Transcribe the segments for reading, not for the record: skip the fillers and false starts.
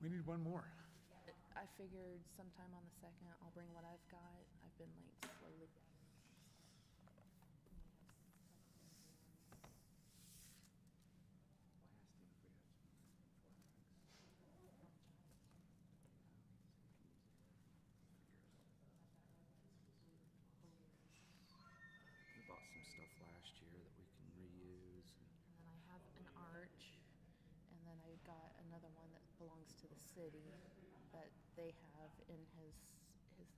We need one more. I figured sometime on the 2nd, I'll bring what I've got. I've been like slowly. We bought some stuff last year that we can reuse. And then I have an arch, and then I got another one that belongs to the city that they have in his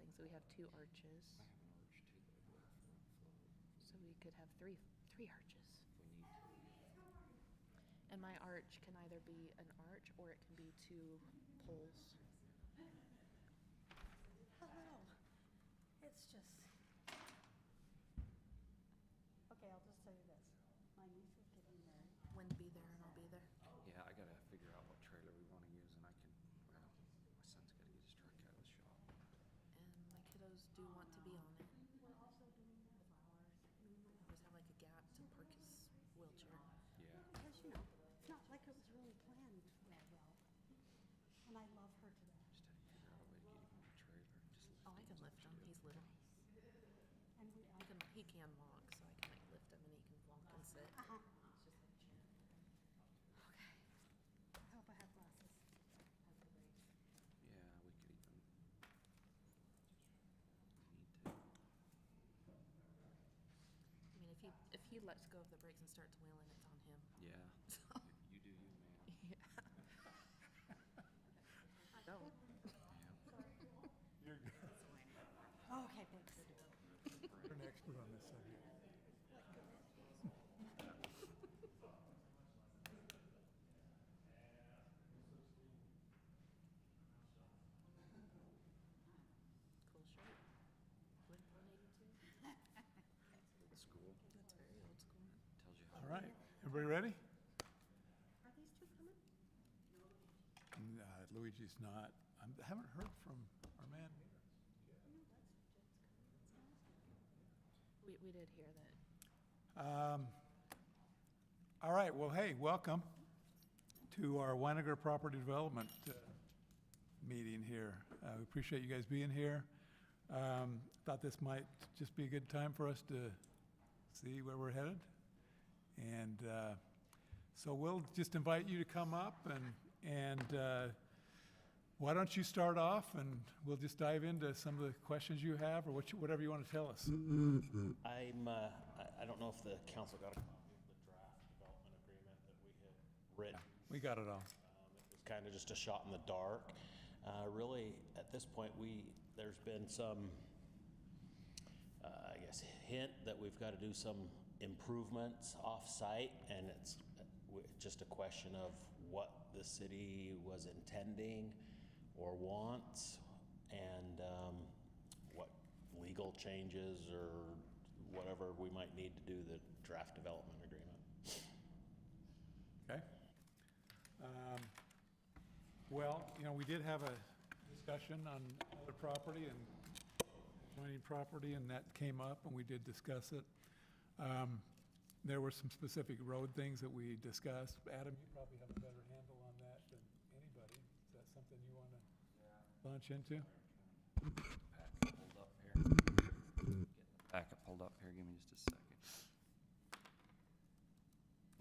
thing. So we have 2 arches. I have an arch too that I bought for a float. So we could have three arches. If we need to. And my arch can either be an arch or it can be 2 poles. Hello. It's just. Okay, I'll just tell you this. My niece is getting married. When be there and I'll be there. Yeah, I gotta figure out what trailer we wanna use and I can, well, my son's gotta get his truck out of the shop. And my kiddos do want to be on it. We're also doing the flowers. Always have like a gap to park his wheelchair. Yeah. Because, you know, it's not like it was really planned that well. And I love her to death. Just had to figure out a way to get him on the trailer and just lift Oh, I can lift him. He's little. And He can walk, so I can like lift him and he can walk and sit. Uh-huh. Okay. I hope I have glasses. Yeah, we could even need to. I mean, if he lets go of the brakes and starts wheeling, it's on him. Yeah. So, You do you, man. yeah. I don't. You're good. Oh, okay, thanks. You're an expert on this subject. Cool shirt. Blink 182. Old school. That's very old school. Tells you how. All right, everybody ready? Are these 2 coming? Luigi's not. I haven't heard from our man. We did hear that. All right, well, hey, welcome to our Weiniger Property Development meeting here. We appreciate you guys being here. Thought this might just be a good time for us to see where we're headed. And so we'll just invite you to come up and why don't you start off and we'll just dive into some of the questions you have or whatever you want to tell us. I don't know if the council got a copy of the draft development agreement that we had written. We got it all. It was kind of just a shot in the dark. Really, at this point, there's been some, I guess, hint that we've got to do some improvements off-site, and it's just a question of what the city was intending or wants, and what legal changes or whatever we might need to do the draft development agreement. Okay. Well, we did have a discussion on other property and adjoining property, and that came up, and we did discuss it. There were some specific road things that we discussed. Adam, you probably have a better handle on that than anybody. Is that something you want to launch into? Packet pulled up here. Getting the packet pulled up here. Give me just a second.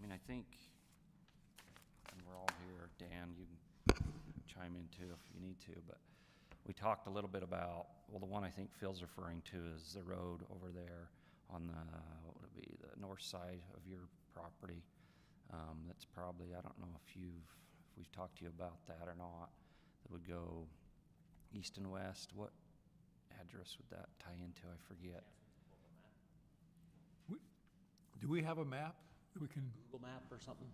I mean, I think, and we're all here, Dan, you can chime in too if you need to, but we talked a little bit about, well, the one I think Phil's referring to is the road over there on the, what would it be, the north side of your property. That's probably, I don't know if we've talked to you about that or not, that would go east and west. What address would that tie into? I forget. Do we have a map that we can? Google map or something?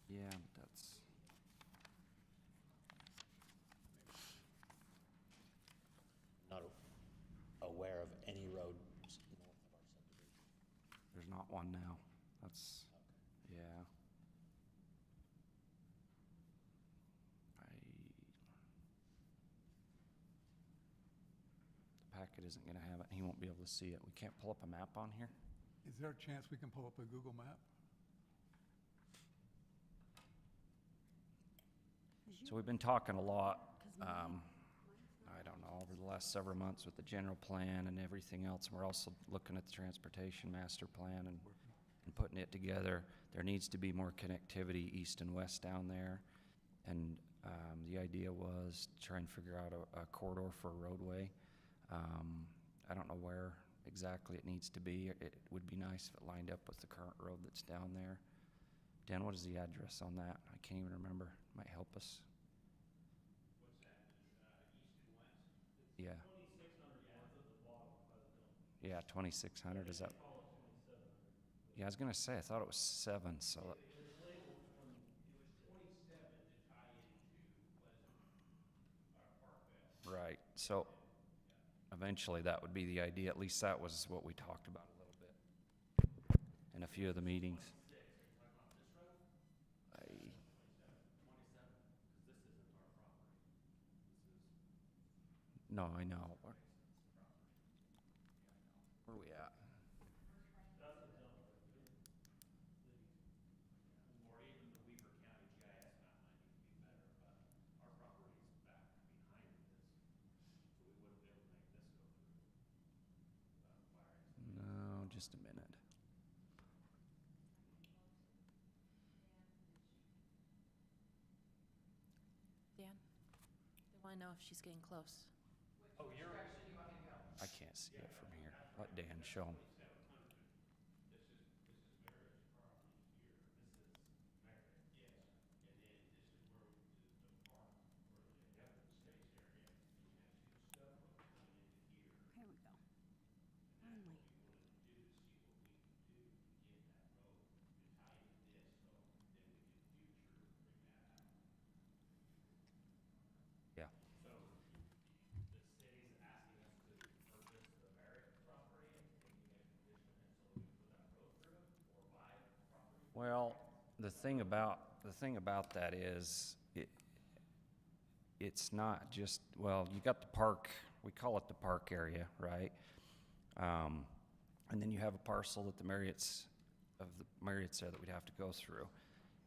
Yeah, but that's, Not aware of any roads north of our subdivision. there's not one now. That's, yeah. The packet isn't gonna have it, he won't be able to see it. We can't pull up a map on here? Is there a chance we can pull up a Google map? So we've been talking a lot, I don't know, over the last several months with the general plan and everything else. We're also looking at the transportation master plan and putting it together. There needs to be more connectivity east and west down there. And the idea was to try and figure out a corridor for a roadway. I don't know where exactly it needs to be. It would be nice if it lined up with the current road that's down there. Dan, what is the address on that? I can't even remember. Might help us. What's that, east and west? Yeah. 2600 north of the bottom by the dome. Yeah, 2600, is that? They call it 2700. Yeah, I was gonna say, I thought it was 7, so, It was labeled it was 27 to tie into Pleasant, Park West. right, so eventually that would be the idea. At least that was what we talked about a little bit in a few of the meetings. I, 27, because this isn't our property. This is no, I know. Where are we at? That's the dump right there. Or even the Weaver County GIS map might need to be better, but our property's back behind this. So we wouldn't be able to make this go through. Fire. No, just a minute. Dan, they want to know if she's getting close. Oh, you're. I can't see it from here. Let Dan show 'em. This is Merritt's property here. This is Merritt. Yes. And then this is where the park, where the open space area, you can see the stuff road coming into here. Here we go. And Finally. that's what we wanted to do, to see what we could do to get that road to tie into this, so then we could future bring that out. Yeah. So the city's asking us to purchase the Merritt property and making a condition it so we can put that road through it, or buy property? Well, the thing about that is, it's not just, well, you got the park, we call it the park area, right? And then you have a parcel that the Marriott's there that we'd have to go through.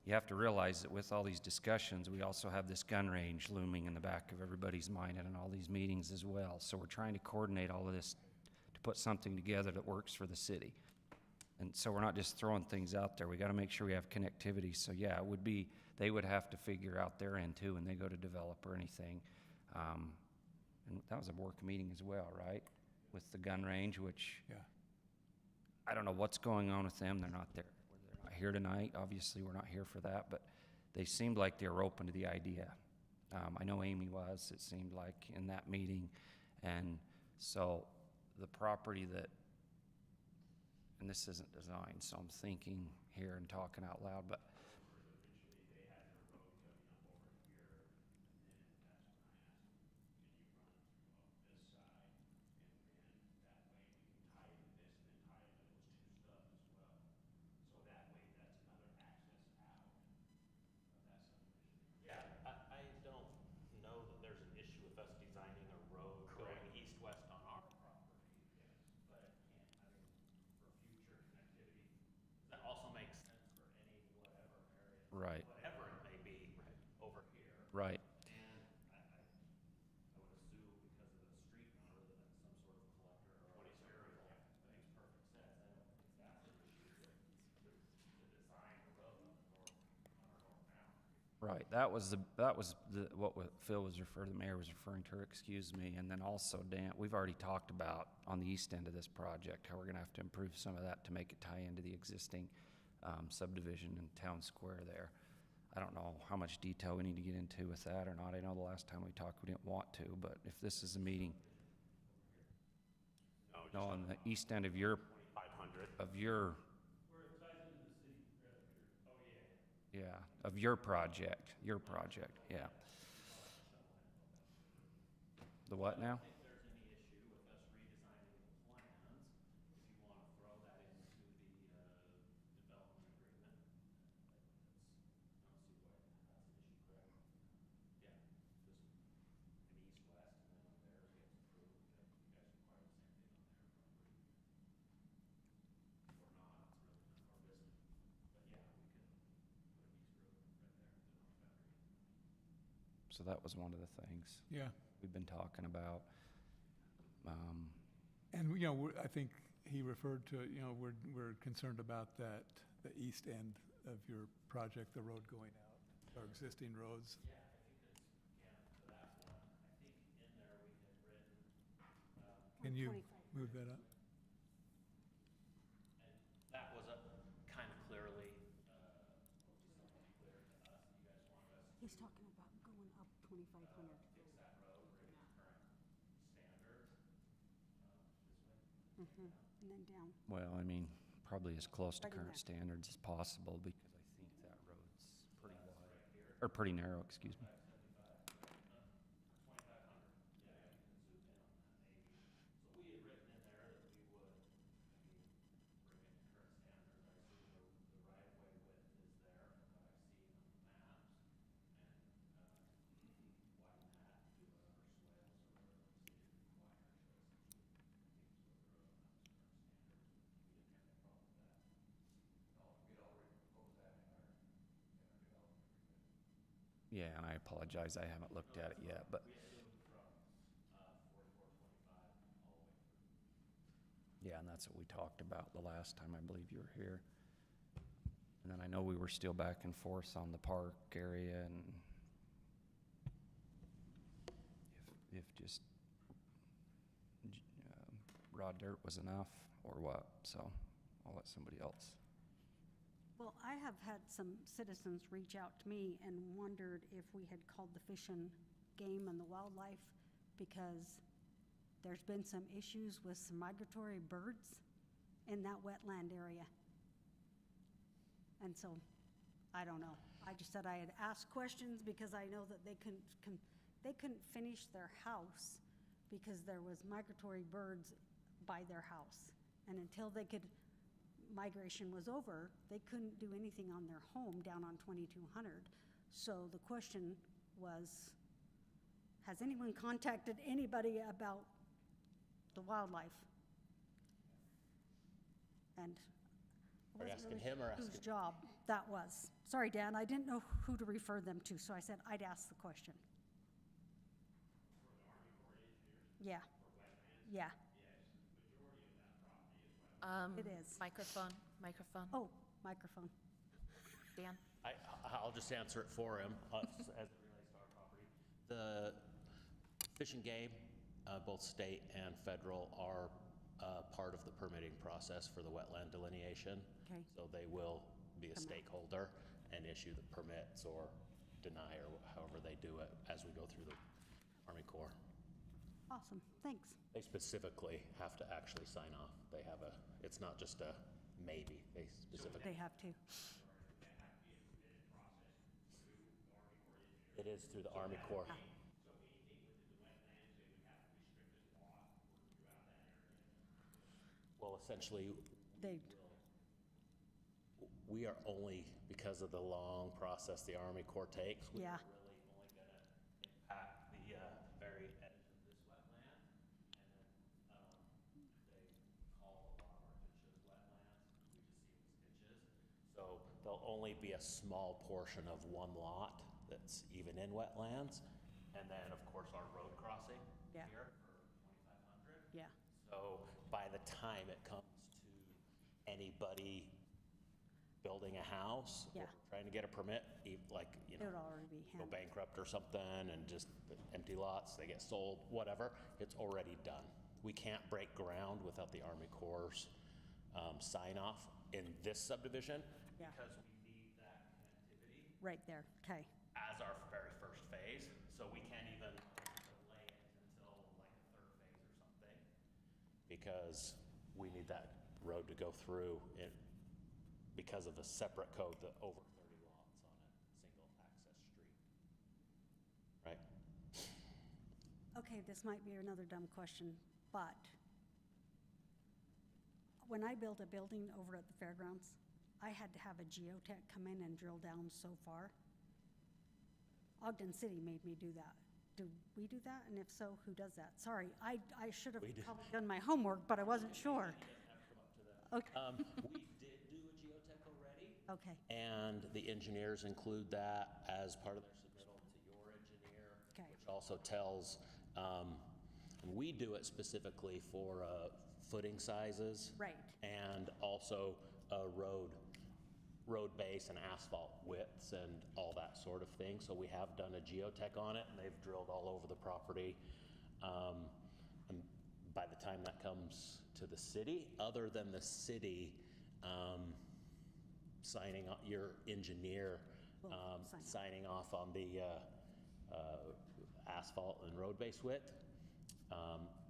You have to realize that with all these discussions, we also have this gun range looming in the back of everybody's mind and in all these meetings as well. So we're trying to coordinate all of this to put something together that works for the city. And so we're not just throwing things out there. We got to make sure we have connectivity. So yeah, it would be, they would have to figure out their end too when they go to develop or anything. And that was a work meeting as well, right? With the gun range, which Yeah. I don't know what's going on with them. They're not there. They're not here tonight. Obviously, we're not here for that, but they seemed like they were open to the idea. I know Amy was, it seemed like, in that meeting. And so the property that, and this isn't designed, so I'm thinking here and talking out loud, but Yeah, I don't know that there's an issue with us designing a road going east-west on our property, yes, but it can't, I mean, for future connectivity. That also makes sense for any whatever area. Right. Whatever it may be, over here. right. And I would assume because of the street number that it's some sort of collector or a burial. That makes perfect sense. I don't think that's an issue to design a road on the north, on our north boundary. Right, Phil was referring, the mayor was referring to her, excuse me, and then also Dan, we've already talked about on the east end of this project, how we're gonna have to improve some of that to make it tie into the existing subdivision in Town Square there. I don't know how much detail we need to get into with that or not. I know the last time we talked, we didn't want to, but if this is a meeting, no, on the east end of your, 500. Where it ties into the city, rather here. Oh, yeah. yeah, of your project, yeah. The what now? I don't think there's any issue with us redesigning the plans, if you wanna throw that into the, development agreement. I don't see why that's an issue, correct? Yeah, just an east-west, and then when theirs gets approved, you guys require the So that was one of the things Yeah. we've been talking about. And, I think he referred to, we're concerned about that, the east end of your project, the road going out, our existing roads. Can you 125. move that up? That was kind of clearly, He's talking about going up 2,500. Mm-hmm, and then down. Well, I mean, probably as close to Right in current there. standards as possible, because I think that road's pretty wide, or pretty narrow, excuse me. Yeah, and I apologize, I haven't looked at it yet, but. Yeah, and that's what we talked about the last time I believe you were here. And then I know we were still back and forth on the park area and if just raw dirt was enough or what, so I'll let somebody else. Well, I have had some citizens reach out to me and wondered if we had called the Fish and Game and the Wildlife because there's been some issues with some migratory birds in that wetland area. And so, I don't know. I just said I had asked questions because I know that they couldn't finish their house because there was migratory birds by their house. And until migration was over, they couldn't do anything on their home down on 2200. So the question was, has anyone contacted anybody about the wildlife? And I Are you wasn't asking really him or sure whose asking- job that was. Sorry, Dan, I didn't know who to refer them to, so I said I'd ask the question. Yeah. Yeah, it is. Microphone. Oh, microphone. Dan? I'll just answer it for him, as it relates to our property. The Fish and Game, both state and federal, are part of the permitting process for the wetland delineation. Okay. So they will be a Come out. stakeholder and issue the permits or deny or however they do it as we go through the Army Corps. Awesome, thanks. They specifically have to actually sign off. They have it's not just a maybe, they specifically. They have to. It is through the Army Corps. Well, essentially, we are only, because of the long process the Army Corps takes, we Yeah. are really only gonna impact the very edge of this wetland. And then they call a lot of our ditches wetlands. We just see them as ditches. So there'll only be a small portion of one lot that's even in wetlands. And then, of course, our road crossing Yeah. here for 2,500. Yeah, So by the time it comes to anybody building a house or Yeah. trying to get a permit, like, it would already be go handled. bankrupt or something and just empty lots, they get sold, whatever, it's already done. We can't break ground without the Army Corps' sign off in this subdivision Yeah. because we need that connectivity Right there, okay. as our very first phase, so we can't even delay it until like a third phase or something, because we need that road to go through it, because of the separate code, the over 30 lots on a single access street. Right? Okay, this might be another dumb question, but when I built a building over at the fairgrounds, I had to have a geotech come in and drill down so far. Ogden City made me do that. Do we do that? And if so, who does that? Sorry, I should have We do. probably done my homework, but I wasn't sure. Okay, We did do a geotech already, okay, and the engineers include that as part of their submittal to your engineer also tells, and we do it specifically for footing sizes. Right. And also road base and asphalt widths and all that sort of thing. So we have done a geotech on it, and they've drilled all over the property. And by the time that comes to the city, other than the city signing, your engineer signing off on the asphalt and road base width,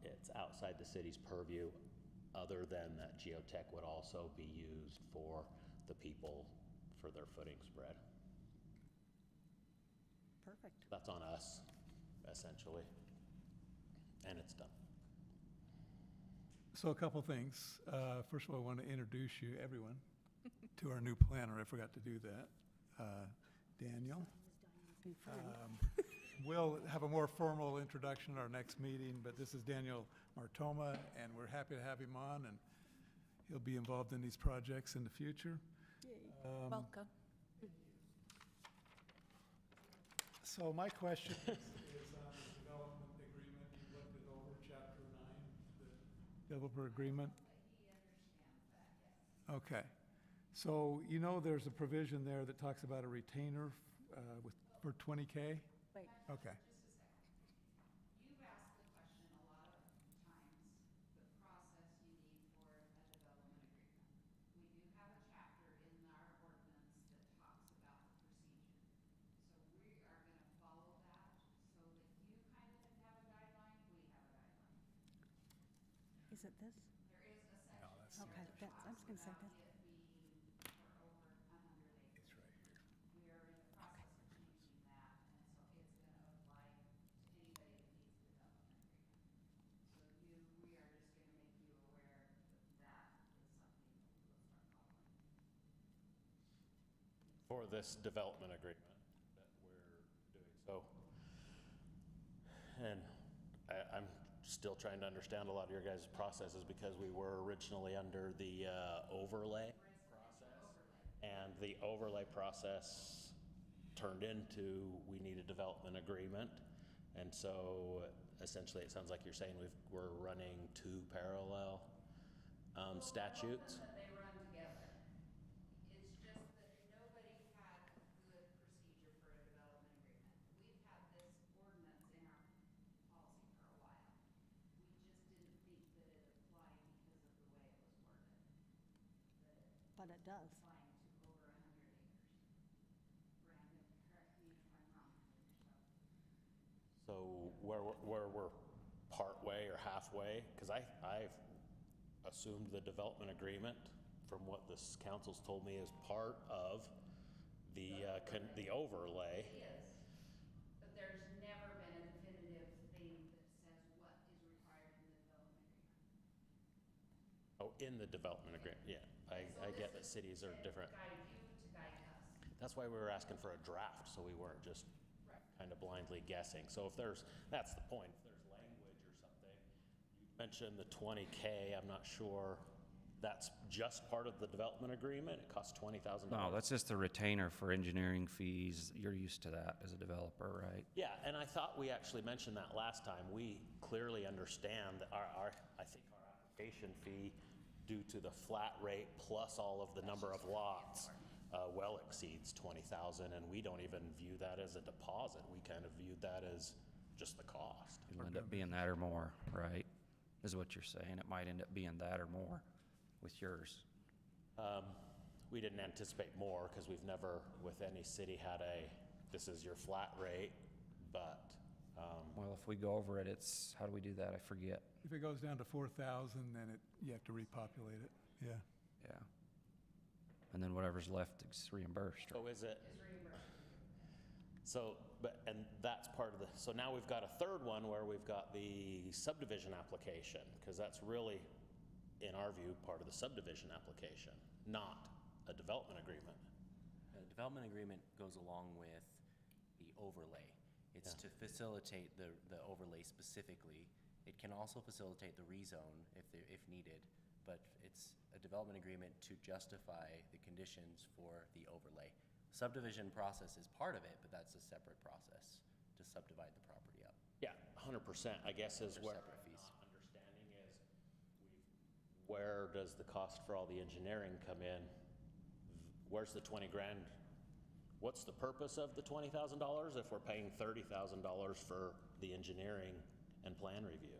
it's outside the city's purview, other than that geotech would also be used for the people for their footing spread. Perfect. That's on us, essentially. And it's done. So a couple things. First of all, I want to introduce you, everyone, to our new planner. I forgot to do that. Daniel. We'll have a more formal introduction at our next meeting, but this is Daniel Martoma, and we're happy to have him on, and he'll be involved in these projects in the future. Welcome. So my question is on the development agreement. You looked it over, Chapter 9, the developer agreement? Okay. So you know there's a provision there that talks about a retainer for 20K? Wait. Okay. You've asked the question a lot of times, the process you need for a development agreement. We do have a chapter in our ordinance that talks about the procedure. So we are gonna follow that so that you kind of have a guideline, we have a guideline. Is it this? There is a section Okay, that I was gonna say talks that. about it being for over 100 acres. It's right here. We are in the process of changing that, and so it's gonna apply to anybody that needs a development agreement. So we are just gonna make you aware that that is something that we will start following. For this development agreement that we're doing. So, and I'm still trying to understand a lot of your guys' processes because we were originally under the overlay process. And the overlay process turned into, we need a development agreement. And so essentially, it sounds like you're saying we're running two parallel statutes. They run together. It's just that nobody had a good procedure for a development agreement. We've had this ordinance in our policy for a while. We just didn't think that it applied because of the way it was worded. But it does. Applying to over 100 acres. Brandon, correct me if I'm wrong. So where we're partway or halfway, because I've assumed the development agreement from what this council's told me is part of the overlay. It is, but there's never been a definitive thing that says what is required in the development agreement. Oh, in the development agreement, yeah. I get that cities are different. Guide you to guide us. That's why we were asking for a draft, so we weren't just Right. kind of blindly guessing. So if that's the point, if there's language or something, you mentioned the 20K, I'm not sure, that's just part of the development agreement? It costs $20,000? No, that's just the retainer for engineering fees. You're used to that as a developer, right? Yeah, and I thought we actually mentioned that last time. We clearly understand that I think our application fee, due to the flat rate plus all of the number of lots, well exceeds 20,000, and we don't even view that as a deposit. We kind of viewed that as just the cost. It'll end up being that or more, right? Is what you're saying. It might end up being that or more with yours. We didn't anticipate more because we've never, with any city, had this is your flat rate, but, Well, if we go over it, how do we do that? I forget. If it goes down to 4,000, then you have to repopulate it. Yeah. Yeah. And then whatever's left is reimbursed. so is it? So, and that's part of so now we've got a third one where we've got the subdivision application, because that's really, in our view, part of the subdivision application, not a development agreement. The development agreement goes along with the overlay. It's to facilitate the overlay specifically. It can also facilitate the rezone if needed, but it's a development agreement to justify the conditions for the overlay. Subdivision process is part of it, but that's a separate process to subdivide the property up. Yeah, 100%, I guess is They're where separate I'm fees. not understanding is, where does the cost for all the engineering come in? Where's the 20 grand? What's the purpose of the $20,000 if we're paying $30,000 for the engineering and plan review?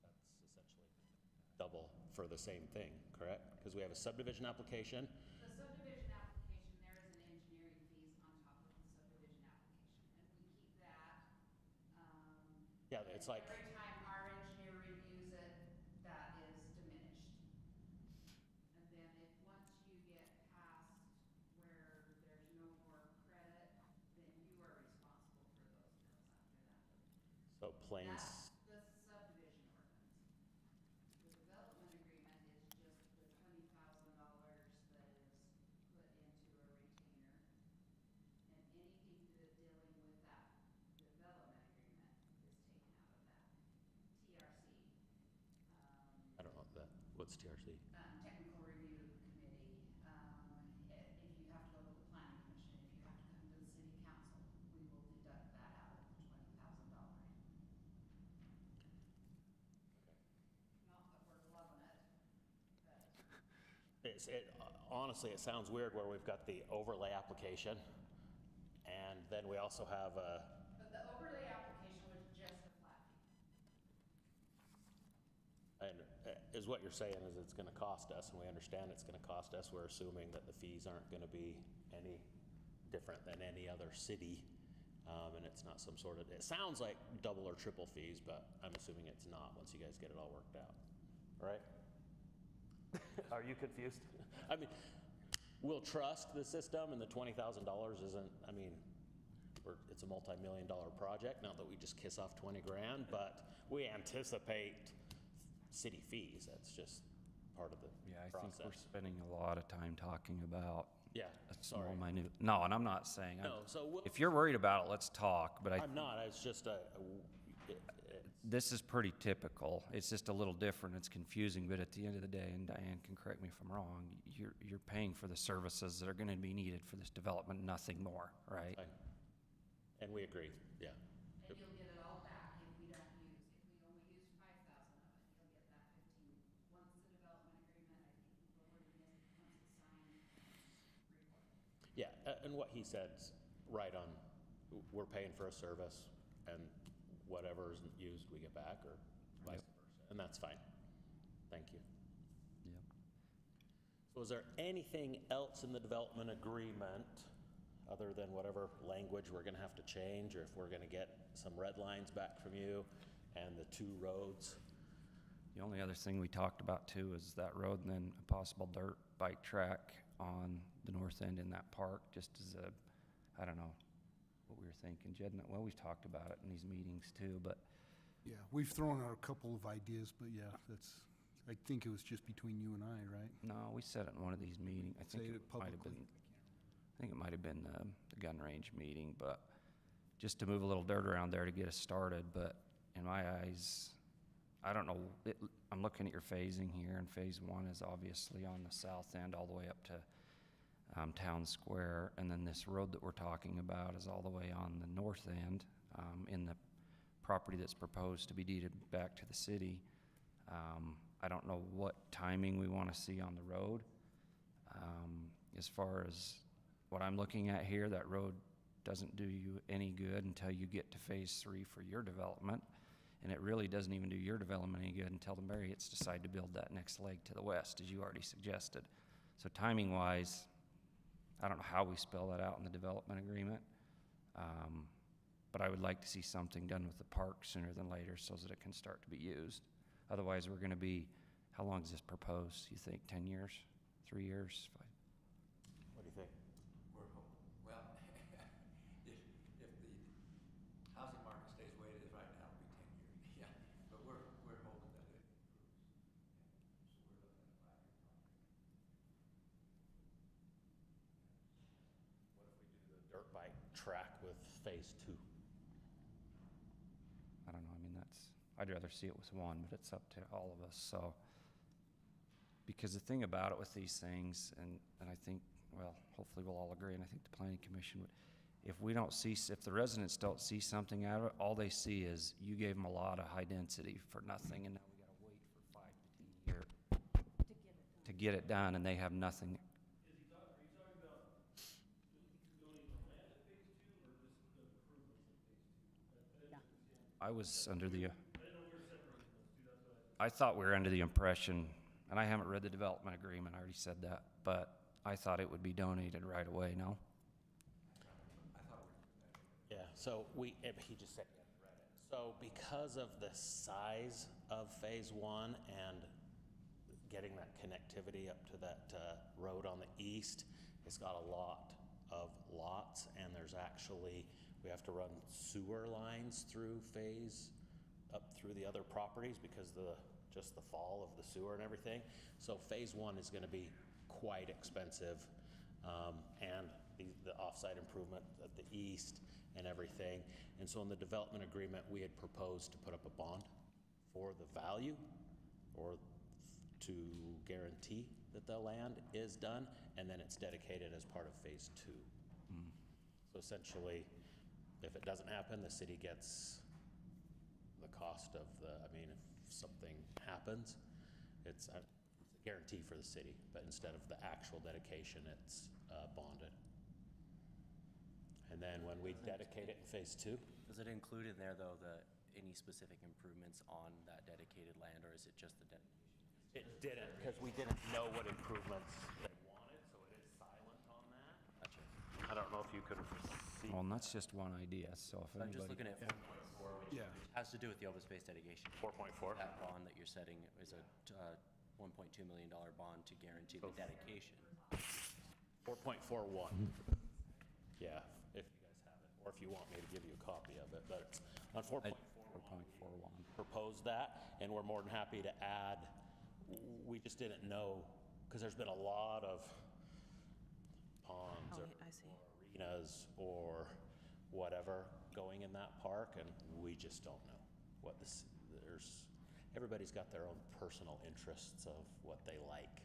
That's essentially double for the same thing, correct? Because we have a subdivision application. The subdivision application, there is an engineering fees on top of the subdivision application, and we keep that. Yeah, it's like, Every time our engineer reviews it, that is diminished. And then if, once you get past where there's no more credit, then you are responsible for those bills after that. so plains, That's the subdivision ordinance. The development agreement is just the $20,000 that is put into a retainer. And anything dealing with that development agreement is taken out of that. TRC, I don't know that, what's TRC? Technical Review Committee, if you have to go to the planning commission, if you have to come to the city council, we will deduct that out of the $20,000. Not that we're loving it, but Honestly, it sounds weird where we've got the overlay application, and then we also have a, but the overlay application was just a flat fee. and is what you're saying is it's gonna cost us, and we understand it's gonna cost us. We're assuming that the fees aren't gonna be any different than any other city, and it's not some sort of, it sounds like double or triple fees, but I'm assuming it's not once you guys get it all worked out, right? Are you confused? I mean, we'll trust the system, and the $20,000 isn't, I mean, it's a multi-million-dollar project, not that we just kiss off 20 grand, but we anticipate city fees. That's just part of the Yeah, I think we're process. spending a lot of time talking about Yeah, a small sorry. minute. No, and I'm not saying, No, so we'll, if you're worried about it, let's talk, but I'm not, it's just this is pretty typical. It's just a little different. It's confusing, but at the end of the day, and Diane can correct me if I'm wrong, you're paying for the services that are gonna be needed for this development, nothing more, right? and we agree, yeah. And you'll get it all back if we don't use, if we only use 5,000 of it, you'll get that 15, once the development agreement, I think the wording is, once it's signed, report. Yeah, and what he said's right on. We're paying for a service, and whatever isn't used, we get back, or vice versa, and that's fine. Thank you. Yep. So is there anything else in the development agreement, other than whatever language we're gonna have to change, or if we're gonna get some red lines back from you, and the 2 roads? The only other thing we talked about too is that road and then a possible dirt bike track on the north end in that park, just as a, I don't know what we were thinking, Jed, well, we've talked about it in these meetings too, but Yeah, we've thrown out a couple of ideas, but yeah, I think it was just between you and I, right? no, we said it in one of these meetings. I think Say it it might have publicly. been, I think it might have been the gun range meeting, but just to move a little dirt around there to get us started, but in my eyes, I don't know, I'm looking at your phasing here, and phase 1 is obviously on the south end all the way up to Town Square, and then this road that we're talking about is all the way on the north end, in the property that's proposed to be deeded back to the city. I don't know what timing we want to see on the road. As far as what I'm looking at here, that road doesn't do you any good until you get to phase 3 for your development. And it really doesn't even do your development any good until the Marriotts decide to build that next leg to the west, as you already suggested. So timing-wise, I don't know how we spell that out in the development agreement, but I would like to see something done with the park sooner than later so that it can start to be used. Otherwise, we're gonna be, how long is this proposed, you think, 10 years, 3 years, 5? What do you think? Well, if the housing market stays the way it is right now, it'll be 10 years, yeah. But we're hoping that it improves. So we're looking at a 5-year project. What if we do the dirt bike track with phase 2? I don't know, I mean, I'd rather see it with 1, but it's up to all of us, so. Because the thing about it with these things, and I think, well, hopefully we'll all agree, and I think the planning commission would, if we don't see, if the residents don't see something out of it, all they see is you gave them a lot of high density for nothing, and now we gotta wait for 5 to 10 years to get it done, and they have nothing. I was under the, I thought we were under the impression, and I haven't read the development agreement, I already said that, but I thought it would be donated right away, no? Yeah, so he just said he hadn't read it. So because of the size of Phase 1 and getting that connectivity up to that road on the east, it's got a lot of lots, and there's actually, we have to run sewer lines through up through the other properties because just the fall of the sewer and everything. So Phase 1 is gonna be quite expensive, and the offsite improvement at the east and everything. And so in the development agreement, we had proposed to put up a bond for the value or to guarantee that the land is done, and then it's dedicated as part of Phase 2. So essentially, if it doesn't happen, the city gets the cost of I mean, if something happens, it's a guarantee for the city, but instead of the actual dedication, it's bonded. And then when we dedicate it in Phase 2, Does it include in there, though, any specific improvements on that dedicated land, or is it just the dedication? it didn't, because we didn't know what improvements they wanted, so it is silent on that. Gotcha. I don't know if you could see. Well, and that's just one idea, so if I'm just anybody. looking at 4.4, which Yeah. has to do with the open space dedication. 4.4? That bond that you're setting is a $1.2 million bond to guarantee the dedication. 4.41. Yeah, if you guys have it, or if you want me to give you a copy of it, but it's on 4.41. 4.41. Proposed that, and we're more than happy to add. We just didn't know, because there's been a lot of ponds or I see. arenas or whatever going in that park, and we just don't know what everybody's got their own personal interests of what they like.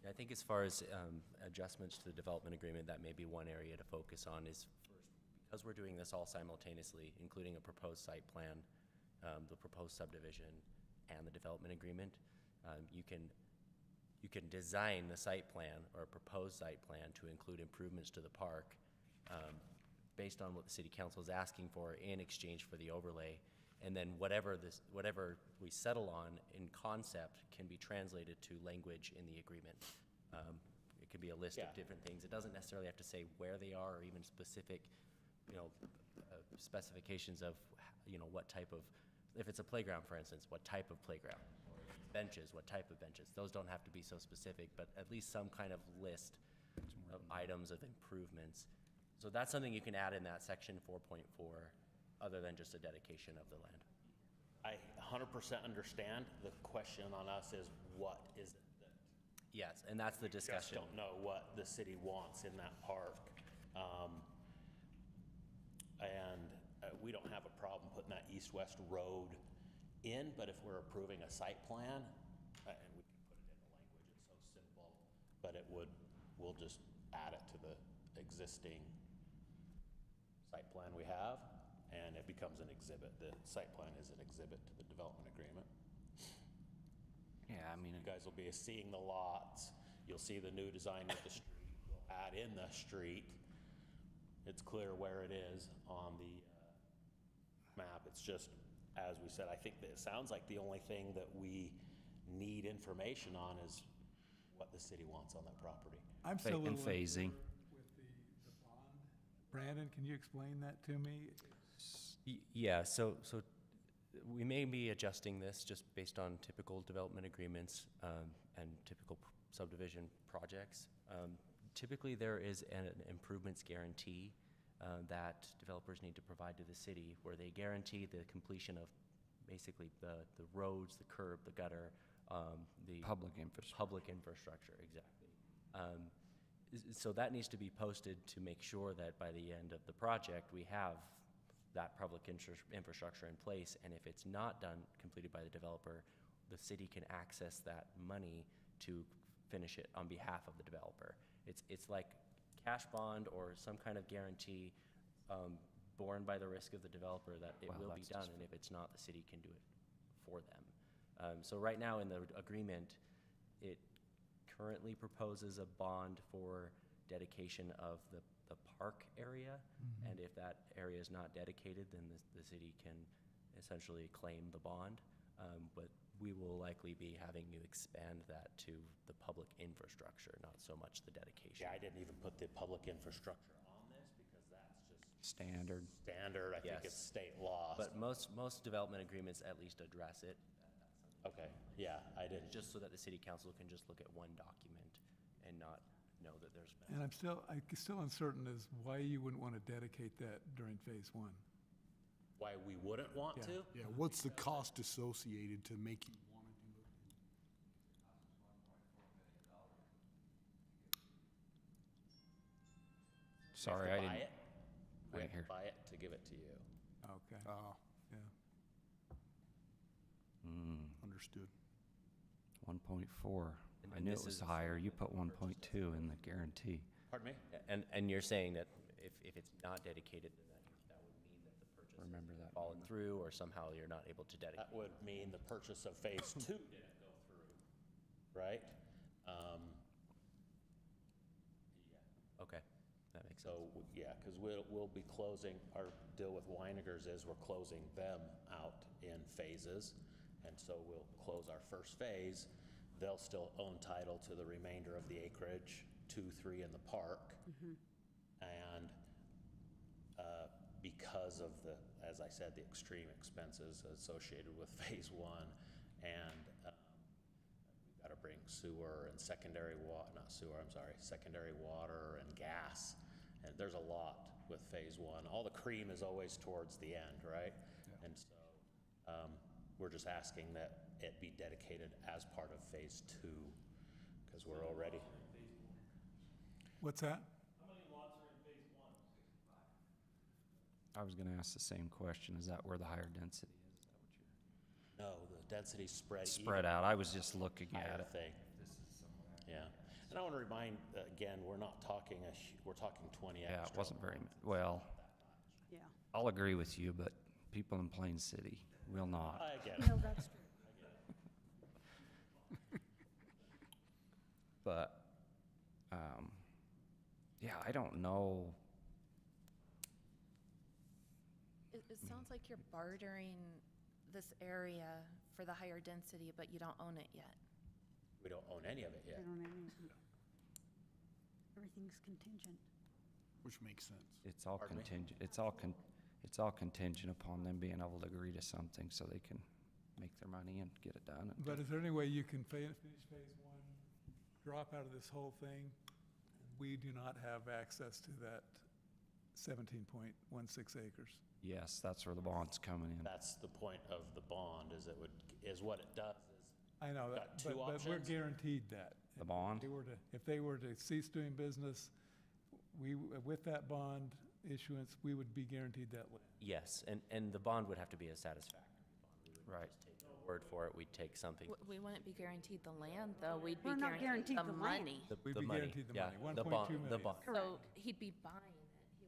I think as far as adjustments to the development agreement, that may be one area to focus on is first, because we're doing this all simultaneously, including a proposed site plan, the proposed subdivision, and the development agreement, you can design the site plan or a proposed site plan to include improvements to the park based on what the city council is asking for in exchange for the overlay. And then whatever we settle on in concept can be translated to language in the agreement. It could be a list of different things. It doesn't necessarily have to say where they are or even specific, specifications of, what type of, if it's a playground, for instance, what type of playground? Benches, what type of benches? Those don't have to be so specific, but at least some kind of list of items of improvements. So that's something you can add in that section 4.4, other than just a dedication of the land. I 100% understand. The question on us is, what is it that Yes, and that's the just discussion. don't know what the city wants in that park. We don't have a problem putting that east-west road in, but if we're approving a site plan, and we can put it in the language, it's so simple, but we'll just add it to the existing site plan we have, and it becomes an exhibit. The site plan is an exhibit to the development agreement. Yeah, I mean, You guys will be seeing the lots. You'll see the new design of the street. We'll add in the street. It's clear where it is on the map. It's just, as we said, I think that it sounds like the only thing that we need information on is what the city wants on that property. I'm still a little and phasing. with the bond. Brandon, can you explain that to me? Yeah, so we may be adjusting this just based on typical development agreements and typical subdivision projects. Typically, there is an improvements guarantee that developers need to provide to the city, where they guarantee the completion of basically the roads, the curb, the gutter, the Public infrastructure. public infrastructure, exactly. So that needs to be posted to make sure that by the end of the project, we have that public infrastructure in place, and if it's not completed by the developer, the city can access that money to finish it on behalf of the developer. It's like cash bond or some kind of guarantee borne by the risk of the developer that it Well, will be that's done, just- and if it's not, the city can do it for them. So right now in the agreement, it currently proposes a bond for dedication of the park area. And if that area is not dedicated, then the city can essentially claim the bond. But we will likely be having to expand that to the public infrastructure, not so much the dedication. Yeah, I didn't even put the public infrastructure on this because that's just Standard. standard. I think Yes. it's state law. But most development agreements at least address it, Okay, yeah, I didn't. just so that the city council can just look at one document and not know that there's been. And I'm still uncertain as why you wouldn't want to dedicate that during phase one. Why we wouldn't want Yeah. to? Yeah, what's the cost associated to make you want to do it? Sorry, We I have to buy didn't. it. We I have hear- to buy it to give it to you. Okay, yeah. Understood. 1.4. And I knew this it was is- higher. You put 1.2 in the guarantee. Pardon me? And you're saying that if it's not dedicated, then that would mean that the purchase Remember has that fallen number. through, or somehow you're not able to dedicate? That would mean the purchase of phase two didn't go through, right? Okay, that makes sense. So, yeah, because we'll be closing, our deal with Weinigers is we're closing them out in phases. And so we'll close our first phase. They'll still own title to the remainder of the acreage, 2, 3 in the park. And because of the, as I said, the extreme expenses associated with phase one, and we've got to bring sewer and secondary secondary water and gas. And there's a lot with phase one. All the cream is always towards the end, right? And so we're just asking that it be dedicated as part of phase two, because we're already. What's that? I was going to ask the same question. Is that where the higher density is? No, the density's spread. Spread out. I was just looking at it. Thing. Yeah. And I want to remind, again, we're not talking, we're talking 20 extra. Yeah, it wasn't very, well, Yeah. I'll agree with you, but people in Plain City will not. I get it. No, that's true. But, yeah, I don't know. It sounds like you're bartering this area for the higher density, but you don't own it yet. We don't own any of it yet. I don't know. Everything's contingent. Which makes sense. It's all Pardon me? contingent, it's all contingent upon them being able to agree to something so they can make their money and get it done. But is there any way you can finish phase one, drop out of this whole thing? We do not have access to that 17.16 acres. Yes, that's where the bond's coming in. That's the point of the bond, is what it does is, I know, Got two but we're options? guaranteed that. The bond? If they were to cease doing business, with that bond issuance, we would be guaranteed that land. Yes, and the bond would have to be a satisfactory bond. We wouldn't Right. just take your word for it, we'd take something. We wouldn't be guaranteed the land, though. We'd be We're not guaranteed the guaranteed the land. money. We'd The be money, guaranteed the yeah, money, the 1.2 bond- million. The bond, So he'd be buying it. He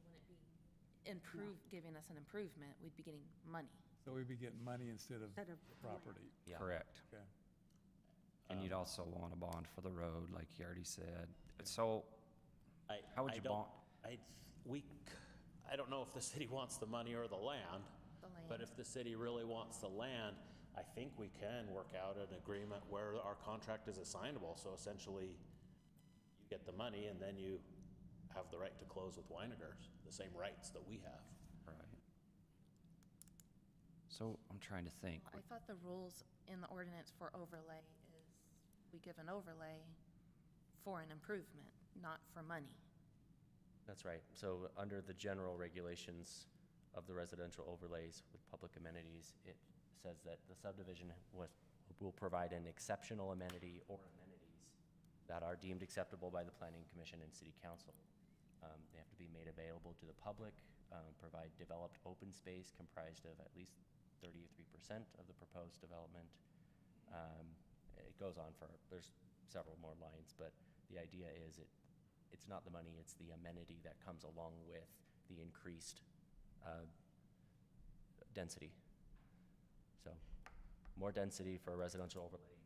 wouldn't be giving us an improvement. We'd be getting money. So we'd be getting money instead of Instead of property. yeah. Correct. Okay. And you'd also want a bond for the road, like you already said. So, How would I you don't- bond? I don't know if the city wants the money or the land. The land. But if the city really wants the land, I think we can work out an agreement where our contract is assignable. So essentially, you get the money and then you have the right to close with Weinigers, the same rights that we have. right. So I'm trying to think. I thought the rules in the ordinance for overlay is we give an overlay for an improvement, not for money. That's right. So under the general regulations of the residential overlays with public amenities, it says that the subdivision will provide an exceptional amenity or amenities that are deemed acceptable by the Planning Commission and City Council. They have to be made available to the public, provide developed open space comprised of at least 33% of the proposed development. It goes on there's several more lines, but the idea is it's not the money, it's the amenity that comes along with the increased density. So, more density for a residential overlay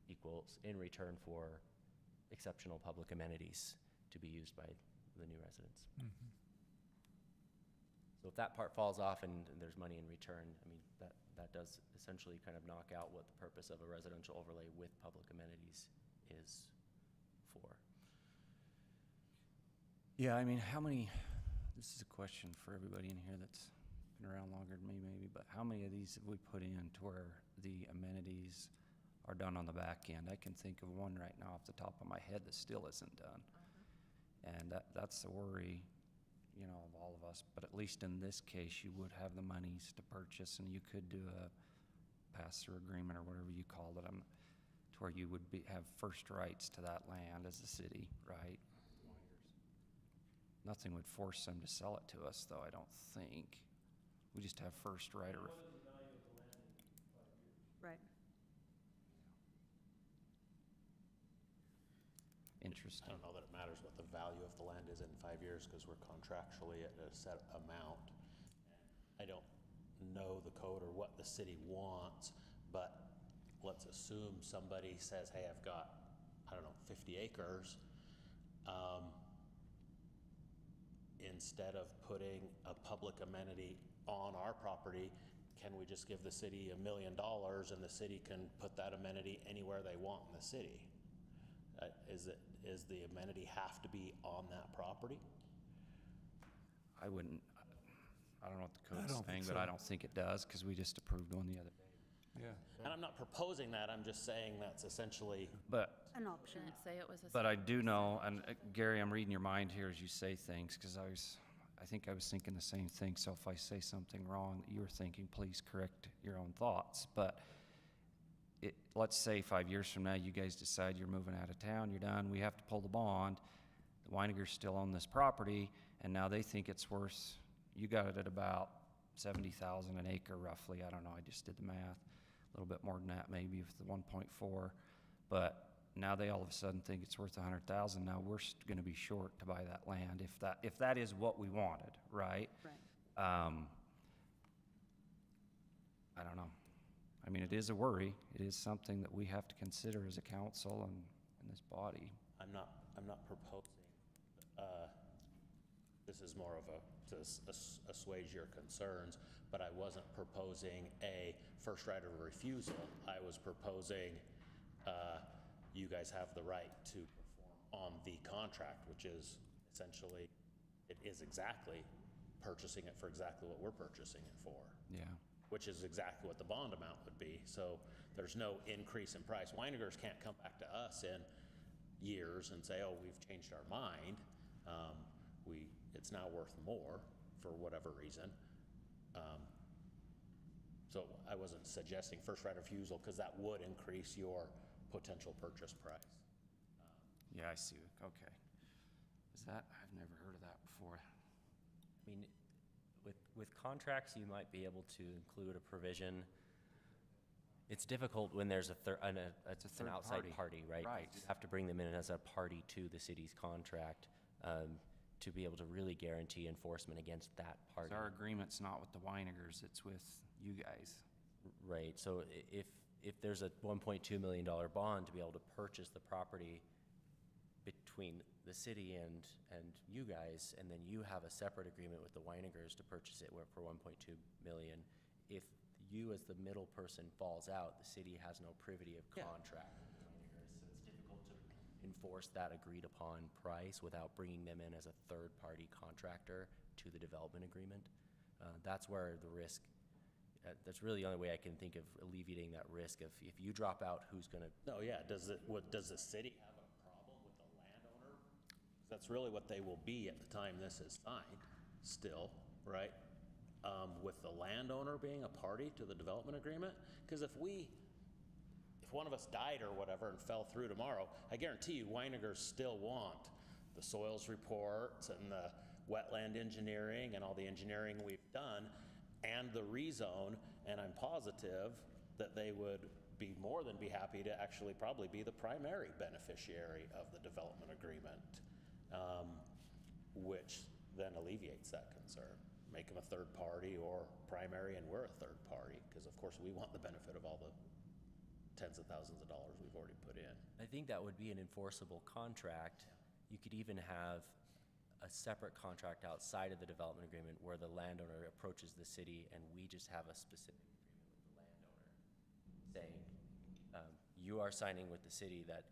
equals in return for exceptional public amenities to be used by the new residents. Mhm. So if that part falls off and there's money in return, I mean, that does essentially kind of knock out what the purpose of a residential overlay with public amenities is for. Yeah, I mean, how many, this is a question for everybody in here that's been around longer than me maybe, but how many of these have we put in to where the amenities are done on the back end? I can think of one right now off the top of my head that still isn't done. And that's the worry, you know, of all of us, but at least in this case, you would have the monies to purchase, and you could do a pass-through agreement or whatever you called it, to where you would have first rights to that land as a city, right? Nothing would force them to sell it to us, though, I don't think. We just have first right of. Right. Interesting. I don't know that it matters what the value of the land is in 5 years, because we're contractually at a set amount. I don't know the code or what the city wants, but let's assume somebody says, hey, I've got, I don't know, 50 acres. Instead of putting a public amenity on our property, can we just give the city $1 million and the city can put that amenity anywhere they want in the city? Is the amenity have to be on that property? I wouldn't, I don't know what the I code's don't saying, think but I so. don't think it does, because we just approved one the other day. Yeah. And I'm not proposing that, I'm just saying that's essentially, But, An option. Didn't say it was a. but I do know, and Gary, I'm reading your mind here as you say things, because I think I was thinking the same thing, so if I say something wrong that you were thinking, please correct your own thoughts. But let's say 5 years from now, you guys decide you're moving out of town, you're done, we have to pull the bond, the Weinigers still own this property, and now they think it's worth, you got it at about 70,000 an acre roughly, I don't know, I just did the math, a little bit more than that maybe with the 1.4, but now they all of a sudden think it's worth 100,000, now we're gonna be short to buy that land, if that is what we wanted, right? Right. I don't know. I mean, it is a worry. It is something that we have to consider as a council and this body. I'm not proposing, this is more of to assuage your concerns, but I wasn't proposing a first right of refusal. I was proposing, you guys have the right to perform on the contract, which is essentially, it is exactly purchasing it for exactly what we're purchasing it for. Yeah. Which is exactly what the bond amount would be. So there's no increase in price. Weinigers can't come back to us in years and say, oh, we've changed our mind. It's now worth more for whatever reason. So I wasn't suggesting first right of refusal, because that would increase your potential purchase price. Yeah, I see. Okay. I've never heard of that before. I mean, with contracts, you might be able to include a provision. It's difficult when there's an third outside party. party, right? Right. You have to bring them in as a party to the city's contract to be able to really guarantee enforcement against that party. 'Cause our agreement's not with the Weinigers, it's with you guys. Right, so if there's a $1.2 million bond to be able to purchase the property between the city and you guys, and then you have a separate agreement with the Weinigers to purchase it for $1.2 million, if you as the middle person falls out, the city has no privity of contract with the Weinigers, so it's difficult to enforce that agreed upon price without bringing them in as a third-party contractor to the development agreement. That's where the risk, that's really the only way I can think of alleviating that risk of if you drop out, who's gonna? No, yeah, does the city have a problem with the landowner? That's really what they will be at the time this is signed, still, right? With the landowner being a party to the development agreement? Because if one of us died or whatever and fell through tomorrow, I guarantee you Weinigers still want the soils reports and the wetland engineering and all the engineering we've done and the rezone, and I'm positive that they would be more than be happy to actually probably be the primary beneficiary of the development agreement. which then alleviates that concern. Make them a third party or primary, and we're a third party, because of course we want the benefit of all the tens of thousands of dollars we've already put in. I think that would be an enforceable contract. You could even have a separate contract outside of the development agreement where the landowner approaches the city and we just have a specific agreement with the landowner saying, you are signing with the city that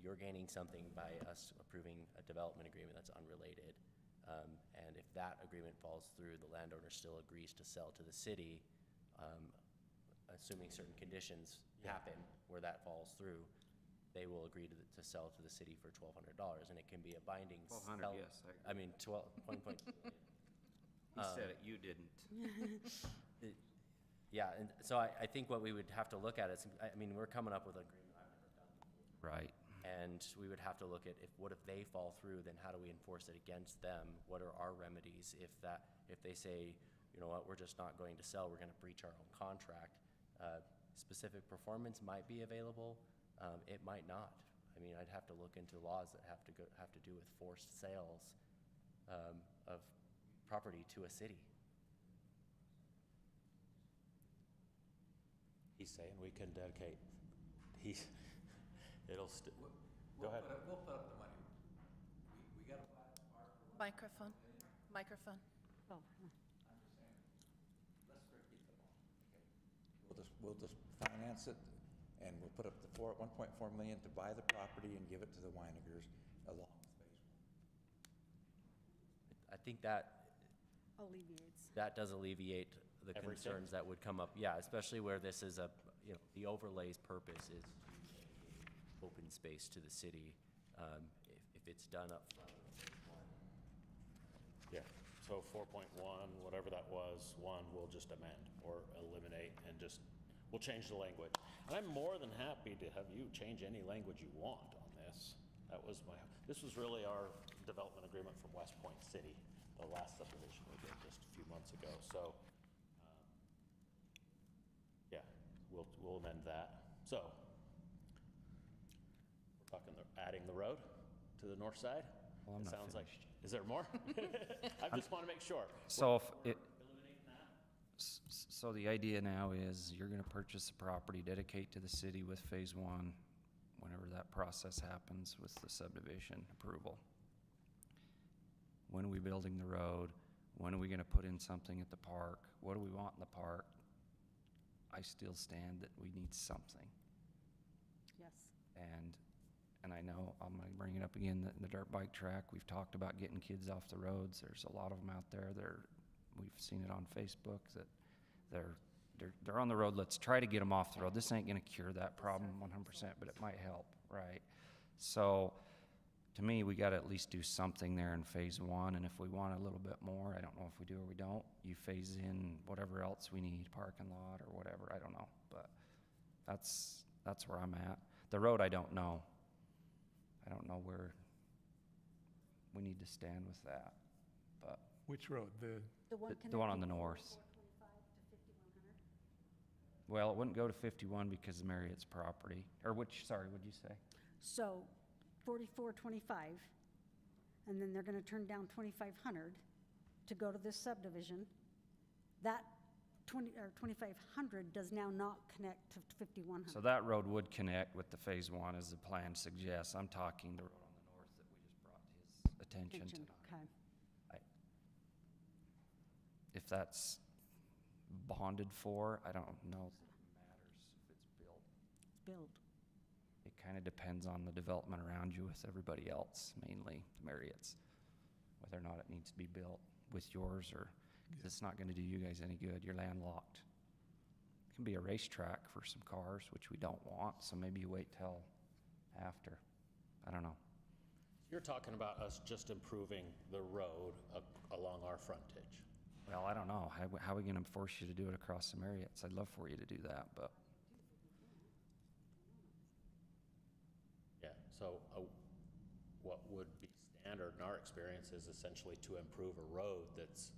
you're gaining something by us approving a development agreement that's unrelated. And if that agreement falls through, the landowner still agrees to sell to the city, assuming certain conditions happen where that falls through, they will agree to sell to the city for $1,200, and it can be a binding. 1,200, yes, I mean, 1.2 million. He said it, you didn't. Yeah, and so I think what we would have to look at is, I mean, we're coming up with an agreement I've never done before. Right. And we would have to look at what if they fall through, then how do we enforce it against them? What are our remedies if they say, you know what, we're just not going to sell, we're gonna breach our own contract? Specific performance might be available, it might not. I mean, I'd have to look into laws that have to do with forced sales of property to a city. He's saying we can dedicate, it'll go ahead. We'll put up the money. We gotta buy the park. Microphone, microphone. Oh, I'm just saying, let's keep the ball, okay? We'll just finance it, and we'll put up the 1.4 million to buy the property and give it to the Weinigers along with phase one. I think that alleviates. does alleviate the Everything. concerns that would come up, yeah, especially where this is the overlay's purpose is to create open space to the city, if it's done up front. Yeah, so 4.1, whatever that was, we'll just amend or eliminate and we'll change the language. And I'm more than happy to have you change any language you want on this. This was really our development agreement from West Point City, the last subdivision we did just a few months ago. So, yeah, we'll amend that. So, we're talking adding the road to the north side? Well, I'm It not sounds like, finished. is there more? I just want to make sure. So if it, Eliminating that? so the idea now is you're gonna purchase the property, dedicate to the city with phase one, whenever that process happens with the subdivision approval. When are we building the road? When are we gonna put in something at the park? What do we want in the park? I still stand that we need something. Yes. And I know, I'm gonna bring it up again, the dirt bike track, we've talked about getting kids off the roads, there's a lot of them out there, we've seen it on Facebook, that they're on the road, let's try to get them off the road. This ain't gonna cure that problem 100%, but it might help, right? So, to me, we gotta at least do something there in phase one, and if we want a little bit more, I don't know if we do or we don't, you phase in whatever else we need, parking lot or whatever, I don't know, but that's where I'm at. The road, I don't know. I don't know where we need to stand with that, but Which road? The one the one on the connecting north. 425 to 5100? Well, it wouldn't go to 51 because of Marriott's property, or what'd you say? So 4425, and then they're gonna turn down 2500 to go to this subdivision. That 2500 does now not connect to 5100. So that road would connect with the phase one as the plan suggests. I'm talking the road on the north that we just brought to his attention tonight. Okay. If that's bonded for, I don't know if it matters if it's built. Build. It kind of depends on the development around you with everybody else, mainly the Marriotts, whether or not it needs to be built with yours or, because it's not going to do you guys any good. You're landlocked. It can be a racetrack for some cars, which we don't want, so maybe you wait till after. I don't know. You're talking about us just improving the road along our frontage. Well, I don't know. How are we going to force you to do it across the Marriotts? I'd love for you to do that, but Yeah, so what would be standard in our experience is essentially to improve a road that's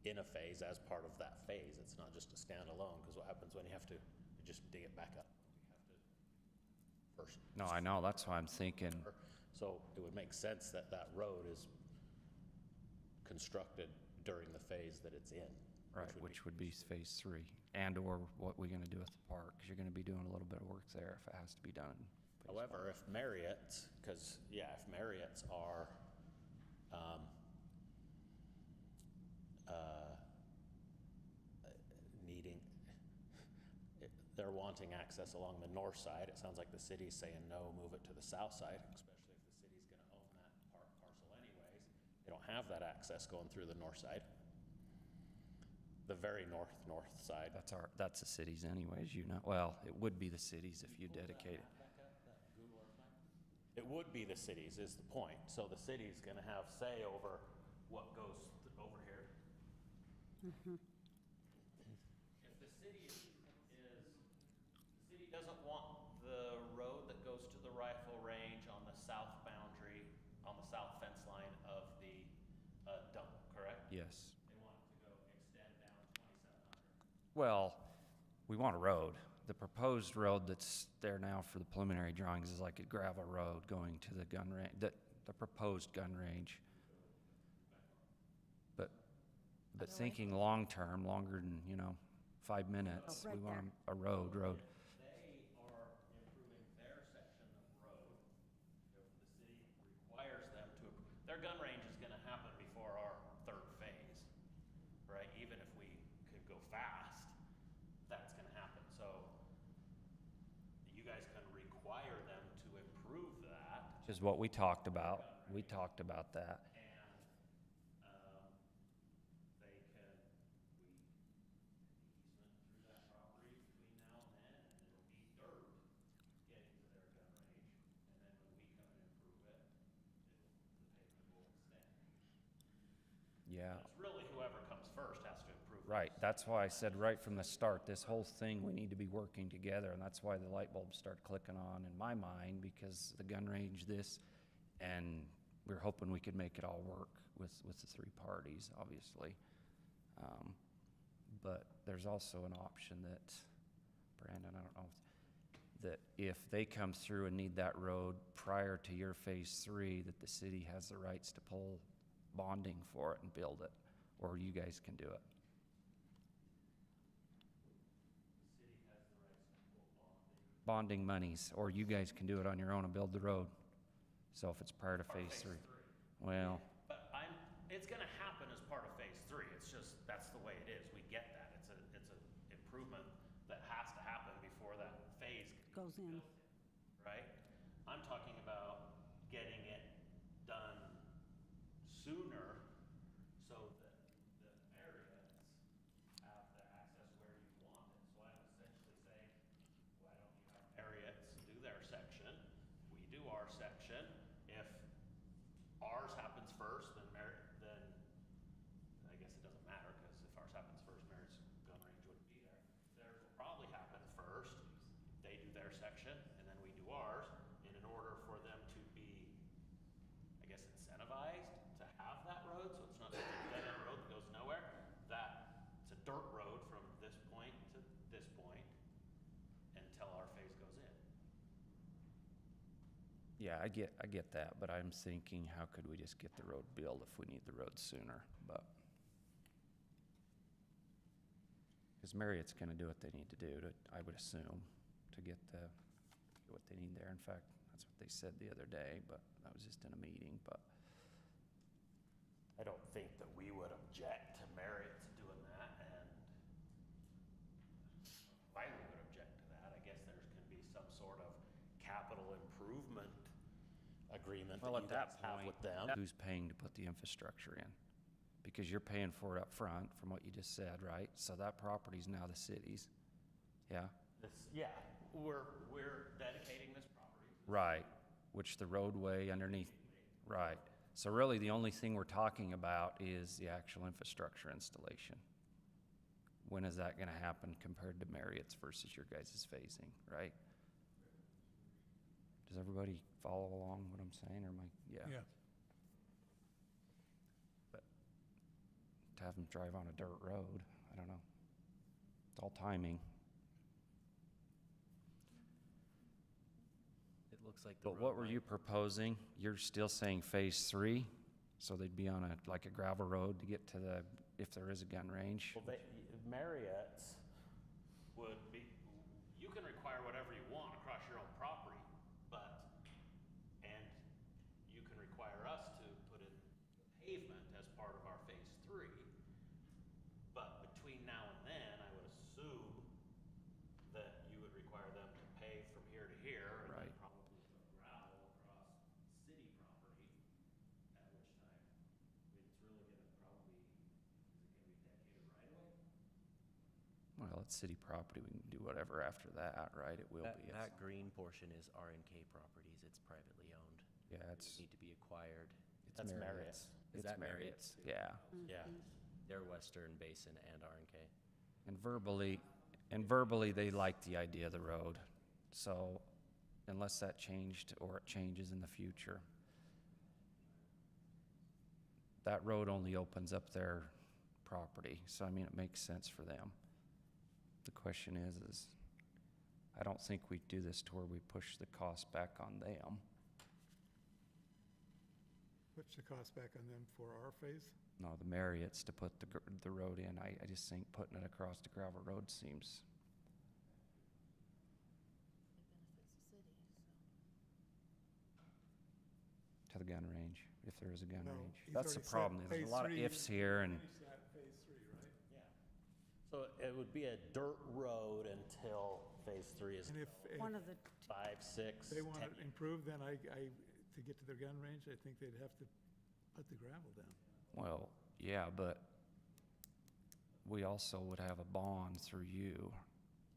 in a phase as part of that phase. It's not just a standalone, because what happens when you have to just dig it back up? You have to first. no, I know. That's why I'm thinking. So it would make sense that that road is constructed during the phase that it's in. Right, which would be phase 3, and/or what we're gonna do with the park, because you're gonna be doing a little bit of work there if it has to be done. in phase However, if Marriott's, because, yeah, if Marriott's are, needing, they're wanting access along the north side, it sounds like the city's saying, no, move it to the south side, especially if the city's gonna own that parcel anyways. They don't have that access going through the north side. The very north side. That's the cities anyways, you know, well, it would be the cities if you dedicate it. It would be the cities is the point. So the city's gonna have say over what goes over here. If the city the city doesn't want the road that goes to the rifle range on the south boundary, on the south fence line of the dump, correct? Yes. They want it to go extend down 2,700. Well, we want a road. The proposed road that's there now for the preliminary drawings is like a gravel road going to the gun range, the proposed gun range. But thinking long-term, longer than, 5 minutes, right we want there. a road. They are improving their section of road. If the city requires them to, their gun range is gonna happen before our third phase, right? Even if we could go fast, that's gonna happen. So you guys can require them to improve that. Which is what we talked about. We talked about that. And, they can, we, easement through that property between now and then, and it'll be dirt getting to their gun range. And then when we come and improve it, the pavement will extend. Yeah. It's really whoever comes first has to improve. Right, that's why I said right from the start, this whole thing, we need to be working together, and that's why the light bulbs start clicking on in my mind, because the gun range, and we're hoping we could make it all work with the 3 parties, obviously. But there's also an option that, Brandon, I don't know, that if they come through and need that road prior to your phase 3, that the city has the rights to pull bonding for it and build it, or you guys can do it. Bonding monies, or you guys can do it on your own and build the road. So if it's prior to phase 3. Well, But it's gonna happen as part of phase 3. It's just, that's the way it is. We get that. It's a improvement that has to happen before that phase Goes in. right? I'm talking about getting it done sooner so that the Marriotts have the access where you want it. So I'm essentially saying, why don't you have Marriotts do their section? We do our section. If ours happens first, then I guess it doesn't matter, because if ours happens first, Marriott's gun range wouldn't be there. Theirs will probably happen first. They do their section, and then we do ours. And in order for them to be, I guess, incentivized to have that road, so it's not just a dead-end road that goes nowhere, it's a dirt road from this point to this point until our phase goes in. yeah, I get that, but I'm thinking, how could we just get the road built if we need the road sooner? But because Marriott's gonna do what they need to do, I would assume, to get what they need there. In fact, that's what they said the other day, but that was just in a meeting, but. I don't think that we would object to Marriott's doing that, and why we would object to that, I guess there's can be some sort of capital improvement agreement that Well, you at guys that have point, with them. who's paying to put the infrastructure in? Because you're paying for it up front, from what you just said, right? So that property's now the city's, yeah? Yeah, we're dedicating this property. Right, which the roadway underneath, right. So really, the only thing we're talking about is the actual infrastructure installation. When is that gonna happen compared to Marriott's versus your guys' phasing, right? Does everybody follow along what I'm saying, or am I, Yeah. But to have them drive on a dirt road, I don't know. It's all timing. It looks like the But what were road you line- proposing? You're still saying phase 3? So they'd be on like a gravel road to get to the, if there is a gun range? Well, Marriott's, Would be, you can require whatever you want across your own property, but, and you can require us to put in pavement as part of our phase 3. But between now and then, I would assume that you would require them to pave from here to here, and then Right. probably put gravel across city property, at which time, it's really gonna probably, is it gonna be dedicated right away? Well, it's city property, we can do whatever after that, right? It will That, be. that green portion is R&K Properties, it's privately owned. Yeah, It would it's, need to be acquired. it's That's Marriott's. Is It's that Marriott's, Marriott's? yeah. yeah. They're Western Basin and R&K. And verbally, they like the idea of the road. So unless that changed or it changes in the future, that road only opens up their property. So I mean, it makes sense for them. The question is I don't think we do this to where we push the cost back on them. Push the cost back on them for our phase? No, the Marriott's to put the road in. I just think putting it across the gravel road seems, It benefits the city, so. to the gun range, if there is a gun No, range. he's That's the already said problem. There's phase a lot of 3 ifs here and, Finish that in phase 3, right? Yeah. So it would be a dirt road until phase 3 is And if 1 of the, 5, 6, they want 10 it improved, then to get to their gun range, I think they'd have to put the gravel down. well, yeah, but we also would have a bond through you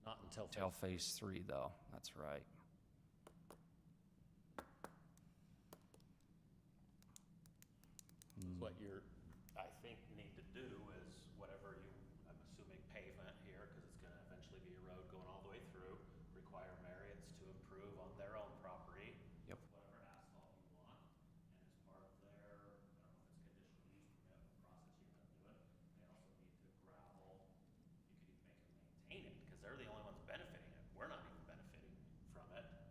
Not until till phase 3 though. That's right. What you're, I think, need to do is whatever you, I'm assuming pavement here, because it's gonna eventually be a road going all the way through, require Marriott's to improve on their own property. Yep. Whatever asphalt you want, and as part of their, I don't know if it's conditional use permit process you have to do it, they also need to gravel, you could even make them maintain it, because they're the only ones benefiting it, we're not even benefiting from it, and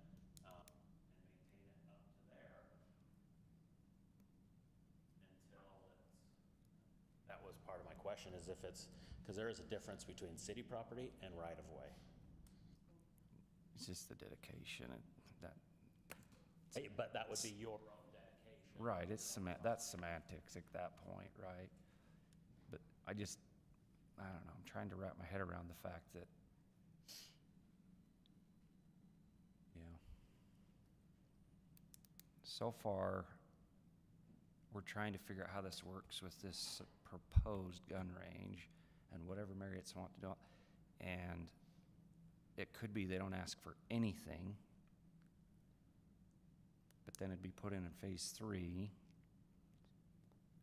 maintain it up to there until it's. That was part of my question, is if it's, because there is a difference between city property and right-of-way. It's just the dedication and that, But that would be your own dedication. right, that's semantics at that point, right? But I don't know, I'm trying to wrap my head around the fact that, yeah. So far, we're trying to figure out how this works with this proposed gun range and whatever Marriott's want to do. And it could be they don't ask for anything, but then it'd be put in phase 3.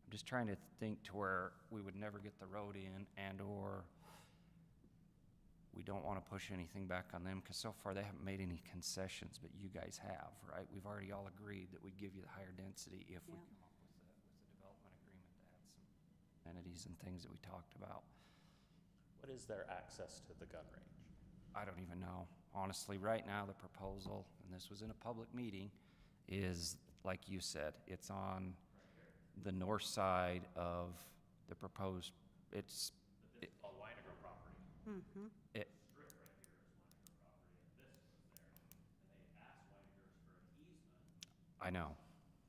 I'm just trying to think to where we would never get the road in and/or we don't want to push anything back on them, because so far they haven't made any concessions, but you guys have, right? We've already all agreed that we'd give you the higher density if we Yeah. come up with the development agreement to add some amenities and things that we talked about. What is their access to the gun range? I don't even know. Honestly, right now, the proposal, and this was in a public meeting, is, like you said, it's on the north side of the proposed, it's, But this is all Weiniger property. it, Strip right here is Weiniger property, and this was there. And they asked Weinigers for an easement, I know.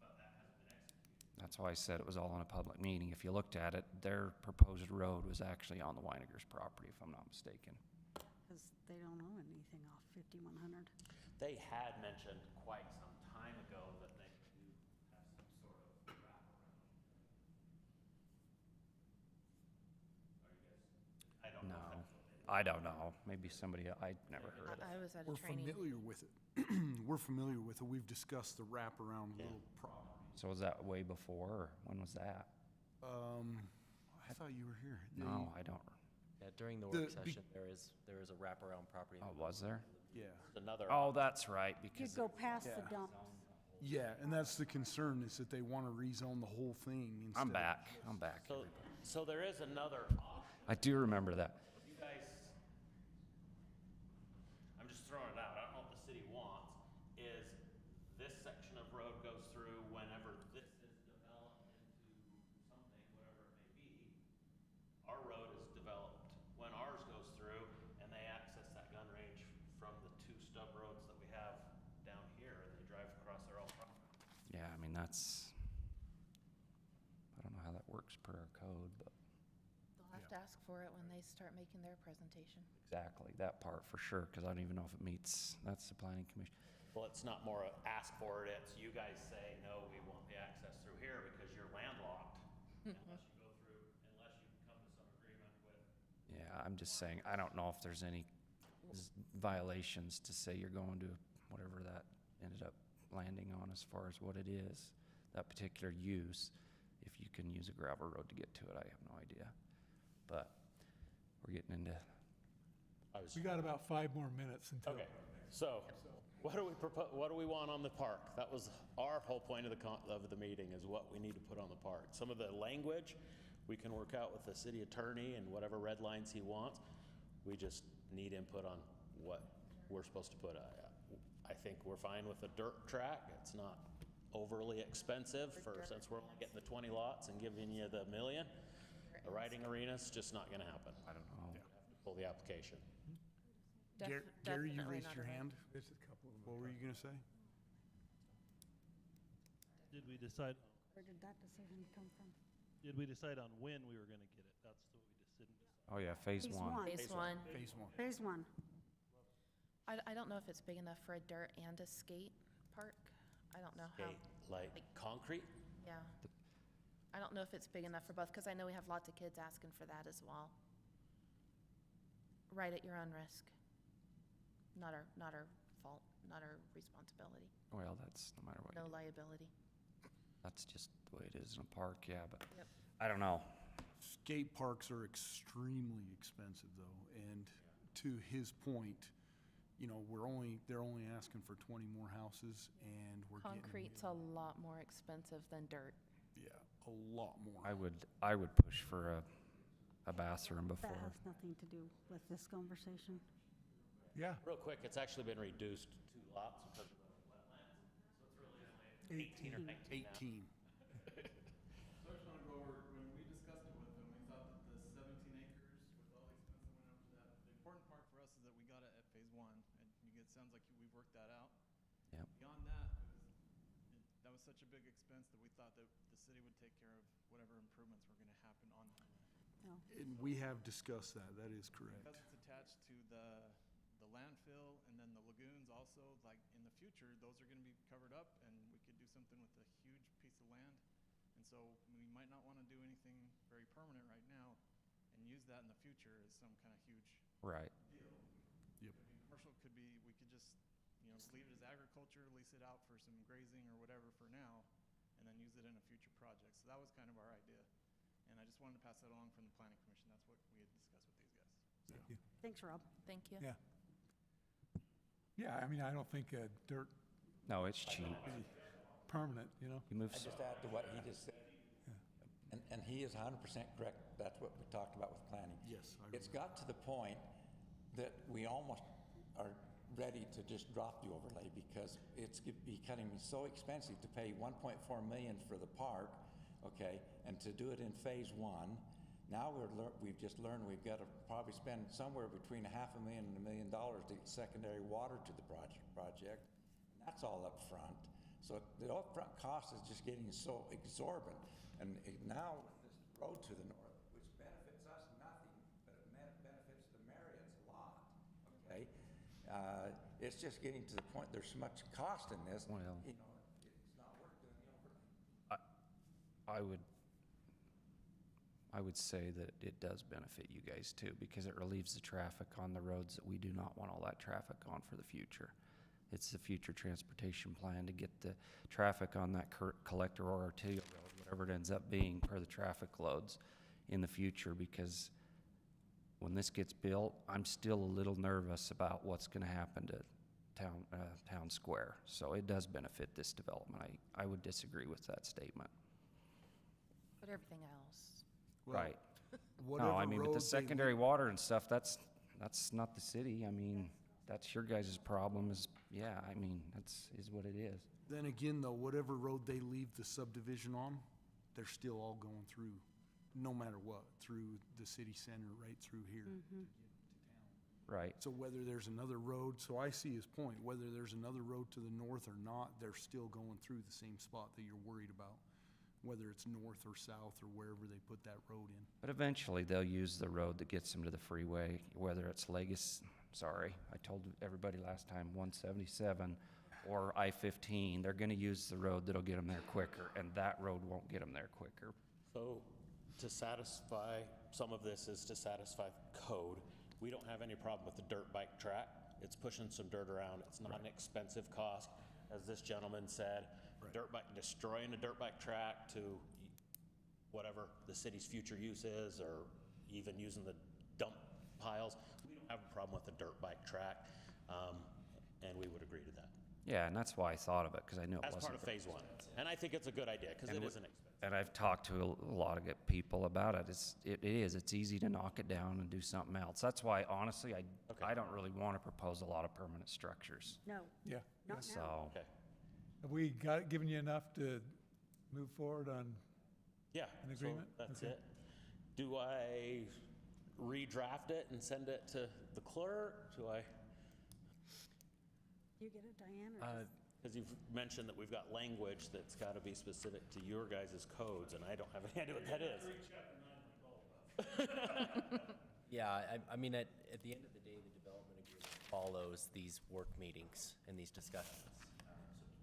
but that hasn't been executed. That's why I said it was all in a public meeting. If you looked at it, their proposed road was actually on the Weinigers' property, if I'm not mistaken. because they don't own anything off 5100. They had mentioned quite some time ago that they do have some sort of wraparound. Are you guys, I don't know No, if that's what they. I don't know. Maybe somebody, I never heard of it. I was at a We're training. familiar with it. We're familiar with it. We've discussed the wraparound little property. So was that way before, or when was that? I thought you were here. No, I don't. Yeah, during the The- work session, there is a wraparound property. Oh, was there? Yeah. Another. Oh, that's right, You because, go past the Yeah. dump. Yeah, and that's the concern, is that they want to rezone the whole thing instead I'm of- back, I'm back. So there is another option. I do remember that. You guys, I'm just throwing it out, I don't know what the city wants, is mean, that's, I don't know how that works per our code, but They'll have to ask for it when they start making their presentation. exactly, that part for sure, because I don't even know if it meets, that's the planning commission. Well, it's not more a ask for it, it's you guys say, no, we want the access through here because you're landlocked. Unless you go through, unless you come to some agreement with. Yeah, I'm just saying, I don't know if there's any violations to say you're going to whatever that ended up landing on as far as what it is, that particular use. If you can use a gravel road to get to it, I have no idea. But we're getting into, We got about 5 more minutes until. Okay, so what do we what do we want on the park? That was our whole point of the meeting, is what we need to put on the park. Some of the language we can work out with the city attorney and whatever red lines he wants. We just need input on what we're supposed to put. I think we're fine with a dirt track. It's not overly expensive since we're only getting the 20 lots and giving you the $1 million. The riding arena's just not gonna happen. I don't know. Pull the application. Gary, you Definitely raised not your a right. hand. There's a couple of them. What were you gonna say? Did we decide, Where did that decision come from? did we decide on when we were gonna get it? That's what we just didn't decide. Oh, yeah, phase Phase one. one. Phase one. Phase one. Phase one. I don't know if it's big enough for a dirt and a skate park. I don't know how, Okay, like concrete? yeah. I don't know if it's big enough for both, because I know we have lots of kids asking for that as well. Right at your own risk. Not our fault, not our responsibility, Well, that's no matter what. no liability. That's just the way it is in a park, yeah, but Yep. I don't know. Skate parks are extremely expensive though, and to his point, you know, they're only asking for 20 more houses, and we're getting. Concrete's a lot more expensive than dirt. Yeah, a lot more. I would push for a bathroom That before. has nothing to do with this conversation. Yeah, Real quick, it's actually been reduced to 2 lots because of the wetlands. So it's really only 18 or 19 now. 18. So I just want to go over, when we discussed it with them, we thought that the 17 acres, with all the expense that went up to that, the important part for us is that we got it at phase one, and it sounds like we've worked that out. Yep. Beyond that, that was such a big expense that we thought that the city would take care of whatever improvements were going to happen on that land. No. And we have discussed that, that is correct. Because it's attached to the landfill and then the lagoons also, like in the future, those are gonna be covered up and we could do something with a huge piece of land. And so we might not wanna do anything very permanent right now and use that in the future as some kind of huge Right. deal. Yep. Could be commercial, could be, we could just, leave it as agriculture, lease it out for some grazing or whatever for now, and then use it in a future project. So that was kind of our idea. And I just wanted to pass that along from the planning commission. That's what we had discussed with these guys. thank you. Thanks, Rob. Thank you. Yeah. Yeah, I mean, I don't think dirt No, it's cheap. is permanent, you know? You move, I just add to what he just said. And he is 100% correct. That's what we talked about with planning. Yes, I It's got to the point that we almost are ready to just drop the overlay because it's becoming so expensive to pay 1.4 million for the park, okay, and to do it in phase one. Now we've just learned we've got to probably spend somewhere between $500,000 and $1 million to get secondary water to the project. And that's all up front. So the upfront cost is just getting so exorbitant. And now this road to the north, which benefits us nothing, but it benefits the Marriotts a lot, okay? It's just getting to the point, there's so much cost in this, Well. it's not worth doing the overlay. I would say that it does benefit you guys too, because it relieves the traffic on the roads that we do not want all that traffic on for the future. It's the future transportation plan to get the traffic on that collector or arterial road, whatever it ends up being per the traffic loads in the future, because when this gets built, I'm still a little nervous about what's gonna happen to town square. So it does benefit this development. I would disagree with that statement. But everything else. Well, Right. whatever No, I mean, but road the they secondary water and stuff, that's not the city. I mean, that's your guys' problem is, yeah, I mean, is what it is. Then again, though, whatever road they leave the subdivision on, they're still all going through, no matter what, through the city center, right through here. to get to town. Right. So whether there's another road, so I see his point, whether there's another road to the north or not, they're still going through the same spot that you're worried about, whether it's north or south or wherever they put that road in. But eventually, they'll use the road that gets them to the freeway, whether it's I told everybody last time, 177 or I-15, they're gonna use the road that'll get them there quicker, and that road won't get them there quicker. So to satisfy, some of this is to satisfy code. We don't have any problem with the dirt bike track. It's pushing some dirt around. It's not an expensive cost, as this gentleman said. Destroying a dirt bike track to whatever the city's future use is, or even using the dump piles. We don't have a problem with the dirt bike track, and we would agree to that. Yeah, and that's why I thought of it, because I knew it As wasn't. part of phase one. And I think it's a good idea, because it isn't expensive. And I've talked to a lot of good people about it. It's easy to knock it down and do something else. That's why, honestly, I don't really want to propose a lot of permanent structures. No, Yeah. not now. So, Okay. Have we given you enough to move forward on? Yeah. An so agreement? That's Okay. it. Do I redraft it and send it to the clerk? You get it, Diane? or just- Because you've mentioned that we've got language that's got to be specific to your guys' codes, and I don't have any idea what that is. Yeah, I mean, at the end of the day, the development agreement follows these work meetings and these discussions. So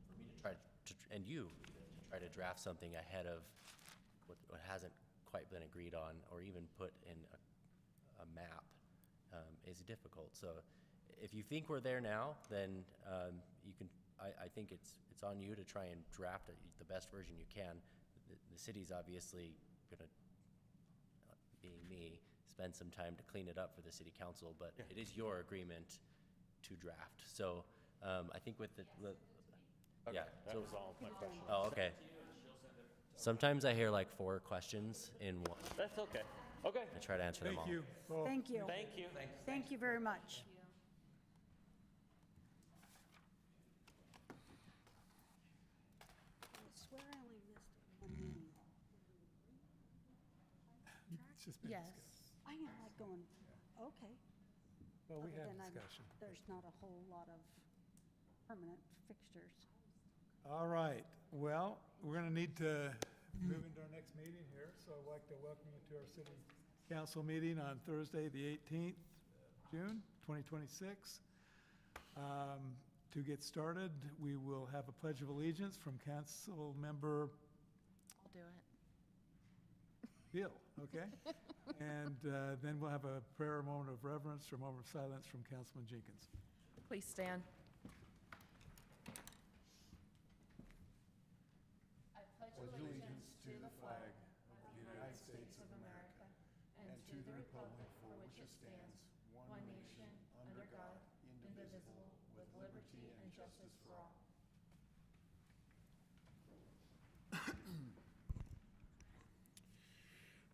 for me to try to, and you, to try to draft something ahead of what hasn't quite been agreed on, or even put in a map, is difficult. So if you think we're there now, then you can, I think it's on you to try and draft the best version you can. The city's obviously gonna, being me, spend some time to clean it up for the city council, but it is your agreement to draft. So I think with yeah. That So, was all my question. oh, okay. Sometimes I hear like 4 questions in one. That's okay. Okay. I try to answer them all. Thank you. Well, Thank you. Thank you. Thank you very much. I swear I only missed one meeting. it's just been Yes. discussed. I am like going, okay. Well, we Other had than I'm- discussion. There's not a whole lot of permanent fixtures. All right, well, we're gonna need to move into our next meeting here, so I'd like to welcome you to our city council meeting on Thursday, the 18th of June, 2026. To get started, we will have a pledge of allegiance from council member I'll do it. Bill, okay? And then we'll have a prayer, a moment of reverence, or a moment of silence from Councilman Jenkins. Please stand. I pledge allegiance to the flag of the United States of America and to the republic for which it stands, one nation, under God, indivisible, with liberty and justice for all.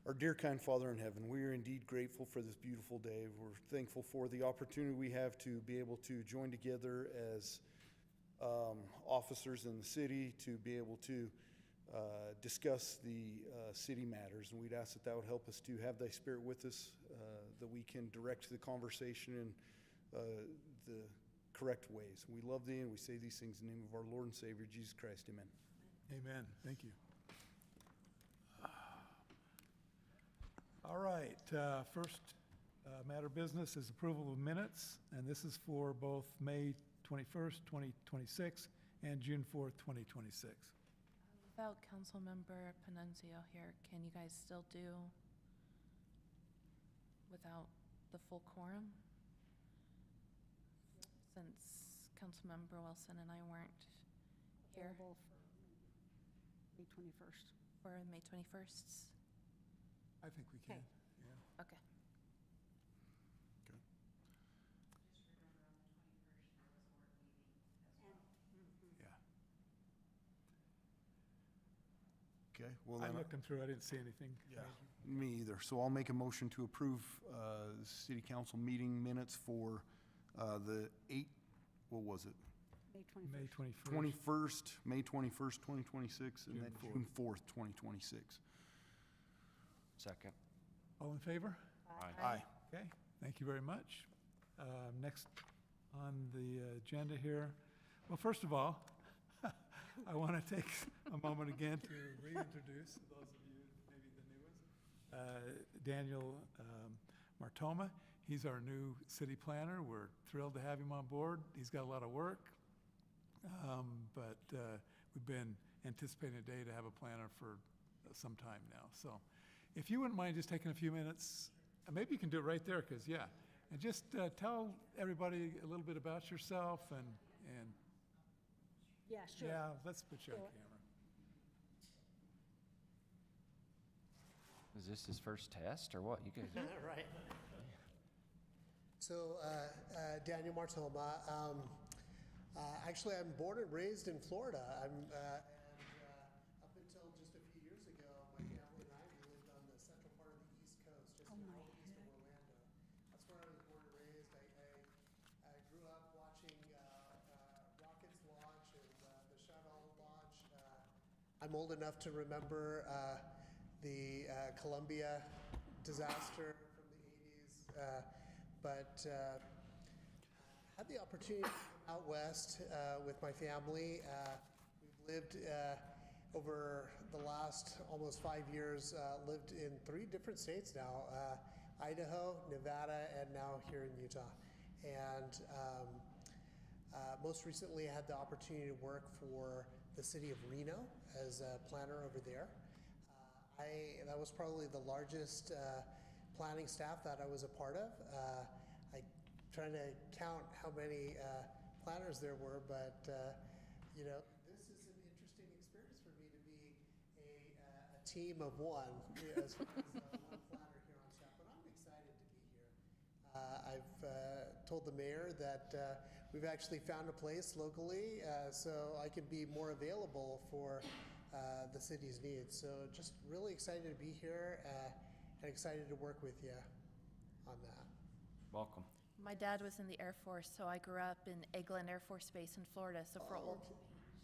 Our dear kind Father in heaven, we are indeed grateful for this beautiful day. We're thankful for the opportunity we have to be able to join together as officers in the city to be able to discuss the city matters. And we'd ask that that would help us to have thy spirit with us, that we can direct the conversation in the correct ways. We love thee and we say these things in the name of our Lord and Savior, Jesus Christ. Amen. Amen, thank you. All right, first matter of business is approval of minutes, and this is for both May 21st, 2026, and June 4th, 2026. Without Councilmember Panunzio here, can you guys still do without the full quorum? Since Councilmember Wilson and I weren't here Available for May 21st. for May 21st. I think we can, Okay. yeah. Okay. Yeah. Okay, well I then, looked them through, I didn't see anything. yeah, major. me either. So I'll make a motion to approve city council meeting minutes for the what was it? May 21st. May 21st. May 21st, 2026, and June then 4th. June 4th, 2026. second. All in favor? Aye. Okay, thank you very much. Next on the agenda here, well, first of all, I want to take a moment again to reintroduce those of you, maybe the newest, Daniel Martoma. He's our new city planner. We're thrilled to have him on board. He's got a lot of work, but we've been anticipating a day to have a planner for some time now. So if you wouldn't mind just taking a few minutes, maybe you can do it right there, because, yeah, and just tell everybody a little bit about yourself and Yeah, sure. yeah, let's put you on Sure. camera. Is this his first test or what? You guys? Right. So, Daniel Martoma. Actually, I'm born and raised in Florida. Up until just a few years ago, my family and I lived on the central part of the East Coast, just northeast of Orlando. That's where I was born and raised. I grew up watching Rockets launch and the shuttle launch. I'm old enough to remember the Columbia disaster from the 80s, but had the opportunity to come out west with my family. We've lived over the last almost 5 years, lived in 3 different states now, Idaho, Nevada, and now here in Utah. And most recently I had the opportunity to work for the city of Reno as a planner over there. That was probably the largest planning staff that I was a part of. I trying to count how many planners there were, but you know, this is an interesting experience for me to be a team of one, as far as one planner here on staff. But I'm excited to be here. I've told the mayor that we've actually found a place locally, so I can be more available for the city's needs. So just really excited to be here and excited to work with you on that. Welcome. My dad was in the Air Force, so I grew up in Eglin Air Force Base in Florida, so for old.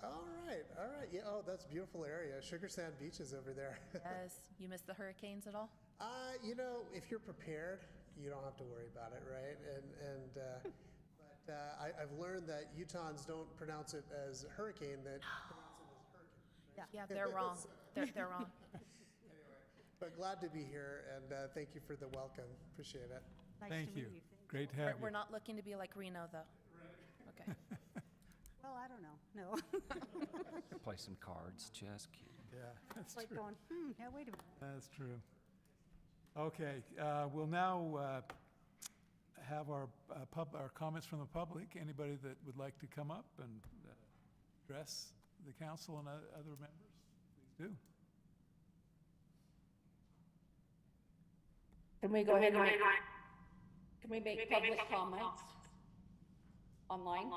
All right. Yeah, oh, that's a beautiful area. Sugar Sand Beach is over there. Yes. You miss the hurricanes at all? You know, if you're prepared, you don't have to worry about it, right? But I've learned that Utahns don't pronounce it as hurricane, they pronounce it as hurricane. Yeah, they're wrong. They're wrong. Anyway, but glad to be here, and thank you for the welcome. Appreciate it. Nice Thank to meet you. you. Great to have you. We're not looking to be like Reno, though. Okay. Well, I don't know. No. Play some cards. Just kidding. Yeah, that's It's like true. going, yeah, wait a minute. That's true. Okay, we'll now have our comments from the public. Anybody that would like to come up and address the council and other members, please do. Can we go ahead and can we make public comments online?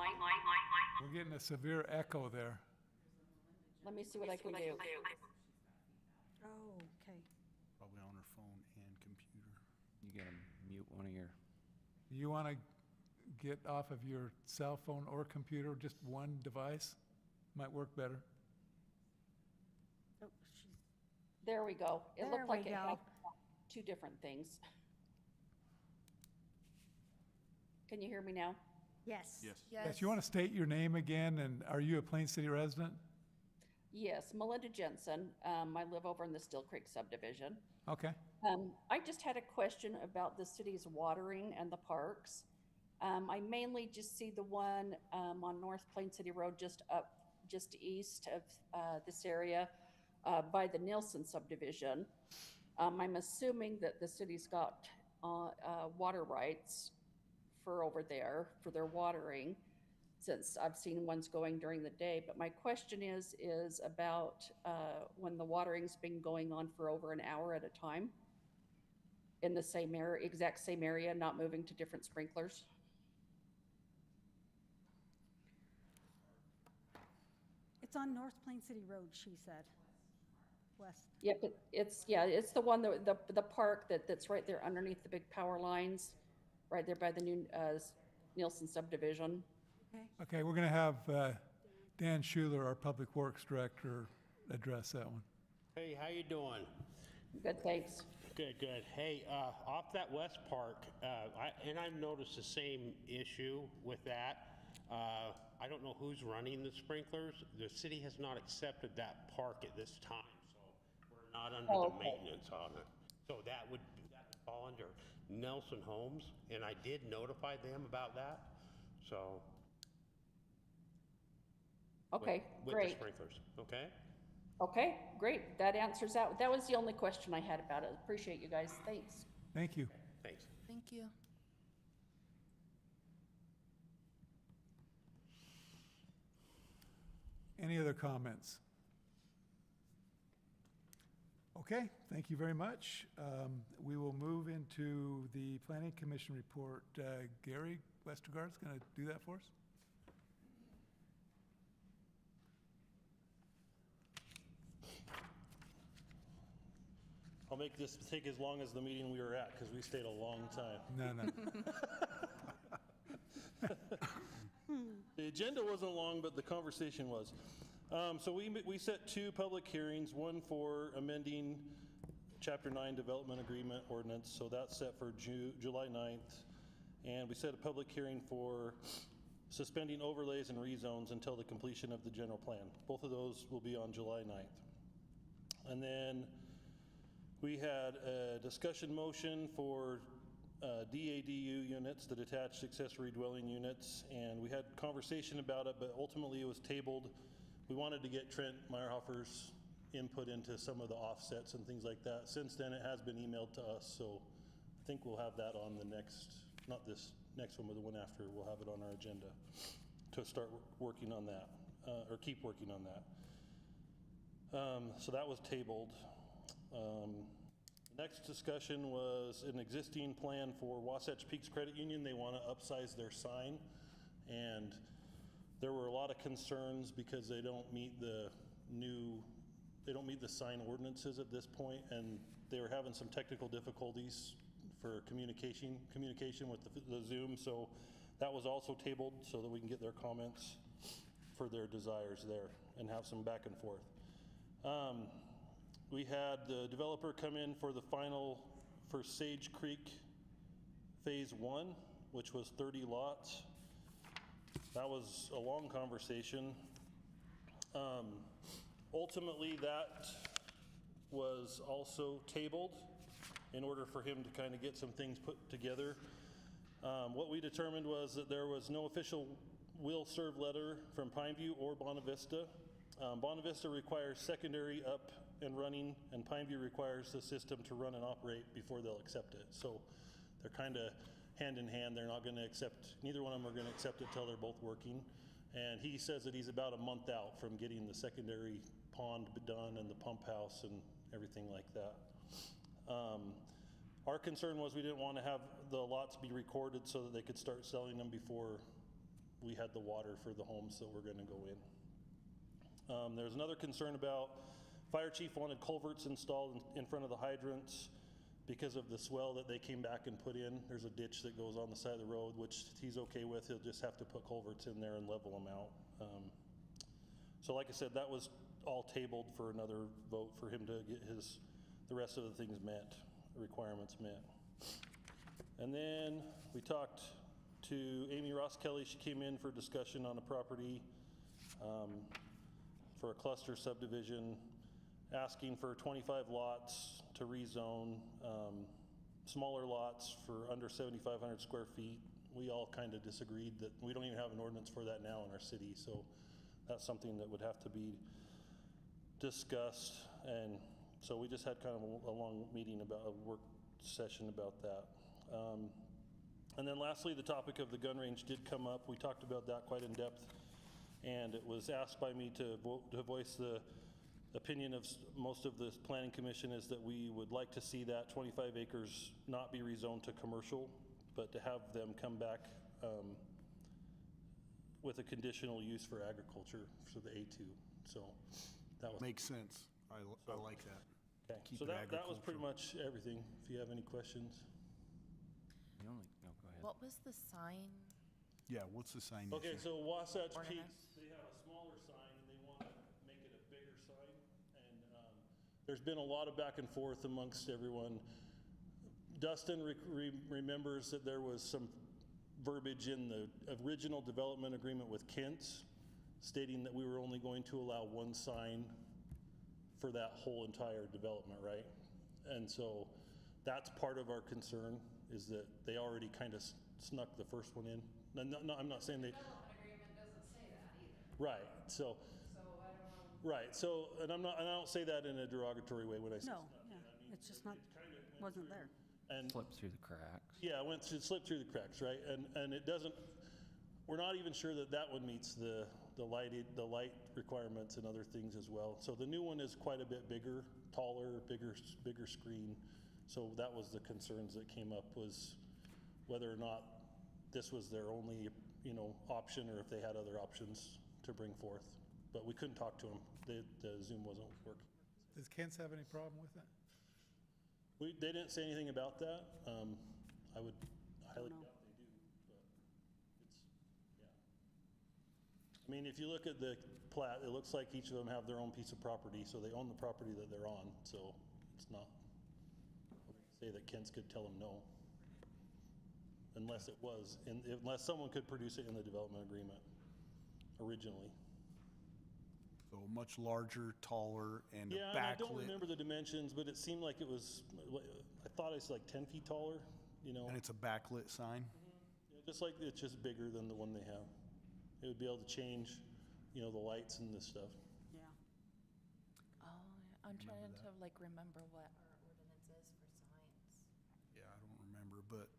We're getting a severe echo there. Let me see what I can do. Oh, okay. Probably on her phone and computer. You gotta mute one of your. You want to get off of your cell phone or computer, just one device? Might work better. Oh, she's, There we go. It There looked we like it go. had 2 different things. Can you hear me now? yes. Yes, you want to state your name again, and are you a Plain City resident? Yes, Melinda Jensen. I live over in the Still Creek subdivision. Okay. I just had a question about the city's watering and the parks. I mainly just see the one on North Plain City Road just east of this area by the Nielsen subdivision. I'm assuming that the city's got water rights for over there for their watering, since I've seen ones going during the day. But my question is about when the watering's been going on for over an hour at a time in the same area, exact same area, not moving to different sprinklers. It's on North Plain City Road, she said. West. Yep, it's the one, the park that's right there underneath the big power lines, right there by the new Nielsen subdivision. Okay. Okay, we're going to have Dan Schuler, our Public Works Director, address that one. Hey, how you doing? Good, thanks. Good, good. Hey, off that west park, I've noticed the same issue with that. I don't know who's running the sprinklers. The city has not accepted that park at this time, so we're not under Oh, the okay. maintenance on it. So that would fall under Nelson Homes, and I did notify them about that, so. Okay, With the great. sprinklers, okay? Okay, great. That answers that. That was the only question I had about it. Appreciate you guys. Thanks. Thank you. Thanks. Thank you. Any other comments? Okay, thank you very much. We will move into the Planning Commission report. Gary Westergaard's going to do that for us? I'll make this take as long as the meeting we were at, because we stayed a long time. No, no. The agenda wasn't long, but the conversation was. So we set 2 public hearings, one for amending Chapter 9 Development Agreement Ordinance, so that's set for July 9th. And we set a public hearing for suspending overlays and rezones until the completion of the general plan. Both of those will be on July 9th. And then we had a discussion motion for DADU units, the detached accessory dwelling units, and we had conversation about it, but ultimately it was tabled. We wanted to get Trent Meyerhofer's input into some of the offsets and things like that. Since then, it has been emailed to us, so I think we'll have that on the next, not this next one, but the one after, we'll have it on our agenda to start working on that, or keep working on that. So that was tabled. Next discussion was an existing plan for Wasatch Peaks Credit Union. They want to upsize their sign, and there were a lot of concerns because they don't meet the sign ordinances at this point, and they were having some technical difficulties for communication with the Zoom, so that was also tabled so that we can get their comments for their desires there and have some back and forth. We had the developer come in for the final for Sage Creek Phase 1, which was 30 lots. That was a long conversation. Ultimately, that was also tabled in order for him to kind of get some things put together. What we determined was that there was no official will serve letter from Pineview or Bonavista. Bonavista requires secondary up and running, and Pineview requires the system to run and operate before they'll accept it. So they're kind of hand in hand. They're not going to accept, neither one of them are going to accept it until they're both working. And he says that he's about a month out from getting the secondary pond done and the pump house and everything like that. Our concern was we didn't want to have the lots be recorded so that they could start selling them before we had the water for the homes that were going to go in. There's another concern about Fire chief wanted culverts installed in front of the hydrants because of the swell that they came back and put in. There's a ditch that goes on the side of the road, which he's okay with. He'll just have to put culverts in there and level them out. So like I said, that was all tabled for another vote for him to get the rest of the things met, requirements met. And then we talked to Amy Ross Kelly. She came in for discussion on a property for a cluster subdivision, asking for 25 lots to rezone, smaller lots for under 7,500 square feet. We all kind of disagreed that we don't even have an ordinance for that now in our city, so that's something that would have to be discussed. And so we just had kind of a long meeting about a work session about that. And then lastly, the topic of the gun range did come up. We talked about that quite in depth, and it was asked by me to voice the opinion of most of the planning commission is that we would like to see that 25 acres not be rezoned to commercial, but to have them come back with a conditional use for agriculture for the A2. So that was Makes sense. I like that. okay. Keep So it that was pretty agricultural. much everything. If you have any questions. The only, no, go ahead. What was the sign? Yeah, what's the sign Okay, issue? so Wasatch Ordinance? Peaks, they have a smaller sign and they want to make it a bigger sign. And there's been a lot of back and forth amongst everyone. Dustin remembers that there was some verbiage in the original development agreement with Kent's stating that we were only going to allow one sign for that whole entire development, right? And so that's part of our concern, is that they already kind of snuck the first one in. No, I'm not saying they. Development agreement doesn't say that either. Right. So So I don't know. right. So and I don't say that in a derogatory way when I say No, snuck yeah, in. I mean, it's just not, wasn't there. and Slip through the cracks. yeah, it slipped through the cracks, right? And it doesn't. We're not even sure that that one meets the light requirements and other things as well. So the new one is quite a bit bigger, taller, bigger screen. So that was the concerns that came up, was whether or not this was their only, option, or if they had other options to bring forth. But we couldn't talk to them. The Zoom wasn't working. Does Kent's have any problem with that? They didn't say anything about that. I would highly doubt they do, but yeah. I mean, if you look at the plat, it looks like each of them have their own piece of property, so they own the property that they're on, so it's not, I wouldn't say that Kent's could tell them no. Unless it was, unless someone could produce it in the development agreement originally. So much larger, taller, and Yeah, a and I don't backlit. remember the dimensions, but it seemed like it was, I thought it's like 10 feet taller, And it's a backlit sign. Yeah, just like it's just bigger than the one they have. It would be able to change, the lights and this stuff. Yeah. Oh, I'm trying to remember what our ordinance is for signs. Yeah, I don't remember, but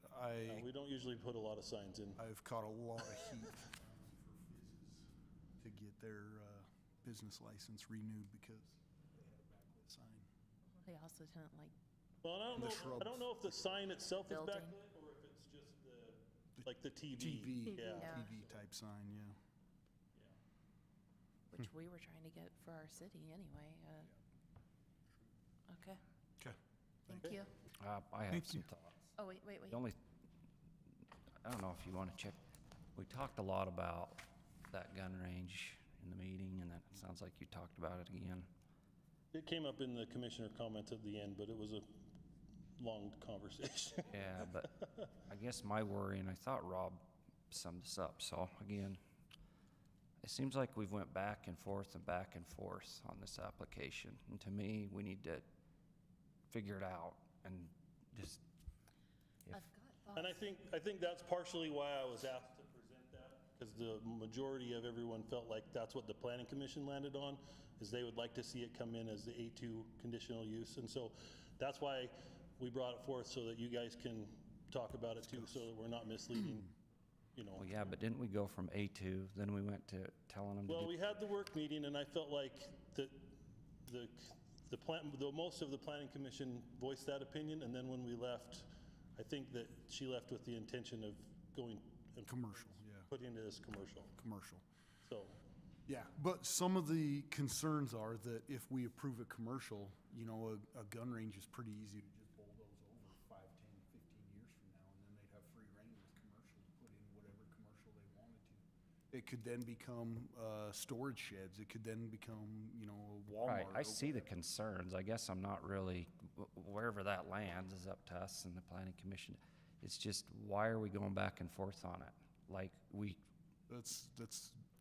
We don't usually put a lot of signs in. I've caught a lot of heat for Fizzes to get their business license renewed because they had a backlit sign. They also didn't Well, And the I don't know if the sign itself is Building. backlit or if it's just the TV. TV, Yeah. Yeah. TV type sign, yeah. which we were trying to get for our city anyway. Okay, Okay. thank Okay. you. I have Thank some you. thoughts. Oh, wait. The only, I don't know if you want to check, we talked a lot about that gun range in the meeting, and that sounds like you talked about it again. It came up in the commissioner comments at the end, but it was a long conversation. Yeah, but I guess my worry, and I thought Rob summed this up, so again, it seems like we've went back and forth on this application. And to me, we need to figure it out and just, I've got And I think that's partially why I was asked to present that, because the majority of everyone felt like that's what the planning commission landed on, is they would like to see it come in as the A2 conditional use. And so that's why we brought it forth, so that you guys can talk about it too, so that we're not misleading, well, yeah, but didn't we go from A2, then we went to telling them to Well, do? we had the work meeting, and I felt like that the most of the planning commission voiced that opinion, and then when we left, I think that she left with the intention of going and Commercial, yeah, putting it as commercial. commercial. So, Yeah, but some of the concerns are that if we approve a commercial, a gun range is pretty easy to just bulldoze over 5, 10, 15 years from now, and then they'd have free reign with commercial to put in whatever commercial they wanted to. It could then become storage sheds. It could then become, a Walmart. Right, I or see the concerns. I guess I'm not really, wherever that lands is up to us and the planning commission. It's just, why are we going back and forth on it? Like, That's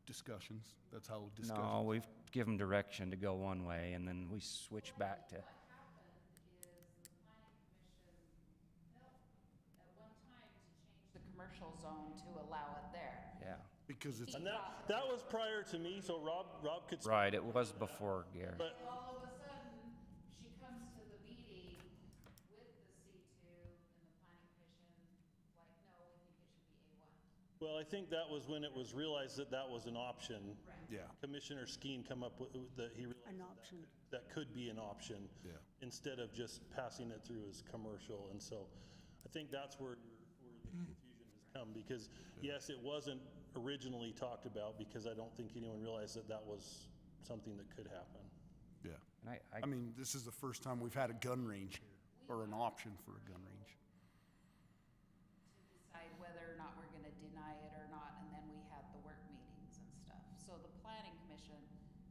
discussions. That's how no, discussions. we've given direction to go one way, and then we switch back to, What happened is the planning commission felt at one time to change the commercial zone to allow it there. yeah. Because it's, and that was prior to me, so Rob could. Right, it was before Gary. But All of a sudden, she comes to the meeting with the C2, and the planning commission, like, no, we think it should be A1. Well, I think that was when it was realized that that was an option. yeah, Commissioner Skeen come up with, that he realized An that option. that could be an option. Yeah. Instead of just passing it through as commercial. And so I think that's where the confusion has come, because yes, it wasn't originally talked about, because I don't think anyone realized that that was something that could happen. yeah. And I mean, this is the first time we've had a gun range here, or an option for a gun range. To decide whether or not we're gonna deny it or not, and then we had the work meetings and stuff. So the planning commission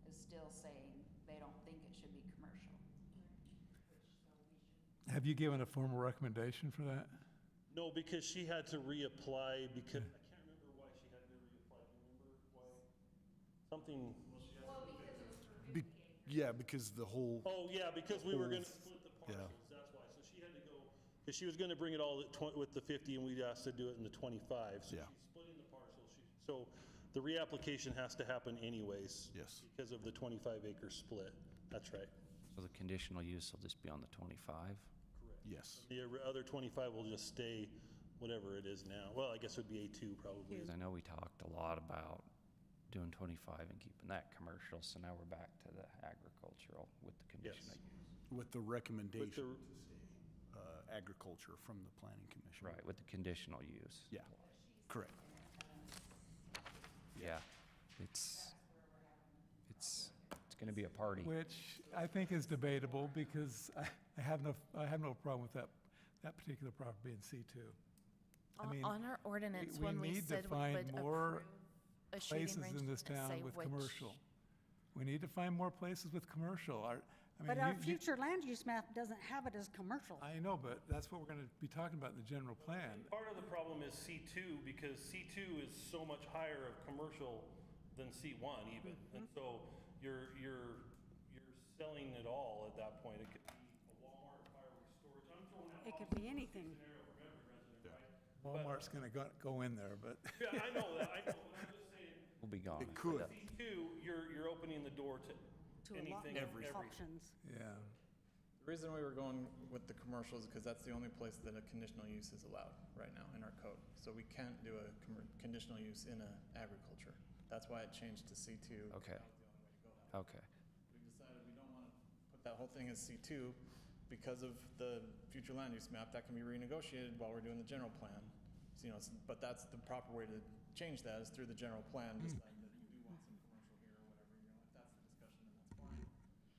is still saying they don't think it should be commercial. Have you given a formal recommendation for that? No, because she had to reapply because, I can't remember why she had to reapply. Do you remember why? Something, Yeah, because the whole, oh, yeah, because we were gonna Whole- split the yeah. parcels, that's why. So she had to go, because she was gonna bring it all at with the 50 and we'd asked to do it in the 25. So Yeah. she's splitting the parcels. So the reapplication has to happen anyways. Yes. Because of the 25-acre split. That's right. So the conditional use will just be on the 25? yes. The other 25 will just stay whatever it is now. Well, I guess it would be A2 probably. Because I know we talked a lot about doing 25 and keeping that commercial, so now we're back to the agricultural with the conditional Yes. use. With the recommendation With to stay agriculture from the planning commission. Right, with the conditional use. Yeah, correct. Yeah, it's gonna be a party. Which I think is debatable because I have no problem with that particular property being C2. I mean, On our ordinance, we when we need to said we find would more approve a shooting places range, in this didn't town say with which- commercial. We need to find more places with commercial. I mean, But our future land use map doesn't have it as commercial. I know, but that's what we're gonna be talking about in the general plan. Part of the problem is C2, because C2 is so much higher of commercial than C1 even. And so you're selling it all at that point. It could be a Walmart, fireworks storage. I'm throwing out It could be anything. scenario from every resident, right? Walmart's gonna go in there, but Yeah, I know that, but I'm just saying, We'll be gone. It could. C2, you're opening the door to To a lot anything, more everything. options. yeah. The reason we were going with the commercial is because that's the only place that a conditional use is allowed right now in our code. So we can't do a conditional use in agriculture. That's why it changed to C2. Okay. That was the only way to go that way. Okay, We decided we don't want to put that whole thing as C2 because of the future land use map. That can be renegotiated while we're doing the general plan. So, but that's the proper way to change that is through the general plan, decide that you do want some commercial here or whatever, if that's the discussion, then that's fine.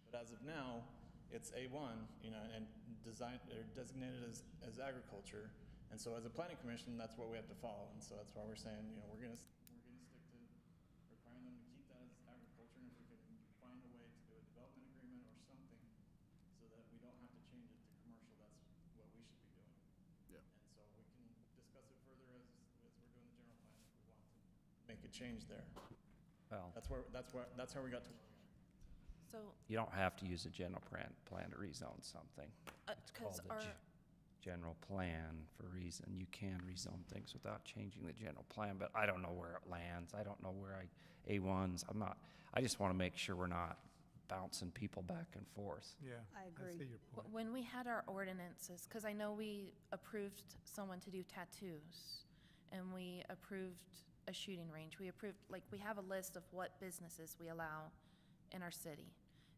But as of now, it's A1, and designated as agriculture. And so as a planning commission, that's what we have to follow. And so that's why we're saying, we're gonna stick to requiring them to keep that as agriculture. And if we can find a way to do a development agreement or something so that we don't have to change it to commercial, that's what we should be doing. Yeah. And so we can discuss it further as we're doing the general plan if we want to make a change there. well, That's how we got to where we are. So, you don't have to use a general plan to rezone something. It's because called a general plan for a reason. You can rezone things without changing the general plan, but I don't know where it lands. I don't know where A1s, I just want to make sure we're not bouncing people back and forth. Yeah. I agree. see your point. when we had our ordinances, because I know we approved someone to do tattoos, and we approved a shooting range, we we have a list of what businesses we allow in our city,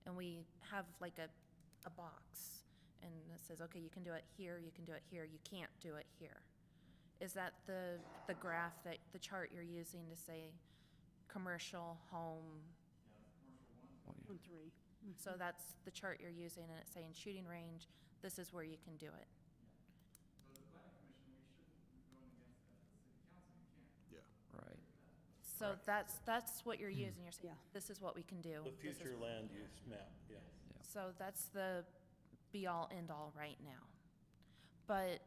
and we have like a box, and it says, okay, you can do it here, you can do it here, you can't do it here. Is that the graph, the chart you're using to say commercial, home? 1, 3. So that's the chart you're using, and it's saying shooting range, this is where you can do it. Yeah. Right. So that's what you're using, you're saying, Yeah. this is what we can do. The This is- future land use map, yeah. So that's the be-all, end-all right now. But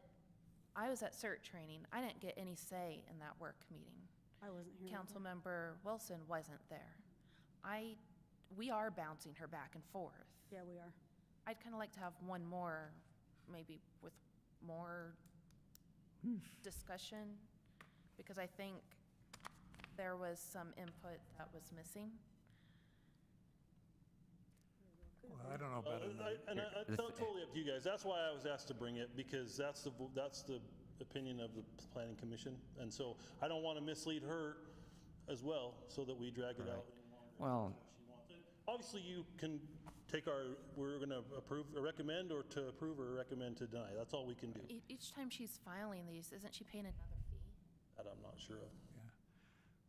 I was at CERT training, I didn't get any say in that work meeting. I wasn't here. Councilmember Wilson wasn't there. We are bouncing her back and forth. Yeah, we are. I'd kind of like to have one more, maybe with more discussion, because I think there was some input that was missing. Well, I don't know about it. It's totally up to you guys. That's why I was asked to bring it, because that's the opinion of the planning commission. And so I don't want to mislead her as well, so that we drag it out any longer. Well, Obviously, you can take we're going to approve, or recommend, or to approve, or recommend to deny. That's all we can do. Each time she's filing these, isn't she paying another fee? That I'm not sure of.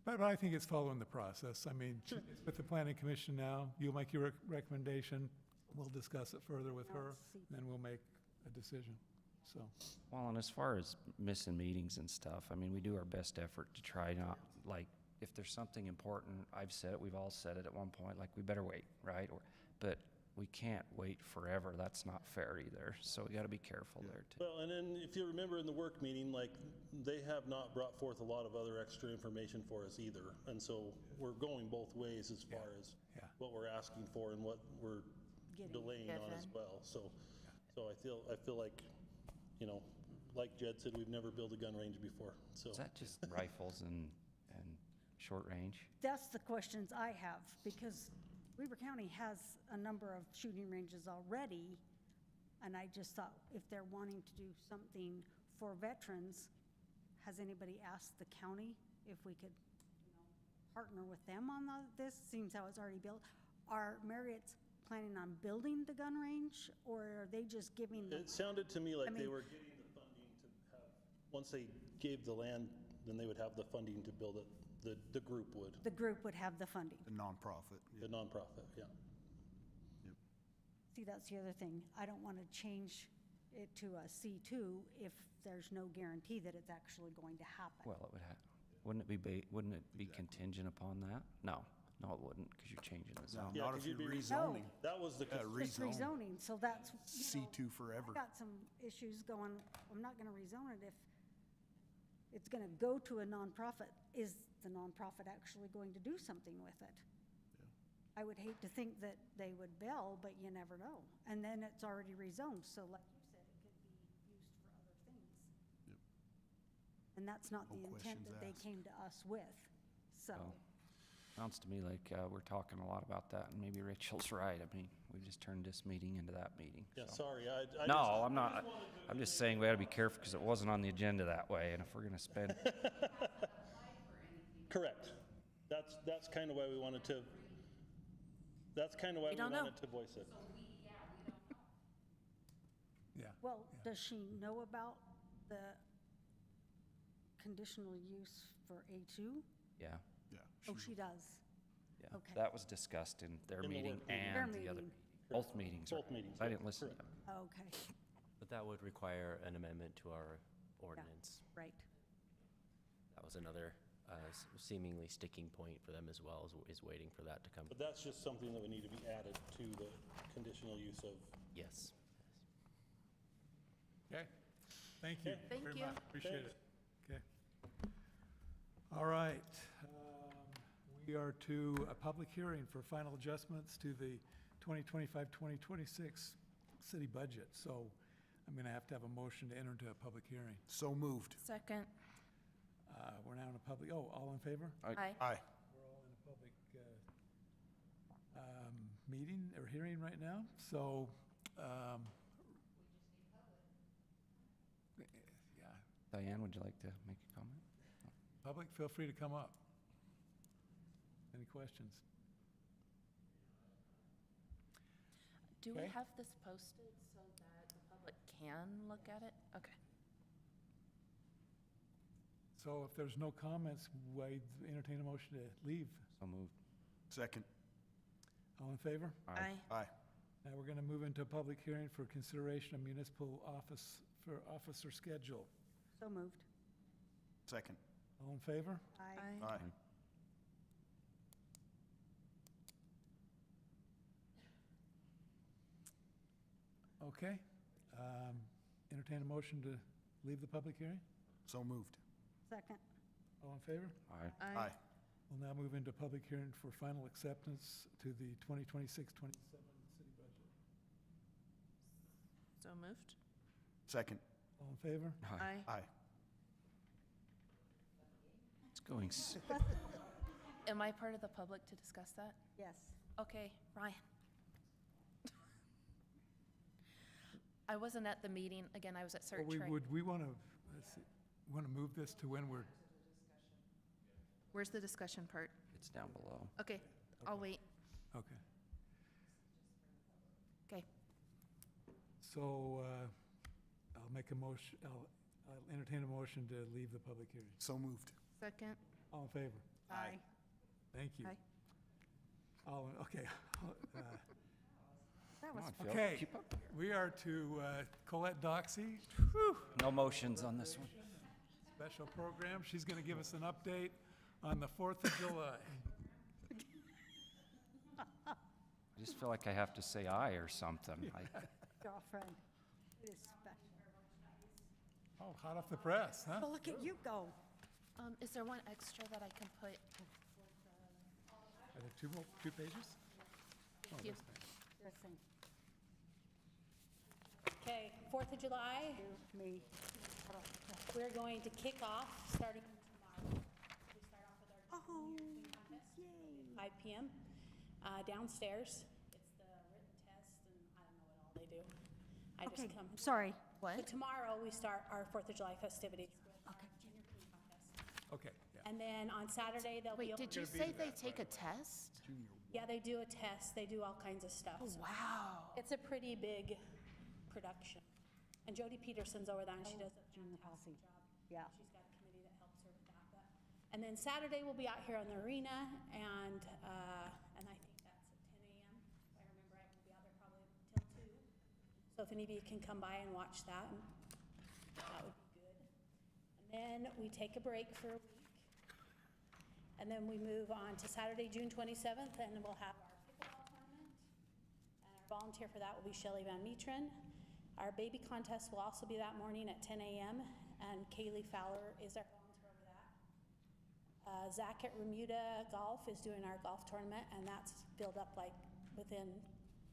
But I think it's following the process. I mean, it's with the planning commission now. You'll make your recommendation. We'll discuss it further with her, then we'll make a decision. So, well, and as far as missing meetings and stuff, I mean, we do our best effort to try not, if there's something important, I've said it, we've all said it at one point, we better wait, right? But we can't wait forever. That's not fair either. So we gotta be careful there too. Well, and then if you remember in the work meeting, like, they have not brought forth a lot of other extra information for us either. And so we're going both ways as far as Yeah. what we're asking for and what we're Getting delaying on as given. well. So I feel like, you know, like Jed said, we've never built a gun range before, so. Is that just rifles and short range? That's the questions I have, because Weber County has a number of shooting ranges already, and I just thought if they're wanting to do something for veterans, has anybody asked the county if we could, partner with them on this? Seems how it's already built. Are Marriott's planning on building the gun range, or are they just giving the? It sounded to me like they mean- were getting the funding to have, once they gave the land, then they would have the funding to build it. The group would, The group would have the funding. The nonprofit. the nonprofit, yeah. See, that's the other thing. I don't want to change it to a C2 if there's no guarantee that it's actually going to happen. Well, it would wouldn't it be contingent upon that? No, it wouldn't, because you're changing the zone. Yeah, Not 'cause if you're you'd be- rezoning. That was the, It's rezoning, so that's, C2 forever. I got some issues going, I'm not gonna rezone it if it's gonna go to a nonprofit. Is the nonprofit actually going to do something with it? I would hate to think that they would bail, but you never know. And then it's already rezoned, so like you said, it could be used for other things. And that's not No the intent questions that they asked. came to us with, so. Well, sounds to me like we're talking a lot about that, and maybe Rachel's right. I mean, we just turned this meeting into that meeting. yeah, so. sorry, I No, just- I'm not. I'm just saying we gotta be careful, because it wasn't on the agenda that way, and if we're gonna spend, Correct. That's kind of why we wanted to, that's kind of why we don't know. wanted to voice it. Yeah. Well, does she know about the conditional use for A2? yeah, Yeah. Oh, she does. yeah. Okay. That was discussed in their In the meeting work meeting. and Their the other meeting. meeting. Both meetings. Both are- meetings, I yeah, didn't listen to correct. them. Okay, But that would require an amendment to our ordinance. right. That was another seemingly sticking point for them as well, is waiting for that to come. But that's just something that would need to be added to the conditional use of. Yes. Okay, thank you. Okay. Thank very you. much. Appreciate Thanks. it. Okay. All right. We are to a public hearing for final adjustments to the 2025-2026 city budget. So I'm going to have a motion to enter into a public hearing. So moved. Second. We're now in a public, all in favor? Aye. Aye. We're all in a public meeting or hearing right now, so, yeah, Diane, would you like to make a comment? public, feel free to come up. Any questions? Do we Okay. have this posted so that the public can look at it? Okay. So if there's no comments, I entertain a motion to leave. So moved. Second. All in favor? Aye. Aye. Now we're going to move into a public hearing for consideration of municipal officer schedule. So moved. Second. All in favor? Aye. Aye. Okay. Entertain a motion to leave the public hearing? So moved. Second. All in favor? Aye. Aye. We'll now move into public hearing for final acceptance to the 2026-27 city budget. So moved. Second. All in favor? Aye. Aye. It's going, Am I part of the public to discuss that? Yes. Okay, Ryan. I wasn't at the meeting. Again, I was at Well, CERT. we want to, want to move this to when we're, Where's the discussion part? it's down below. Okay, I'll wait. okay. Okay. So I'll make a motion, I'll entertain a motion to leave the public hearing. So moved. Second. All in favor? Aye. Thank you. Aye. Okay. That was Come on, fun. Phil, Okay, keep up. we are to Colette Doxey, No motions on this one. special program. She's going to give us an update on the 4th of July. just feel like I have to say aye or something. Girlfriend, it is special. Oh, hot off the press, huh? Well, look at you go. Is there one extra that I can put? Are there two pages? Oh, you. this thing. This thing. Okay, 4th of July, Me. we're going to kick off starting tomorrow. We start off with our Oh, junior Queen contest, yay. 5 p.m. Downstairs. It's the written test, and I don't know what all they do. I Okay, just come. sorry. So tomorrow, we start our 4th of July festivities with our Okay. junior Queen contest. Okay, yeah. And then on Saturday, they'll be. Wait, did you say they take a test? Yeah, they do a test. They do all kinds of stuff. Oh, So wow. It's a pretty big production. And Jody Peterson's over there, and she does a Junior fantastic posse. job. Yeah. She's got a committee that helps her with that. And then Saturday, we'll be out here on the arena, and I think that's at 10 a.m. If I remember right, we'll be out there probably till 2. So if any of you can come by and watch that, that would be good. And then we take a break for a week. And then we move on to Saturday, June 27th, and we'll have our pickleball tournament. And our volunteer for that will be Shelley Van Metren. Our baby contest will also be that morning at 10 a.m., and Kaylee Fowler is our volunteer over that. Zach at Remuda Golf is doing our golf tournament, and that's filled up like within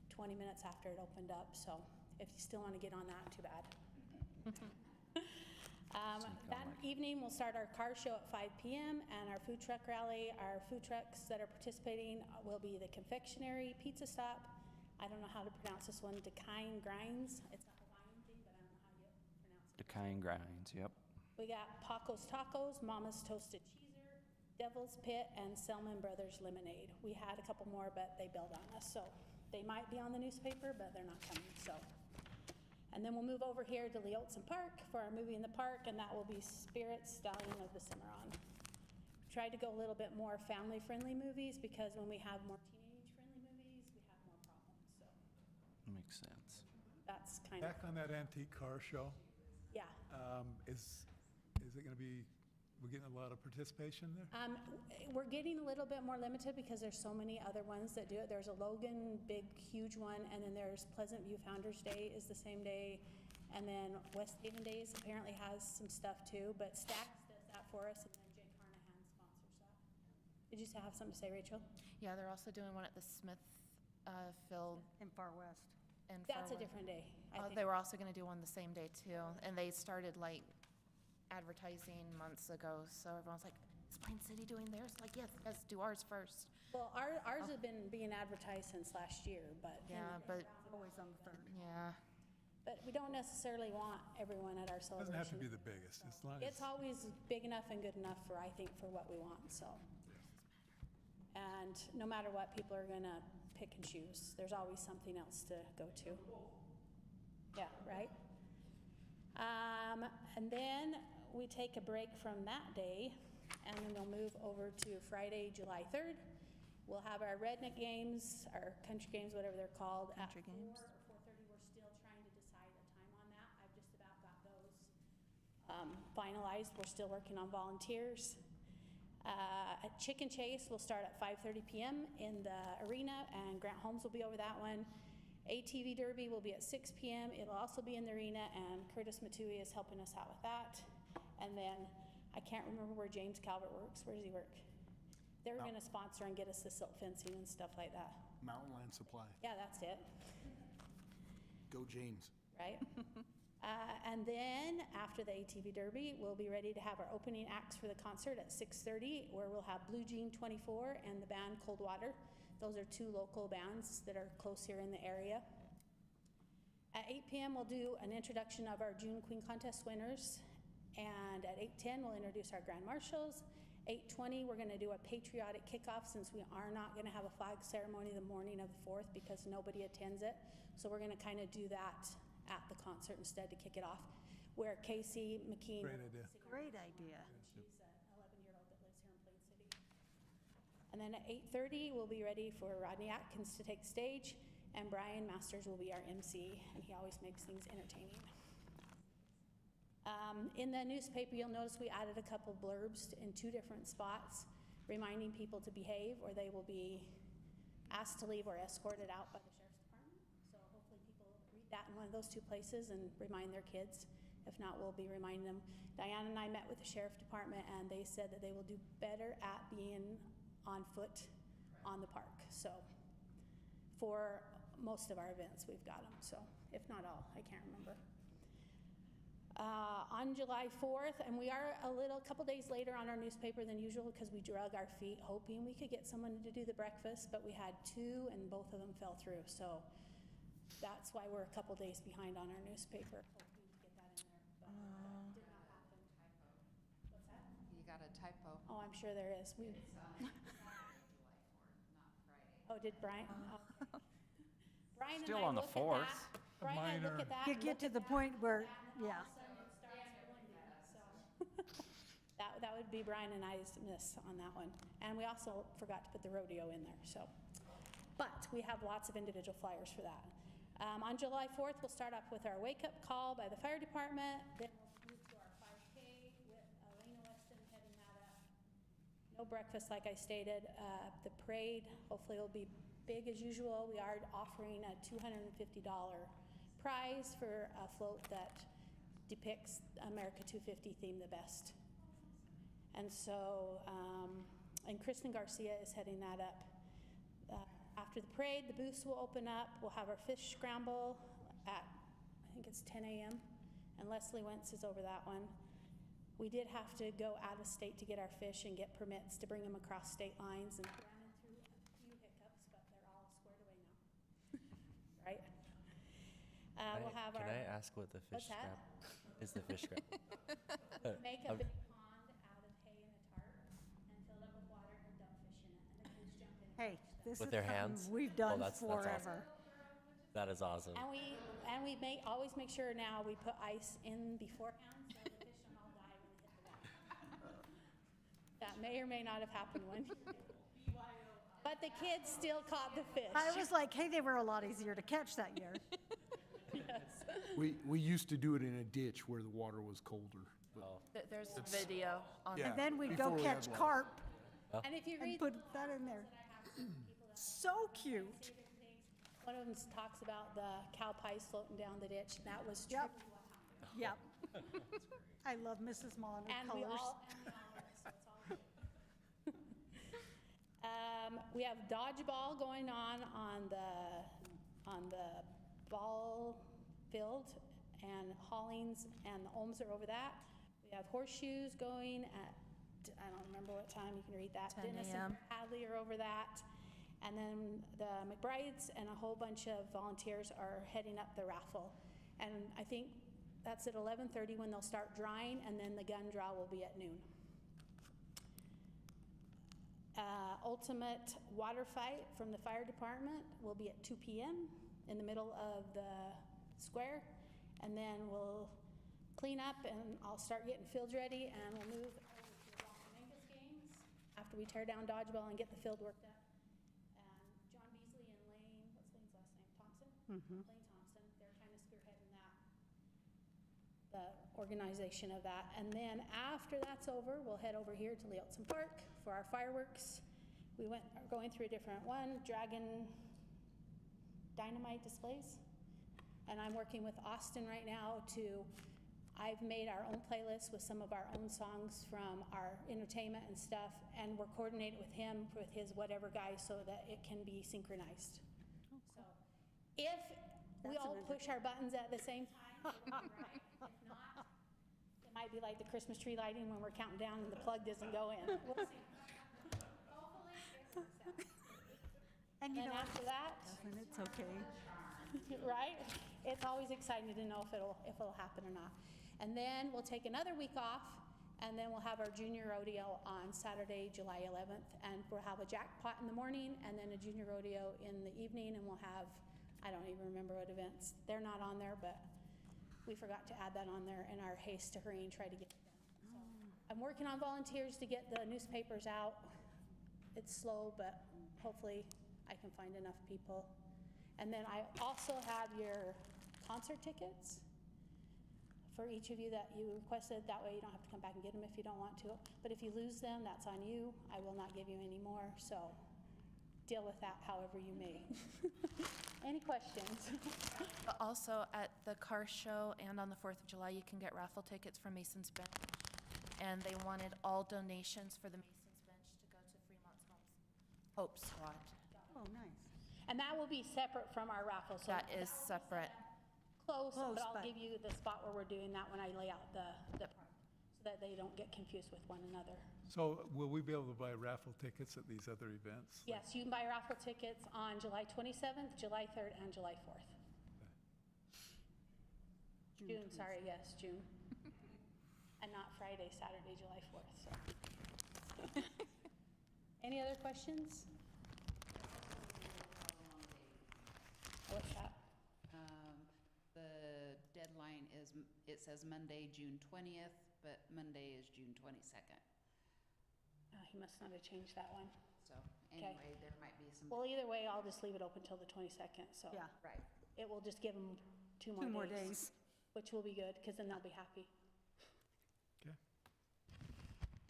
20 minutes after it opened up. So if you still want to get on that, too bad. That evening, we'll start our car show at 5 p.m. and our food truck rally. Our food trucks that are participating will be the Confectionery Pizza Stop. I don't know how to pronounce this one, Decaying Grinds. It's a Hawaiian thing, but I don't know how you pronounce it. Decaying Grinds, yep. We got Paco's Tacos, Mama's Toasted Cheeser, Devil's Pit, and Selman Brothers Lemonade. We had a couple more, but they bailed on us, so they might be on the newspaper, but they're not coming, so. And then we'll move over here to Leotzen Park for our movie in the park, and that will be Spirit Stallion of the Cimarron. Tried to go a little bit more family-friendly movies, because when we have more teenage-friendly movies, we have more problems, so Makes sense. that's kind of, Back on that antique car show, yeah. is it gonna be, we're getting a lot of participation there? We're getting a little bit more limited because there's so many other ones that do it. There's a Logan, big, huge one, and then there's Pleasant View Founder's Day is the same day. And then West Haven Days apparently has some stuff too, but Stax does that for us, and then Jake Carnahan sponsors that. Did you have something to say, Rachel? Yeah, they're also doing one at the Smith Field In Far West. in That's a Farwell. different day, I think. They were also gonna do one the same day too, and they started like advertising months ago, so everyone's like, is Plain City doing theirs? Like, yes, let's do ours first. Well, ours has been being advertised since last year, but. Yeah, but, Always on the third. yeah, But we don't necessarily want everyone at our Doesn't celebration. have to be the biggest, as long as. It's always big enough and good enough for, I think, for what we want, so. And no matter what, people are gonna pick and choose. There's always something else to go to. Yeah, right? And then we take a break from that day, and then we'll move over to Friday, July 3rd. We'll have our redneck games, our country games, whatever they're called. Country at games. 4 or 4:30. We're still trying to decide a time on that. I've just about got those finalized. We're still working on volunteers. A chicken chase will start at 5:30 p.m. in the arena, and Grant Holmes will be over that one. ATV Derby will be at 6 p.m. It'll also be in the arena, and Curtis Matui is helping us out with that. And then, I can't remember where James Calvert works. Where does he work? They're gonna sponsor and get us the silt fencing and stuff like that. Mountain Land Supply. Yeah, that's it, Go James. right? And then, after the ATV Derby, we'll be ready to have our opening acts for the concert at 6:30, where we'll have Blue Jean 24 and the band Cold Water. Those are two local bands that are close here in the area. At 8 p.m., we'll do an introduction of our June Queen Contest winners. And at 8:10, we'll introduce our Grand Marshals. 8:20, we're gonna do a patriotic kickoff, since we are not gonna have a flag ceremony the morning of the 4th because nobody attends it. So we're gonna kind of do that at the concert instead to kick it off, where Casey McKean. Great idea. Great idea. She's an 11-year-old that lives here in Plain City. And then at 8:30, we'll be ready for Rodney Atkins to take the stage, and Brian Masters will be our MC, and he always makes things entertaining. In the newspaper, you'll notice we added a couple blurbs in 2 different spots, reminding people to behave, or they will be asked to leave or escorted out by the sheriff's department. So hopefully people read that in one of those two places and remind their kids. If not, we'll be reminding them. Diane and I met with the sheriff department, and they said that they will do better at being on foot on the park. So for most of our events, we've got them. So if not all, I can't remember. On July 4th, and we are a couple days later on our newspaper than usual because we drug our feet hoping we could get someone to do the breakfast, but we had 2 and both of them fell through. So that's why we're a couple days behind on our newspaper, hoping to get that in there. But that did not happen. What's that? You got a typo. Oh, I'm sure there is. It's Saturday, July 4th, not Friday. Oh, did Brian? Oh. Brian Still and I on the look at 4th. that. Brian and I look at that. You and get look to at the that, point where, and yeah. all of a sudden it starts blending, so. That would be Brian and I's miss on that one. And we also forgot to put the rodeo in there, so. But we have lots of individual flyers for that. On July 4th, we'll start off with our wake-up call by the fire department. Then we'll move to our 5K with Elena Weston heading that up. No breakfast, like I stated. The parade hopefully will be big as usual. We are offering a $250 prize for a float that depicts America 250 theme the best. And so, and Kristen Garcia is heading that up. After the parade, the booths will open up. We'll have our fish scramble at, I think it's 10 a.m. And Leslie Wentz is over that one. We did have to go out of state to get our fish and get permits to bring them across state lines, and ran into a few hiccups, but they're all squared away now. Right? We'll have Can our. I ask what the fish What's that? scrap is? The fish scrap. Make a big pond out of hay in a tarp and fill it up with water and dump fish in it, and the kids jump in. Hey, this is With their something hands? we've Oh, done that's awesome. forever. That is awesome. And we always make sure now we put ice in beforehand so the fish don't all die when they hit the water. That may or may not have happened one year. But the kids still caught the fish. I was like, hey, they were a lot easier to catch that year. Yes. We used to do it in a ditch where the water was colder. but There's video on Yeah. And then we'd go Before we had catch lights. carp And if you and read put that in there. So cute. one of them talks about the cow pies floating down the ditch, and that was Yep. truly what happened. Yep. I love Mrs. Ma and her And we colors. all, so it's all good. We have dodgeball going on the ball field, and Hollings and the Ohms are over that. We have horseshoes going at, I don't remember what time, you can read that. 10 Dennis a.m. and Hadley are over that. And then the McBrides and a whole bunch of volunteers are heading up the raffle. And I think that's at 11:30 when they'll start drawing, and then the gun draw will be at noon. Ultimate water fight from the fire department will be at 2 p.m. in the middle of the square. And then we'll clean up, and I'll start getting fields ready, and we'll move over to the Los Dominguez games after we tear down dodgeball and get the field worked up. And John Beasley and Lane, what's Lane's last name? Thompson? Lane Thompson, they're kind of spearheading that, the organization of that. And then after that's over, we'll head over here to Leotson Park for our fireworks. We are going through a different one, Dragon Dynamite displays. And I'm working with Austin right now I've made our own playlist with some of our own songs from our entertainment and stuff, and we're coordinating with him, with his whatever guy, so that it can be synchronized. So if we That's all amazing. push our buttons at the same time, it'll be right. If not, it might be like the Christmas tree lighting when we're counting down and the plug doesn't go in. We'll see. Hopefully it works out. And you Then know, after that, it's okay. right? It's always exciting to know if it'll happen or not. And then we'll take another week off, and then we'll have our junior rodeo on Saturday, July 11th. And we'll have a jackpot in the morning, and then a junior rodeo in the evening, and we'll have, I don't even remember what events. They're not on there, but we forgot to add that on there in our haste to hurry and try to get it done. So I'm working on volunteers to get the newspapers out. It's slow, but hopefully I can find enough people. And then I also have your concert tickets for each of you that you requested. That way you don't have to come back and get them if you don't want to. But if you lose them, that's on you. I will not give you any more. So deal with that however you may. Any questions? But also at the car show and on the 4th of July, you can get raffle tickets from Mason's Bench. And they wanted all donations for the Mason's Bench to go to Fremont's Hope Squad. Oh, nice. And that will be separate from our raffle. So That is separate. Close, Close, but I'll but- give you the spot where we're doing that when I lay out the park, so that they don't get confused with one another. So will we be able to buy raffle tickets at these other events? Yes, you can buy raffle tickets on July 27th, July 3rd, and July 4th. June, sorry, yes, June. And not Friday, Saturday, July 4th, so. Any other questions? What's that? The deadline is, it says Monday, June 20th, but Monday is June 22nd. He must not have changed that one. So anyway, there might be some. Well, either way, I'll just leave it open till the 22nd, so. Yeah. Right. It will just give them 2 2 more more days. which will be good, because then they'll be happy. Okay.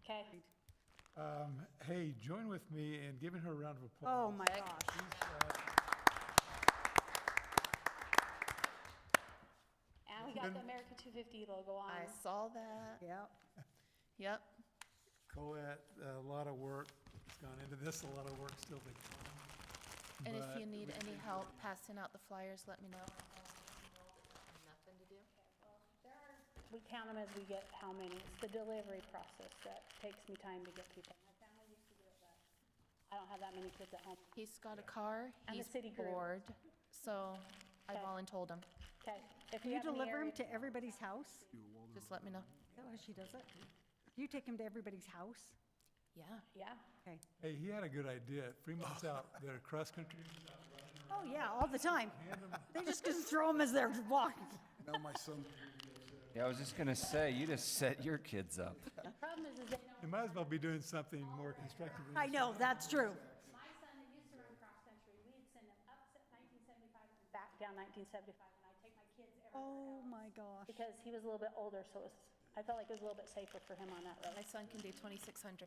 Okay? Hey, join with me in giving her a round of applause. Oh, my gosh. And we got the America 250 logo on. I saw that. Yep. Yep. Colette, a lot of work has gone into this, a lot of work still to come. And if But you need any help passing out the flyers, let me know. Nothing to do. We count them as we get how many. It's the delivery process that takes me time to get people. My family used to do it, but I don't have that many kids at home. He's got a car, And the he's city grew. bored, so I Okay. voluntold him. Okay. If Do you you have any deliver them area- to everybody's house? Just let me know. Is that how she does it? Do you take them to everybody's house? Yeah. Yeah. Okay. Hey, he had a good idea. Fremont's out there cross-country. Oh, yeah, all the time. They just can throw them as they're walking. Now my son, Yeah, I was just gonna say, you just set your kids up. The problem is they don't. You might as well be doing something more constructive. than I this. know, that's true. My son that used to run cross-country, we'd send him up 1975 and back down 1975, and I'd take my kids everywhere Oh, else. my gosh. Because he was a little bit older, so it was, I felt like it was a little bit safer for him on that road. My son can do 2,600.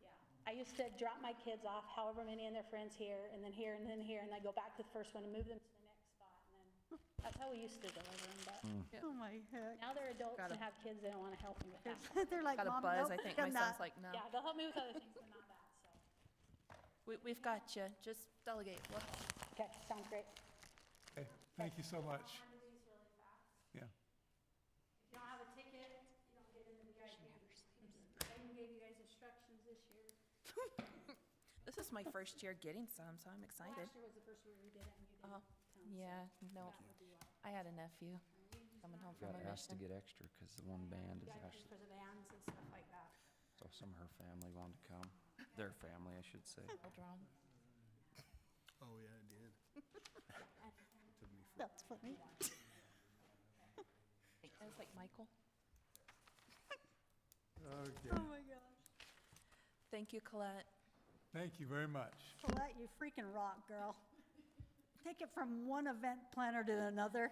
Yeah. I used to drop my kids off, however many and their friends here, and then here, and then here, and then go back to the first one and move them to the next spot, and then, that's how we used to deliver them, but Oh, my heck. now they're adults Got and a- have kids, they don't wanna help me with that. They're like, Got a Mom, buzz, nope, I think my done son's that." like, no. Yeah, they'll help me with other things, but not that, so. We've got you, just delegate. Well, Okay, sounds great. Okay, thank you so much. Yeah. If you don't have a ticket, you don't get in the VIP. I even gave you guys instructions this year. This is my first year getting some, so I'm excited. Last year was the first year we did it, and you Oh, didn't. yeah, no, That would be why. I had a nephew coming home from Got a asked to mission. get extra because the one band is You gotta pay actually, for the vans and stuff like that. so some of her family wanted to come. Their family, I should say. Well drawn. oh yeah, I did. That's funny. I was like, Michael? Okay, Oh, my gosh. Thank you, Colette. thank you very much. Colette, you freaking rock, girl. Take it from one event planner to another.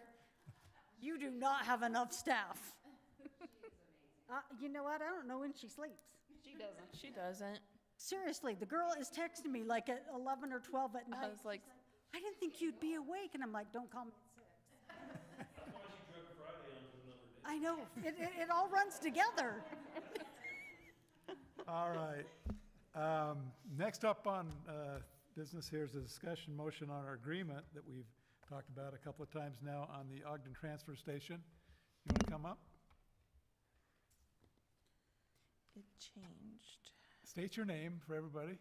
You do not have enough staff. You know what? I don't know when she sleeps. She doesn't. She doesn't. Seriously, the girl is texting me like at 11 or 12 at night. I was like, I didn't think you'd be awake. And I'm like, don't call me at 6. I know. It all runs together. All right. Next up on business here is a discussion motion on our agreement that we've talked about a couple of times now on the Ogden Transfer Station. You want to come up? it changed. State your name for everybody.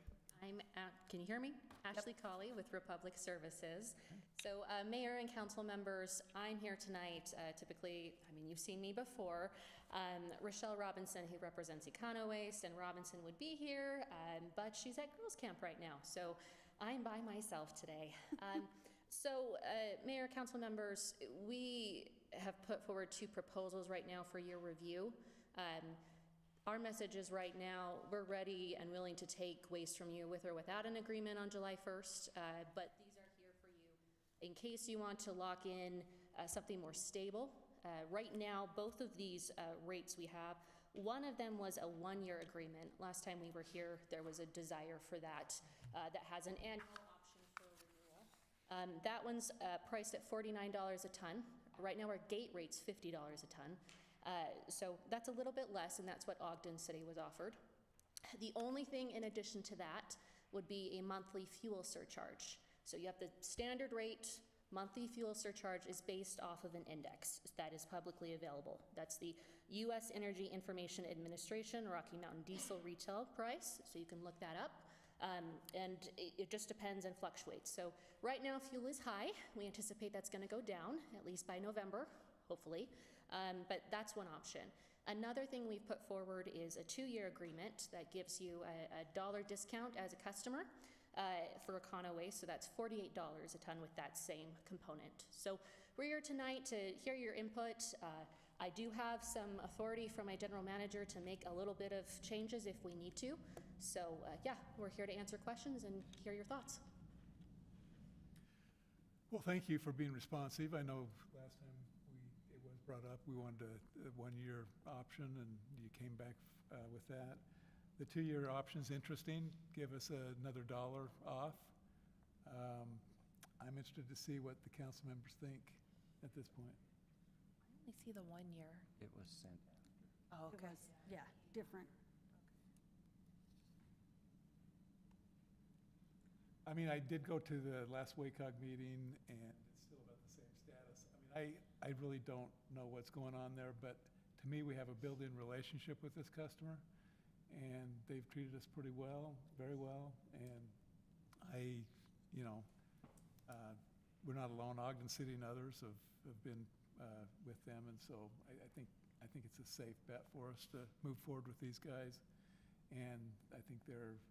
Can you hear me? Ashley Colley with Republic Services. So Mayor and council members, I'm here tonight. Typically, I mean, you've seen me before. Rochelle Robinson, who represents Econo Waste, and Robinson would be here, but she's at girls camp right now. So I'm by myself today. Mayor, council members, we have put forward 2 proposals right now for your review. Our message is right now, we're ready and willing to take waste from you with or without an agreement on July 1st, but these are here for you in case you want to lock in something more stable. Right now, both of these rates we have, one of them was a 1-year agreement. Last time we were here, there was a desire for that that has an annual That one's priced at $49 a ton. Right now, our gate rate's $50 a ton. So that's a little bit less, and that's what Ogden City was offered. The only thing in addition to that would be a monthly fuel surcharge. So you have the standard rate. Monthly fuel surcharge is based off of an index that is publicly available. That's the U.S. Energy Information Administration Rocky Mountain Diesel Retail Price, so you can look that up. And it just depends and fluctuates. So right now, fuel is high. We anticipate that's going to go down, at least by November, hopefully. But that's one option. Another thing we've put forward is a 2-year agreement that gives you a dollar discount as a customer for Econo Waste, so that's $48 a ton with that same component. So we're here tonight to hear your input. I do have some authority from my general manager to make a little bit of changes if we need to. So yeah, we're here to answer questions and hear your thoughts. Well, thank you for being responsive. I know last time it was brought up, we wanted a 1-year option, and you came back with that. The 2-year option's interesting. Give us another $1 off. I'm interested to see what the council members think at this point. I only see the 1 year. It was sent. Oh, It okay. was, yeah, different. I mean, I did go to the last WACOG meeting, and it's still about the same status. I mean, I really don't know what's going on there, but to me, we have a built-in relationship with this customer, and they've treated us pretty well, very well, and we're not alone. Ogden City and others have been with them, and so I think it's a safe bet for us to move forward with these guys, and I think they're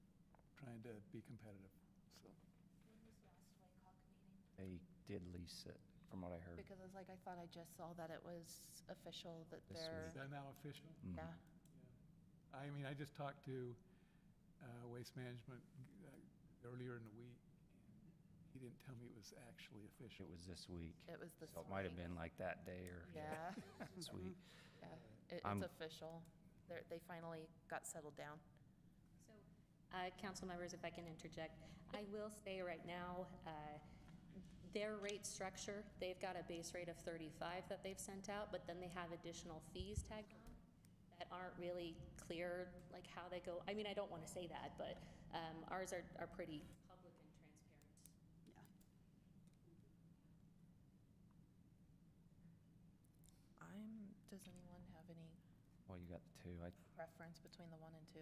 trying to be competitive. So When was last WACOG meeting? They did lease it, from what I heard. Because it's like, I thought I just saw that it was official that This they're, is that now official? Mhm. yeah. I mean, I just talked to Waste Management earlier in the week, and he didn't tell me it was actually official. It was this week. It was this So it might have week. been like that day or Yeah. this week. Yeah, I'm- it's official. They finally got settled down. So, council members, if I can interject, I will say right now, their rate structure, they've got a base rate of 35 that they've sent out, but then they have additional fees tagged on that aren't really clear, like how they go. I mean, I don't want to say that, but ours are pretty public and transparent. Yeah. Does anyone have any Well, you got the 2. preference between the 1 and 2?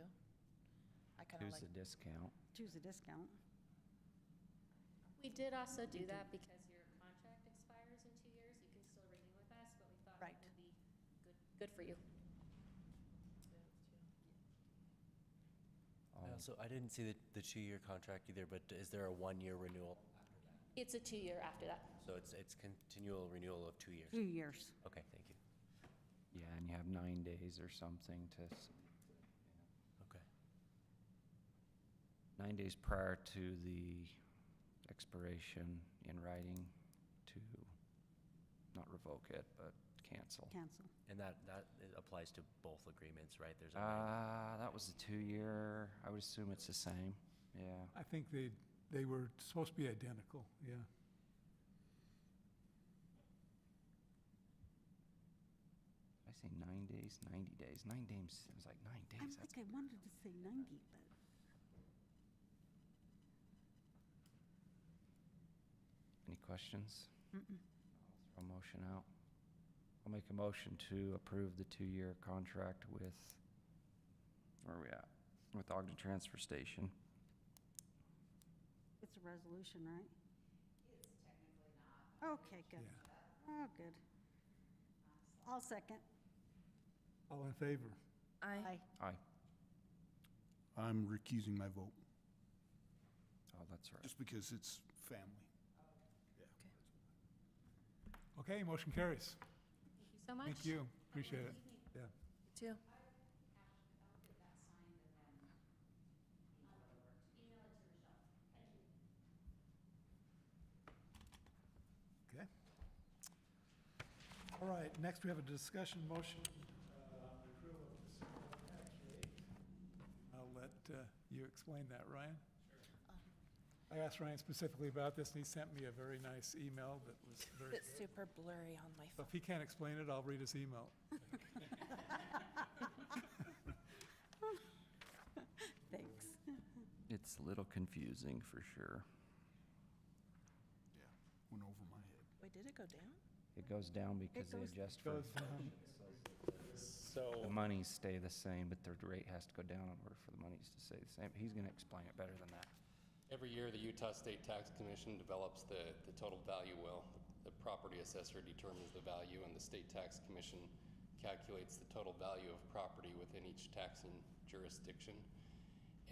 I kind of Choose like, the discount. Choose a discount. We did also do that because your contract expires in 2 years. You can still renew with us, but we thought Right. it would be good for you. So I didn't see the 2-year contract either, but is there a 1-year renewal? It's a 2-year after that. So it's continual renewal of 2 years? 2 years. Okay, thank you. Yeah, and you have 9 days or something to, Okay. 9 days prior to the expiration in writing to not revoke it, but cancel. Cancel. And that it applies to both agreements, right? There's a That was the 2-year. I would assume it's the same. Yeah. I think they were supposed to be identical, yeah. Did I say 9 days? 90 days. 9 days. It was like 9 days. I That's think I wanted to say 90, but Any questions? mm-mm. Throw a motion out. I'll make a motion to approve the 2-year contract with, where are we at? With Ogden Transfer Station. It's a resolution, right? It's technically not. Okay, good. Yeah. Oh, good. I'll second. All in favor? I, Aye. I'm recusing my vote, Oh, that's right. just because it's family. Okay, motion carries. Thank you so much. Thank you, appreciate it. Yeah. too. Okay. All right, next we have a discussion motion on the approval of the single tax rate. I'll let you explain that, Ryan. I asked Ryan specifically about this, and he sent me a very nice email that was very It's good. super blurry on my So phone. if he can't explain it, I'll read his email. Thanks. It's a little confusing for sure. Yeah, went over my head. Wait, did it go down? It goes down because they goes- adjust for Goes down. So, the monies stay the same, but the rate has to go down in order for the monies to stay the same. He's gonna explain it better than that. Every year, the Utah State Tax Commission develops the total value will. The property assessor determines the value, and the State Tax Commission calculates the total value of property within each taxing jurisdiction.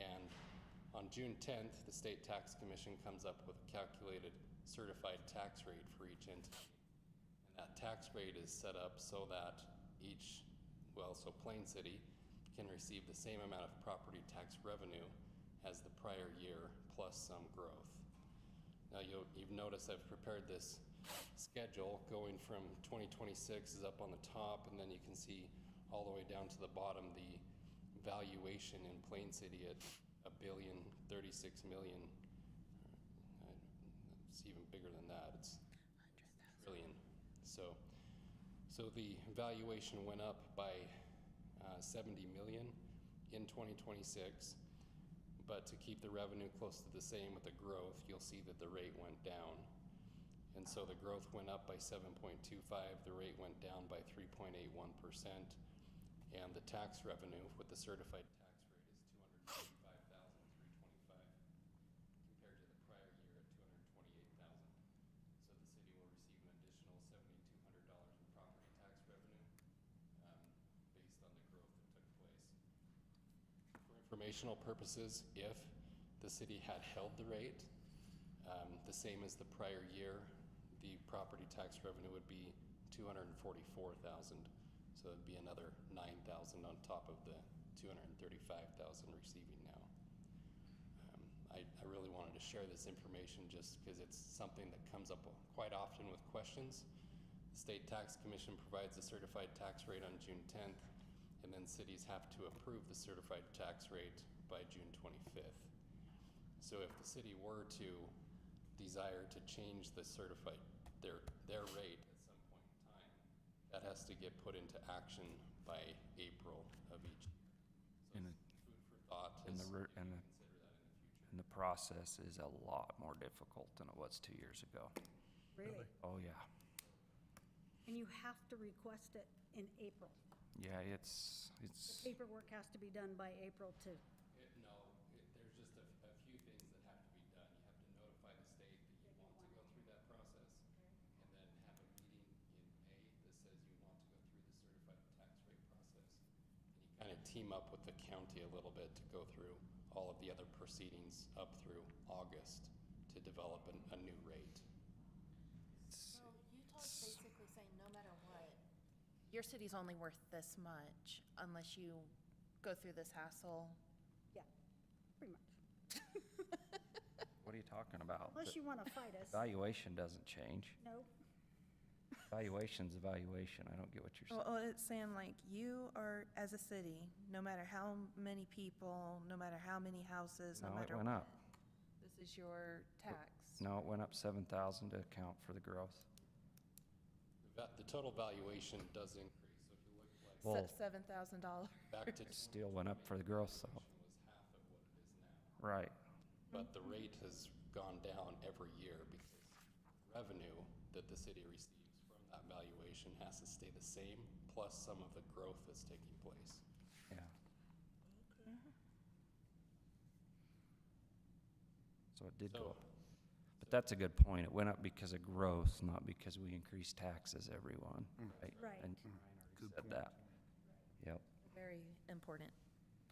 And on June 10th, the State Tax Commission comes up with a calculated certified tax rate for each entity. And that tax rate is set up so that so Plain City can receive the same amount of property tax revenue as the prior year plus some growth. Now you've noticed I've prepared this schedule going from 2026 is up on the top, and then you can see all the way down to the bottom the valuation in Plain City at $1,036,000,000. It's even bigger than that. It's trillion. So the valuation went up by 70 million in 2026, but to keep the revenue close to the same with the growth, you'll see that the rate went down. And so the growth went up by 7.25, the rate went down by 3.81%, and the tax revenue with the certified tax rate is $235,325 compared to the prior year at $228,000. So the city will receive an additional $7,200 in property tax revenue based on the growth that took place. For informational purposes, if the city had held the rate the same as the prior year, the property tax revenue would be $244,000. So it'd be another $9,000 on top of the $235,000 receiving now. I really wanted to share this information just because it's something that comes up quite often with questions. The State Tax Commission provides a certified tax rate on June 10th, and then cities have to approve the certified tax rate by June 25th. So if the city were to desire to change the certified, their rate at some point in time, that has to get put into action by April of each year. So And it's food for thought And as the, you ru- and the, consider that in the future. and the process is a lot more difficult than it was 2 years ago. Really? Oh, yeah. And you have to request it in April. Yeah, it's, The paperwork has to be done by April too. There's just a few things that have to be done. You have to notify the state that you want to go through that process, and then have a meeting in May that says you want to go through the certified tax rate process. And you kind of team up with the county a little bit to go through all of the other proceedings up through August to develop a new rate. So Utah's basically saying no matter what, your city's only worth this much unless you go through this hassle. Yeah, pretty much. what are you talking about? Unless you want to fight us. Valuation doesn't change. No. Valuation's a valuation. I don't get what you're saying. Well, it's saying like you are, as a city, no matter how many people, no matter how many houses, no No, it matter went what, up. this is your tax. No, it went up 7,000 to account for the growth. The total valuation does increase. So if you look like Well, $7,000. back to it still went up for the growth, so, was half of what it is now. right. But the rate has gone down every year because revenue that the city receives from that valuation has to stay the same, plus some of the growth that's taking place. Yeah. So it did go up. But that's a good point. It went up because of growth, not because we increased taxes, everyone, right? Right. And Ryan already said that. Yep. Very important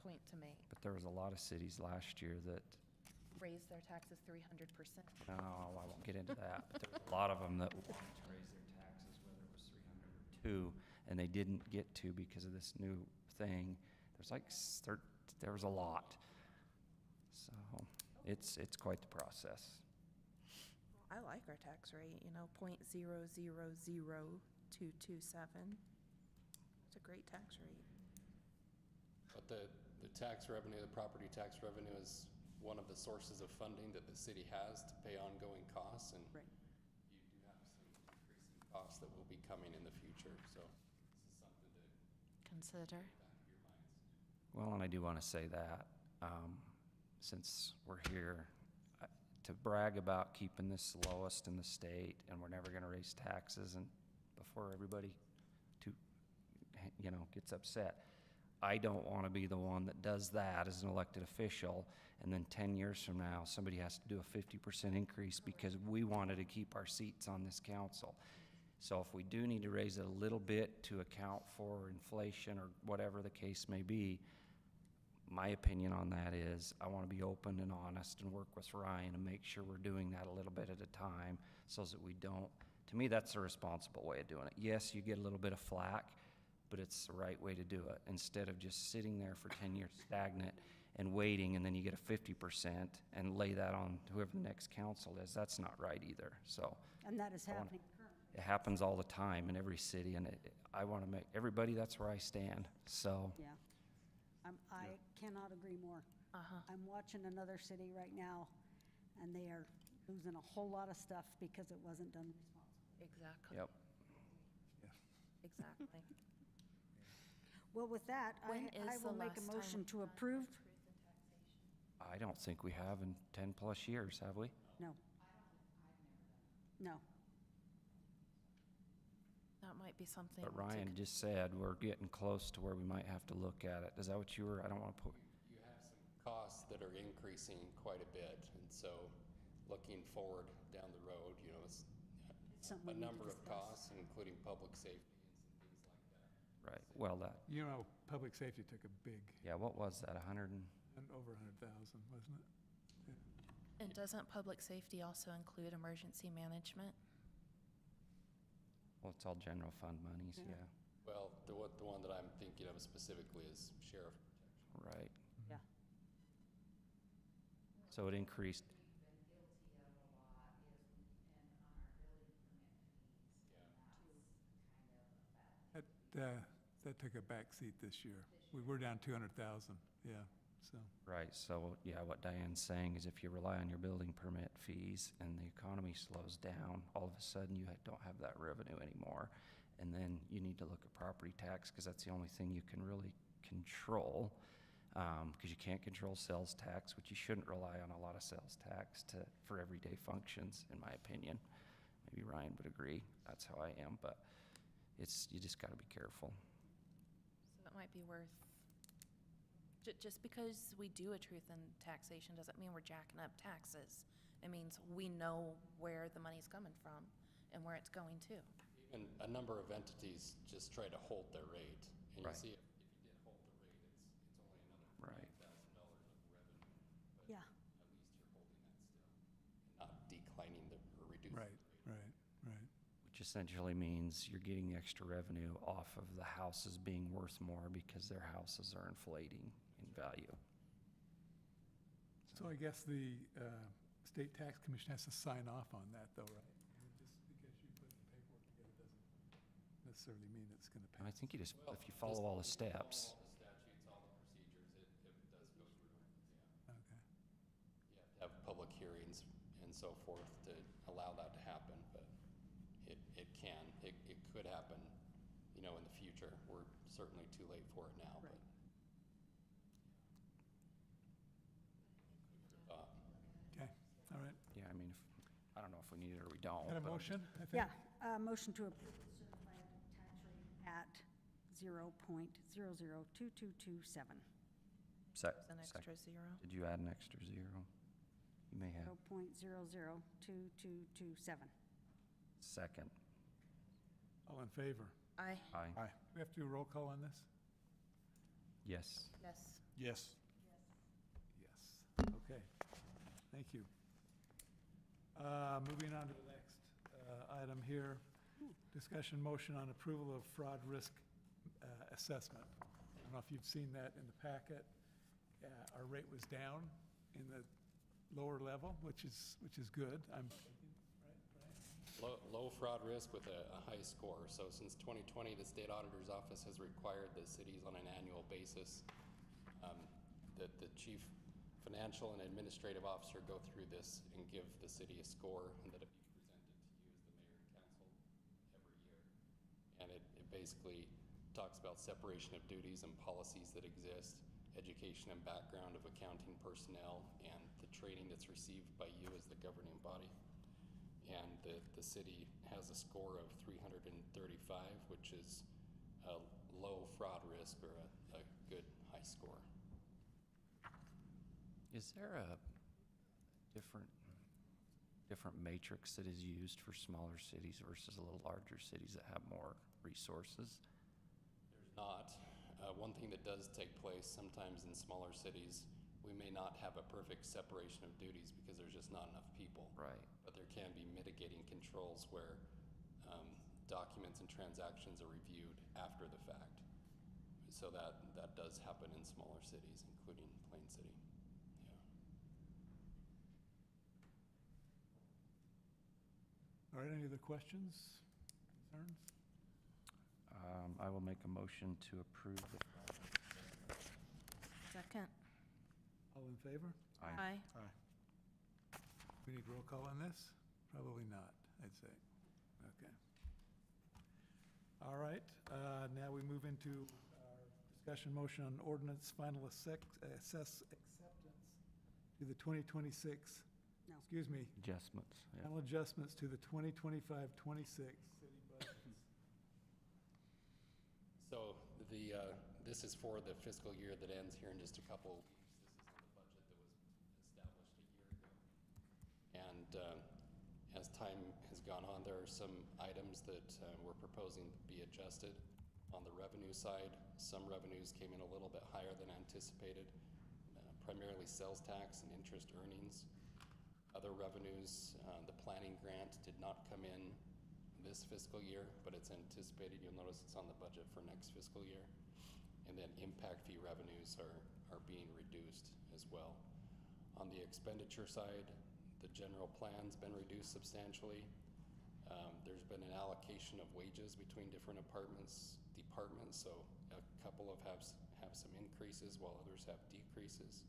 point to make. But there was a lot of cities last year that, Raise their taxes 300%. no, I won't get into that, but there was a lot of them that wanted to raise their taxes, whether it was 300 or 2, and they didn't get to because of this new thing. There's like, there was a lot. So it's quite the process. I like our tax rate, you know, 0.000227. It's a great tax rate. But the tax revenue, the property tax revenue is one of the sources of funding that the city has to pay ongoing costs, and Right. you do have some increasing costs that will be coming in the future, so this is something to Consider. back of your minds. Well, and I do want to say that, since we're here, to brag about keeping this lowest in the state, and we're never going to raise taxes, and before everybody gets upset, I don't want to be the one that does that as an elected official, and then 10 years from now, somebody has to do a 50% increase because we wanted to keep our seats on this council. So if we do need to raise it a little bit to account for inflation or whatever the case may be, my opinion on that is I want to be open and honest and work with Ryan and make sure we're doing that a little bit at a time so that we don't, to me, that's a responsible way of doing it. Yes, you get a little bit of flack, but it's the right way to do it. Instead of just sitting there for 10 years stagnant and waiting, and then you get a 50% and lay that on whoever the next council is, that's not right either. So And that is happening currently. it happens all the time in every city, and I want to make everybody, that's where I stand. So Yeah. I cannot agree more. I'm watching another city right now, and they are losing a whole lot of stuff because it wasn't done responsibly. Exactly. Yep. Exactly. Well, with that, When I is will the make a last time motion we to had approve. I don't think we have in 10+ years, have we? No. No. That might be something. But to Ryan just said we're getting close to where we might have to look at it. Is that what you were, I don't want to put, You have some costs that are increasing quite a bit, and so looking forward down the road, it's Something we a need to number of discuss. costs, including public safety and some things like that. right, well, that, Public safety took a big, yeah, what was that, over 100,000, wasn't it? And doesn't public safety also include emergency management? well, it's all general fund monies, Yeah. yeah, Well, the one that I'm thinking of specifically is sheriff protection. right. Yeah. So it increased, That took a back seat this year. We were down 200,000, yeah, so. right, so, yeah, what Diane's saying is if you rely on your building permit fees and the economy slows down, all of a sudden you don't have that revenue anymore. And then you need to look at property tax, because that's the only thing you can really control, because you can't control sales tax, which you shouldn't rely on a lot of sales tax for everyday functions, in my opinion. Maybe Ryan would agree, that's how I am, but you just gotta be careful. So it might be worth, just because we do a truth in taxation doesn't mean we're jacking up taxes. It means we know where the money's coming from and where it's going to. And a number of entities just try to hold their rate, and Right. you see if you did hold the rate, it's only another Right. $5,000 of revenue. But Yeah. at least you're holding that still, and not declining or reducing the Right, rate. right. Which essentially means you're getting the extra revenue off of the houses being worth more because their houses are inflating in value. So I guess the State Tax Commission has to sign off on that, though, right? I mean, just because you put the paperwork together doesn't necessarily mean it's going to And I pass. think you just, Well, if you follow all the just follow steps, all the statutes, all the procedures, it does go through, yeah. Okay. You have to have public hearings and so forth to allow that to happen, but it could happen, in the future. We're certainly too late for it now, but. Okay, all right. yeah, I mean, I don't know if we need it or we don't. Got a but I'm motion, I think? Yeah, motion to approve the certified tax rate at 0.002227. An extra zero. Did you add an extra zero? You may have. 0.002227. Second. All in favor? Aye. Aye. Do we have to do a roll call on this? Yes. Yes. Yes. Yes. Okay, thank you. Moving on to the next item here, discussion motion on approval of fraud risk assessment. I don't know if you've seen that in the packet. Our rate was down in the lower level, which is good. I'm thinking, right, Brian? Low fraud risk with a high score. So since 2020, the State Auditor's Office has required the cities on an annual basis that the chief financial and administrative officer go through this and give the city a score, and that it be presented to you as the mayor and council every year. And it basically talks about separation of duties and policies that exist, education and background of accounting personnel, and the training that's received by you as the governing body. And the city has a score of 335, which is a low fraud risk or a good high score. Is there a different matrix that is used for smaller cities versus a little larger cities that have more resources? There's not. One thing that does take place sometimes in smaller cities, we may not have a perfect separation of duties because there's just not enough people. Right. But there can be mitigating controls where documents and transactions are reviewed after the fact. So that does happen in smaller cities, including Plain City. All right, any other questions, concerns? I will make a motion to approve the. Second. All in favor? Aye. Aye. We need roll call on this? Probably not, I'd say. Okay. All right, now we move into our discussion motion on ordinance final acceptance to the 2026, No. excuse me, Adjustments. Yeah. final adjustments to the 2025-26 city budgets. So this is for the fiscal year that ends here in just a couple of weeks. This is on the budget that was established a year ago. And as time has gone on, there are some items that we're proposing to be adjusted. On the revenue side, some revenues came in a little bit higher than anticipated, primarily sales tax and interest earnings. Other revenues, the planning grant did not come in this fiscal year, but it's anticipated. You'll notice it's on the budget for next fiscal year. And then impact fee revenues are being reduced as well. On the expenditure side, the general plan's been reduced substantially. There's been an allocation of wages between different departments, so a couple have some increases while others have decreases.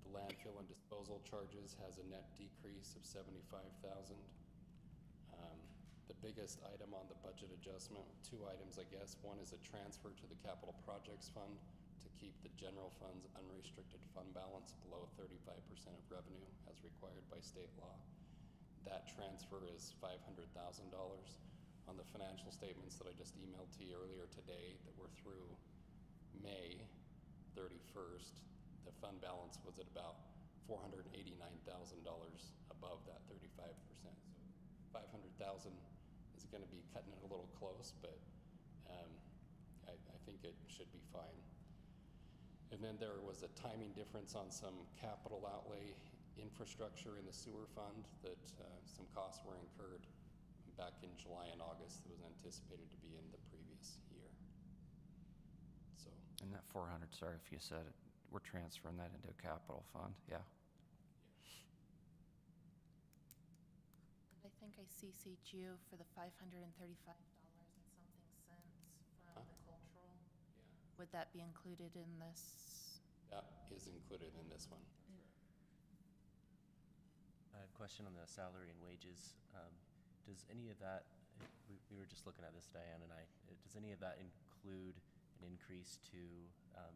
The landfill and disposal charges has a net decrease of $75,000. The biggest item on the budget adjustment, two items, I guess. One is a transfer to the capital projects fund to keep the general fund's unrestricted fund balance below 35% of revenue as required by state law. That transfer is $500,000. On the financial statements that I just emailed to you earlier today that were through May 31st, the fund balance was at about $489,000 above that 35%. So 500,000 is going to be cutting it a little close, but I think it should be fine. And then there was a timing difference on some capital outlay infrastructure in the sewer fund that some costs were incurred back in July and August that was anticipated to be in the previous year. So. And that 400, sorry if you said it, we're transferring that into a capital fund, yeah. I think I CC'd you for the $535 and something cents from the cultural. Yeah. Would that be included in this? That is included in this one. Question on the salary and wages. Does any of that, we were just looking at this, Diane and I, does any of that include an increase to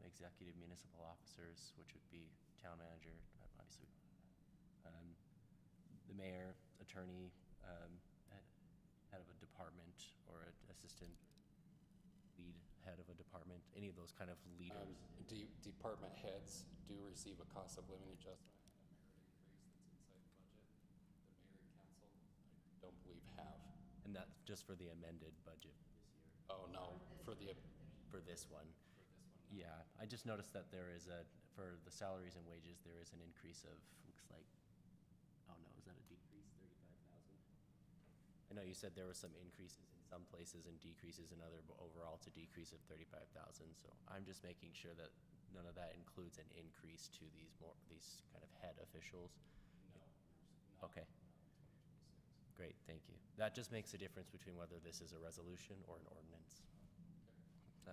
executive municipal officers, which would be town manager, obviously, the mayor, attorney, head of a department, or an assistant lead head of a department, any of those kind of leaders? Department heads do receive a cost of living adjustment. Don't believe have. And that's just for the amended budget this year? Oh, no, for this one. Yeah, I just noticed that there is for the salaries and wages, there is an increase of, looks like, oh no, is that a decrease, 35,000? I know you said there was some increases in some places and decreases in other, but overall it's a decrease of 35,000. So I'm just making sure that none of that includes an increase to these kind of head officials? No. Okay. Great, thank you. That just makes a difference between whether this is a resolution or an ordinance. So,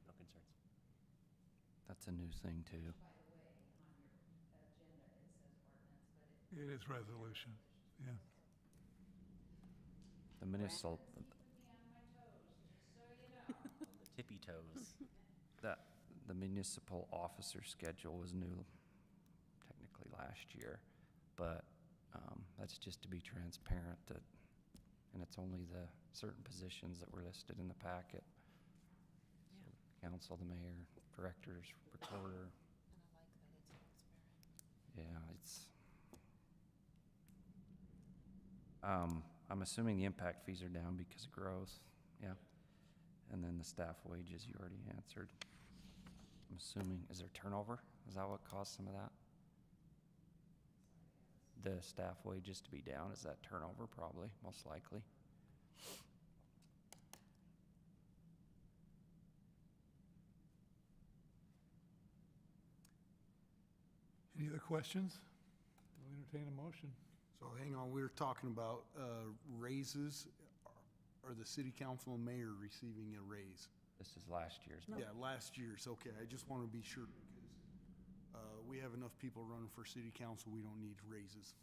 no concerns. That's a new thing too. It is resolution, yeah. The municipal, The tippy toes. the municipal officer schedule was new technically last year, but that's just to be transparent that, and it's only the certain positions that were listed in the packet. So, council, the mayor, directors, recorder. Yeah, it's, I'm assuming the impact fees are down because of growth, yeah. And then the staff wages, you already answered. I'm assuming, is there turnover? Is that what caused some of that? The staff wages to be down, is that turnover? Probably, most likely. Any other questions? We'll entertain a motion. So hang on, we were talking about raises. Are the city council and mayor receiving a raise? This is last year's. Yeah, last year's, okay. I just want to be sure because we have enough people running for city council, we don't need raises.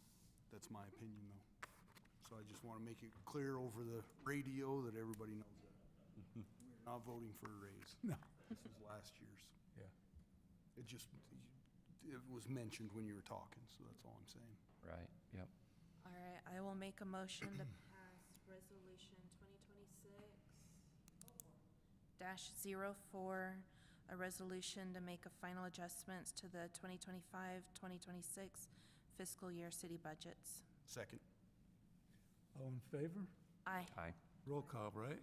That's my opinion though. So I just want to make it clear over the radio that everybody knows that. We're not voting for a raise. No. This is last year's. Yeah. It was mentioned when you were talking, so that's all I'm saying. Right, yep. All right, I will make a motion to pass resolution 2026-04, a resolution to make a final adjustments to the 2025-2026 fiscal year city budgets. Second. All in favor? Aye. Aye. Roll call, right?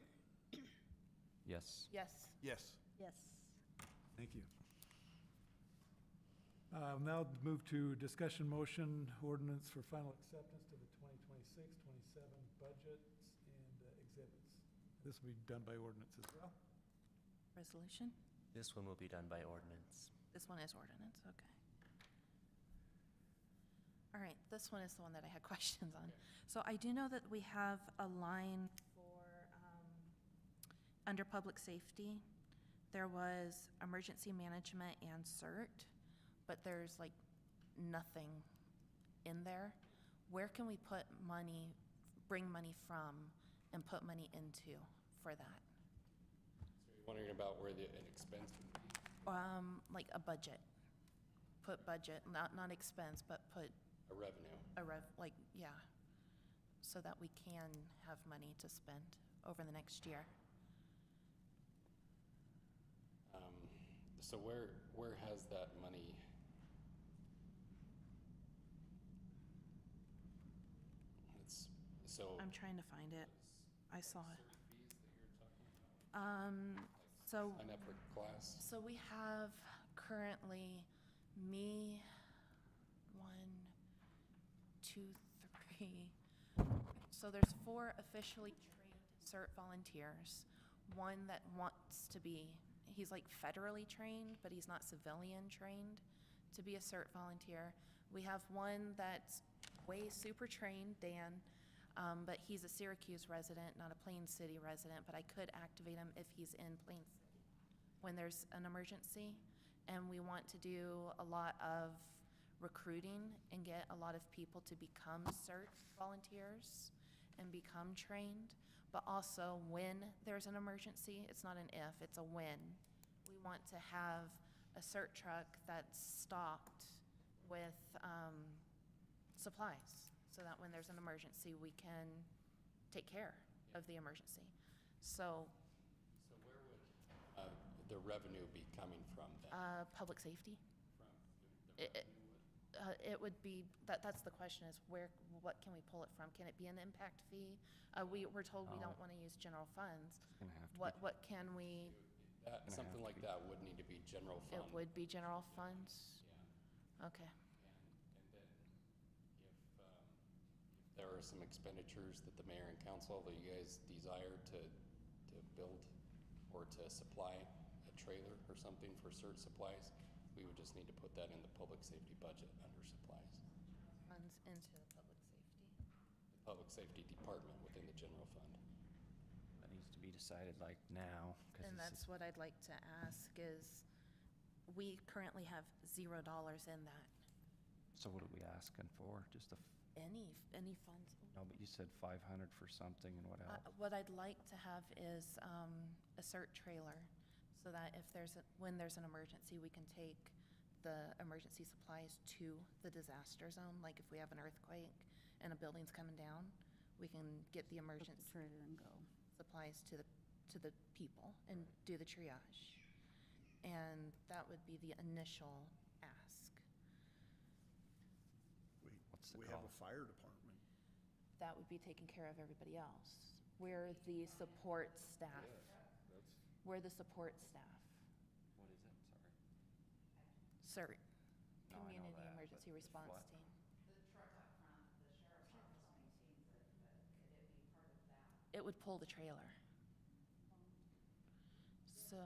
Yes. Yes. Yes. Yes. Thank you. Now move to discussion motion ordinance for final acceptance to the 2026-27 budgets and exhibits. This will be done by ordinance as well. Resolution? This one will be done by ordinance. This one is ordinance, okay. All right, this one is the one that I had questions on. So I do know that we have a line for, under public safety, there was emergency management and CERT, but there's like nothing in there. Where can we put money, bring money from and put money into for that? So you're wondering about where an expense would be? Like a budget. Put budget, not expense, but put A revenue. like, yeah, so that we can have money to spend over the next year. So where has that money? It's, so. I'm trying to find it. I saw it. Certain fees that you're talking about? So, Sign up for class? so we have currently me, 1, 2, 3. So there's 4 officially trained CERT volunteers. One that wants to be, he's like federally trained, but he's not civilian trained to be a CERT volunteer. We have one that's way super trained, Dan, but he's a Syracuse resident, not a Plain City resident, but I could activate him if he's in Plain City when there's an emergency. And we want to do a lot of recruiting and get a lot of people to become CERT volunteers and become trained. But also when there's an emergency, it's not an if, it's a when. We want to have a CERT truck that's stocked with supplies so that when there's an emergency, we can take care of the emergency. So So where would the revenue be coming from then? public safety. From the revenue would? It would be, that's the question is what can we pull it from? Can it be an impact fee? We're told we don't want to use general funds. It's gonna have to be. What can we, Something like that would need to be general fund. it would be general funds? Yeah. Okay. And then if there are some expenditures that the mayor and council that you guys desire to build or to supply a trailer or something for CERT supplies, we would just need to put that in the public safety budget under supplies. Funds into the public safety. The public safety department within the general fund. That needs to be decided like now, because And that's what I'd like to ask is, we currently have $0 in that. So what are we asking for? Just a, Any funds. no, but you said 500 for something and what else? What I'd like to have is a CERT trailer, so that if when there's an emergency, we can take the emergency supplies to the disaster zone. Like if we have an earthquake and a building's coming down, we can get the emergency Trailer and go. supplies to the people and do the triage. And that would be the initial ask. What's the We have a cost? fire department. That would be taking care of everybody else. We're the support staff. We're the support staff. What is it? Sorry. CERT, No, I know Community that, Emergency but Response what? Team. The truck up front, the sheriff's office maintains it, but could it be part of that? It would pull the trailer. So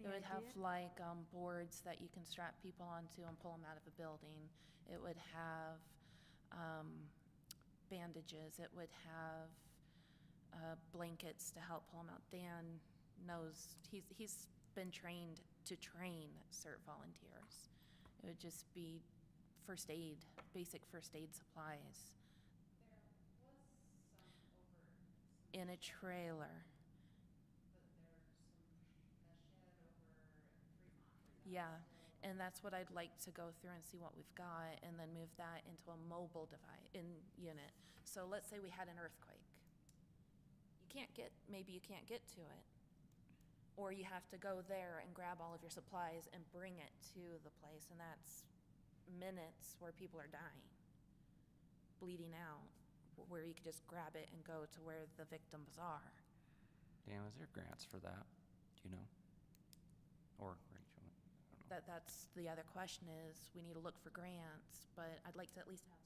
it would have like boards that you can strap people onto and pull them out of a building. It would have bandages. It would have blankets to help pull them out. Dan knows, he's been trained to train CERT volunteers. It would just be first aid, basic first aid supplies. In a trailer. Yeah, and that's what I'd like to go through and see what we've got, and then move that into a mobile unit. So let's say we had an earthquake. Maybe you can't get to it. Or you have to go there and grab all of your supplies and bring it to the place, and that's minutes where people are dying, bleeding out, where you could just grab it and go to where the victims are. Dan, is there grants for that? Do you know? Or Rachel? I don't know. That's the other question is, we need to look for grants, but I'd like to at least have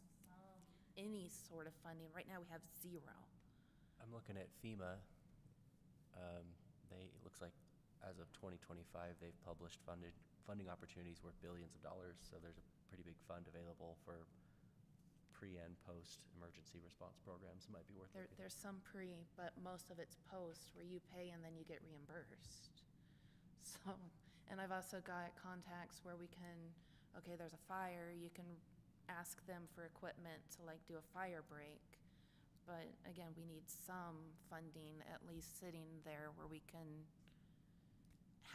any sort of funding. Right now, we have zero. I'm looking at FEMA. It looks like as of 2025, they've published funding opportunities worth billions of dollars. So there's a pretty big fund available for pre and post emergency response programs. It might be worth looking. There's some pre, but most of it's post, where you pay and then you get reimbursed. So, and I've also got contacts where we can, okay, there's a fire, you can ask them for equipment to like do a fire break. But again, we need some funding at least sitting there where we can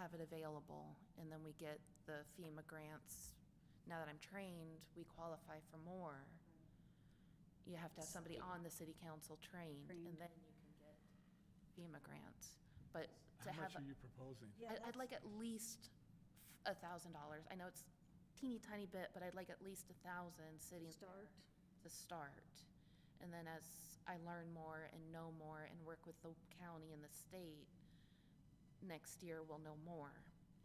have it available, and then we get the FEMA grants. Now that I'm trained, we qualify for more. You have to have somebody on the city council trained, and then you can get FEMA grants. But to How have, much are you proposing? I'd like at least $1,000. I know it's teeny tiny bit, but I'd like at least 1,000 sitting there to start. And then as I learn more and know more and work with the county and the state, next year we'll know more.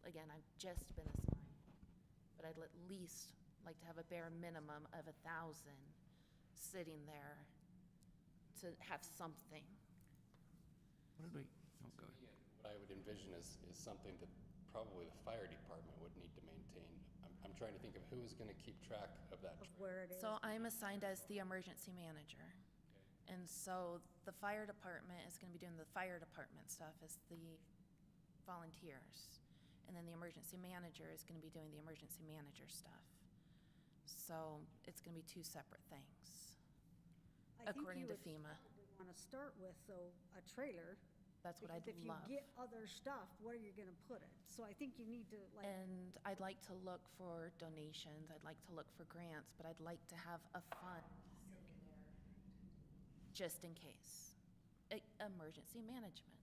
Again, I've just been assigned, but I'd at least like to have a bare minimum of 1,000 sitting there to have something. What did we, oh, go ahead. What I would envision is something that probably the fire department would need to maintain. I'm trying to think of who's gonna keep track of that. Where it is. So I'm assigned as the emergency manager. And so the fire department is gonna be doing the fire department stuff as the volunteers. And then the emergency manager is gonna be doing the emergency manager stuff. So it's gonna be two separate things, according to FEMA. Want to start with, though, a trailer. That's what I'd Because if you love. get other stuff, where are you going to put it? So I think you need to, like. And I'd like to look for donations, I'd like to look for grants, but I'd like to have a fund sitting there just in case. Emergency management,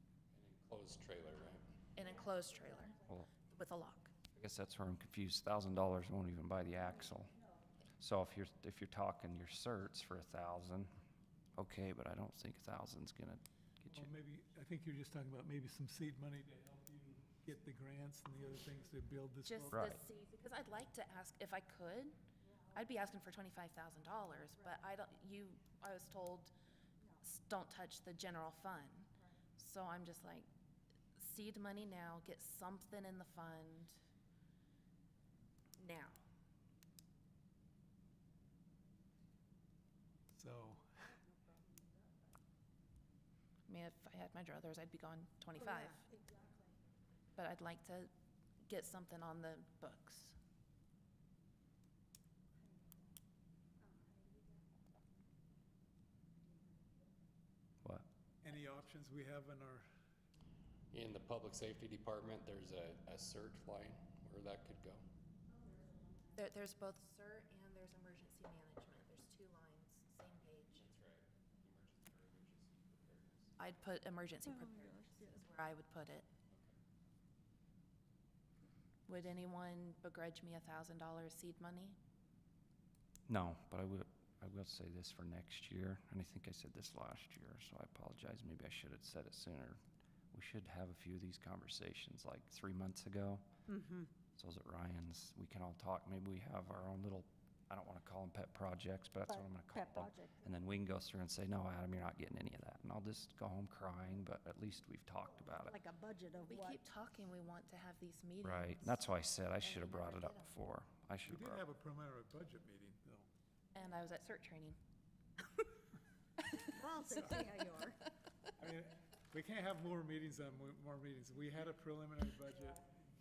An enclosed trailer, right? an enclosed trailer Well, with a lock. I guess that's where I'm confused. $1,000 won't even buy the axle. So if you're talking your certs for 1,000, okay, but I don't think 1,000's gonna get you. Well, maybe, I think you're just talking about maybe some seed money to help you get the grants and the other things to build this. Just program. the seed, because I'd like to ask, if I could, I'd be asking for $25,000, but I was told, don't touch the general fund. So I'm just like, seed money now, get something in the fund now. So, I mean, if I had my druthers, I'd be gone 25. Exactly. But I'd like to get something on the books. options we have in our, In the public safety department, there's a CERT line where that could go. There's both CERT and there's emergency management. There's two lines, same page. That's right. Emergency preparedness. I'd put emergency preparedness is where I would put it. Would anyone begrudge me $1,000 seed money? No, but I will say this for next year, and I think I said this last year, so I apologize. Maybe I should have said it sooner. We should have a few of these conversations like 3 months ago. Mm-hmm. So is it Ryan's? We can all talk. Maybe we have our own little, I don't want to call them pet projects, but that's what I'm going to call Pet them. project. And then we can go through and say, no, Adam, you're not getting any of that. And I'll just go home crying, but at least we've talked about it. Like a budget of We what? keep talking, we want to have these meetings. Right. That's why I said I And should have we brought it never up did 'em. before. I should we have did brought have a preliminary budget meeting, though. And I was at CERT training. Well, so see how you are. I mean, we can't have more meetings on more meetings. We had a preliminary budget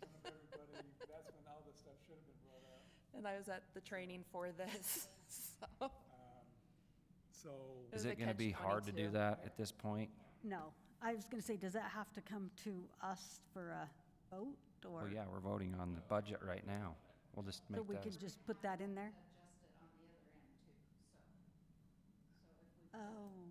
in front of everybody. That's when all this stuff should have been brought up. And I was at the training for this, so. So, It Is was it a going to be hard to do catch-22. that at this point? No, I was gonna say, does that have to come to us for a vote, or? Well, yeah, we're voting on the budget right now. We'll just So make we that. could just put that in there? Adjust it on the other end too, so. So if we put Oh,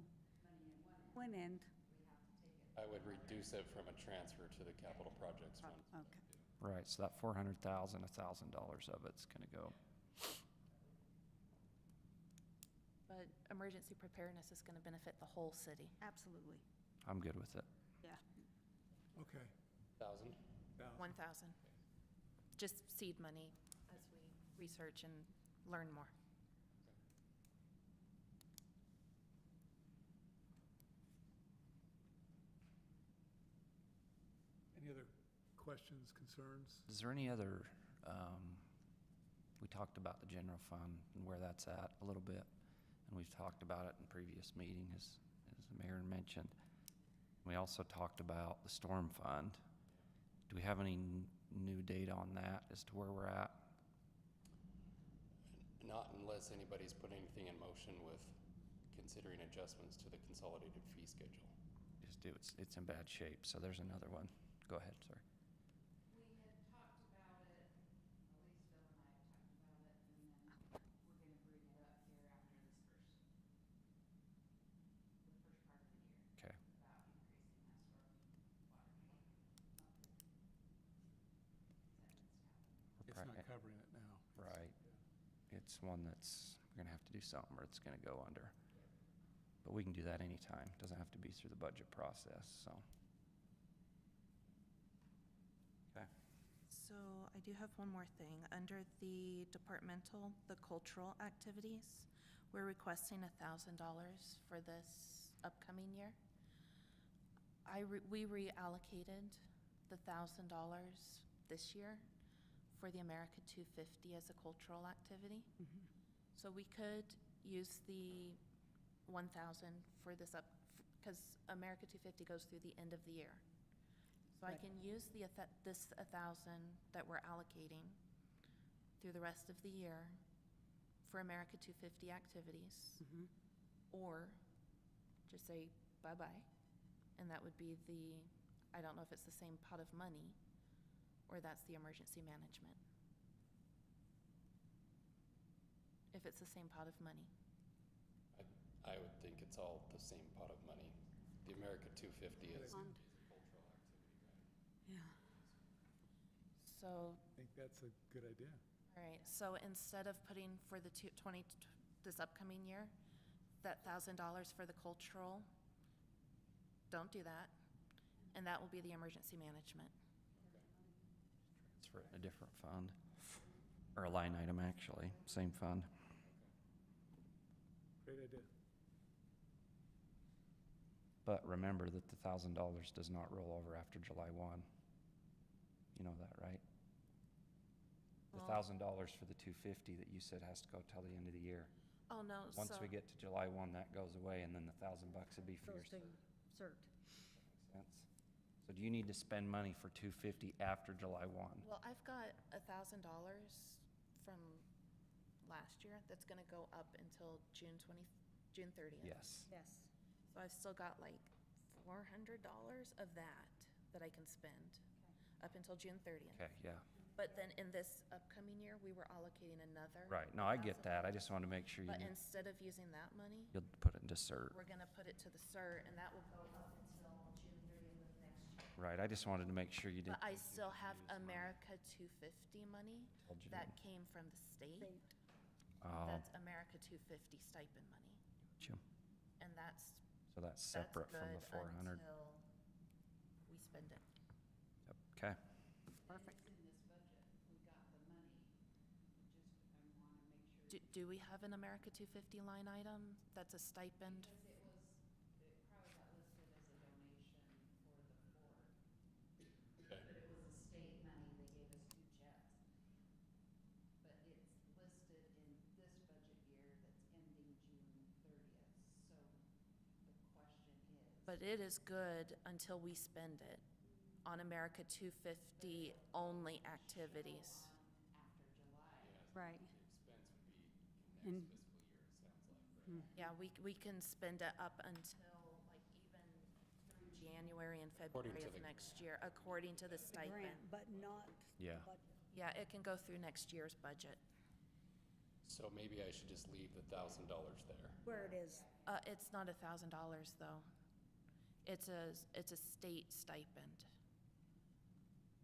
money in one one end, end, we have to take it. I would reduce it from a transfer to the capital projects fund. okay. Right, so that 400,000, $1,000 of it's going to go. But emergency preparedness is gonna benefit the whole city. Absolutely, I'm good with it. yeah. okay. 1,000? 1,000. Just seed money as we research and learn more. Any other questions, concerns? Is there any other, we talked about the general fund and where that's at a little bit, and we've talked about it in previous meetings, as the mayor mentioned. We also talked about the storm fund. Do we have any new data on that as to where we're at? Not unless anybody's put anything in motion with considering adjustments to the consolidated fee schedule. Just do, it's in bad shape, so there's another one. Go ahead, sorry. We had talked about it, at least Phil and I have talked about it, and then we're gonna bring it up here after the first part of the year. Okay. About increasing that storm water It's not covering it now. Right. It's one that's, we're gonna have to do something or it's gonna go under. But we can do that anytime. Doesn't have to be through the budget process, so. Okay. So I do have one more thing. Under the departmental, the cultural activities, we're requesting $1,000 for this upcoming year. We reallocated the $1,000 this year for the America 250 as a cultural activity. Mhm. So we could use the 1,000 for this because America 250 goes through the end of the year. So I Right. can use this 1,000 that we're allocating through the rest of the year for America 250 activities, Mhm. or just say bye-bye. And that would be I don't know if it's the same pot of money, or that's the emergency management. If it's the same pot of money. I would think it's all the same pot of money. The America 250 is Fund. a cultural activity, right? Yeah. So, I think that's a good idea. all right, so instead of putting for the this upcoming year, that $1,000 for the cultural, don't do that. And that will be the emergency management. Transfer it in a different fund, or a line item, actually, same fund. Great idea. But remember that the $1,000 does not roll over after July 1. You know that, right? The Well- $1,000 for the 250 that you said has to go till the end of the year. Oh, no, Once so, we get to July 1, that goes away, and then the $1,000 would be for your Goes to CERT. sense. So do you need to spend money for 250 after July 1? well, I've got $1,000 from last year that's gonna go up until June 30th. Yes. Yes. So I've still got like $400 of that I can spend up until June 30th. Okay, yeah. But then in this upcoming year, we were allocating another. Right, no, I get that. I just wanted to make sure But you, instead of using that money, you'll put it into CERT. we're gonna put it to the CERT, and that will go up until June 30th of next year. Right, I just wanted to make sure you did. But I still have America 250 money Till June. that came from the state. Oh, That's America 250 stipend money. gotcha. And that's So that's separate from the good 400. until we spend it. Yep, okay. Perfect. It's in this budget, we got the money, I wanna make sure. Do we have an America 250 line item that's a stipend? Because it probably got listed as a donation for the fort. But it was a state money, they gave us 2 jets. But it's listed in this budget year that's ending June 30th, so the question is. But it is good until we spend it on America 250 only activities. After July. Right. The expense would be And- next fiscal year, it sounds like, right? Yeah, we can spend it up until like even through January and According February to of the next year, according to the The stipend. grant, but not the Yeah. budget. Yeah, it can go through next year's budget. So maybe I should just leave the $1,000 there. Where it is. It's not $1,000 though. It's a state stipend.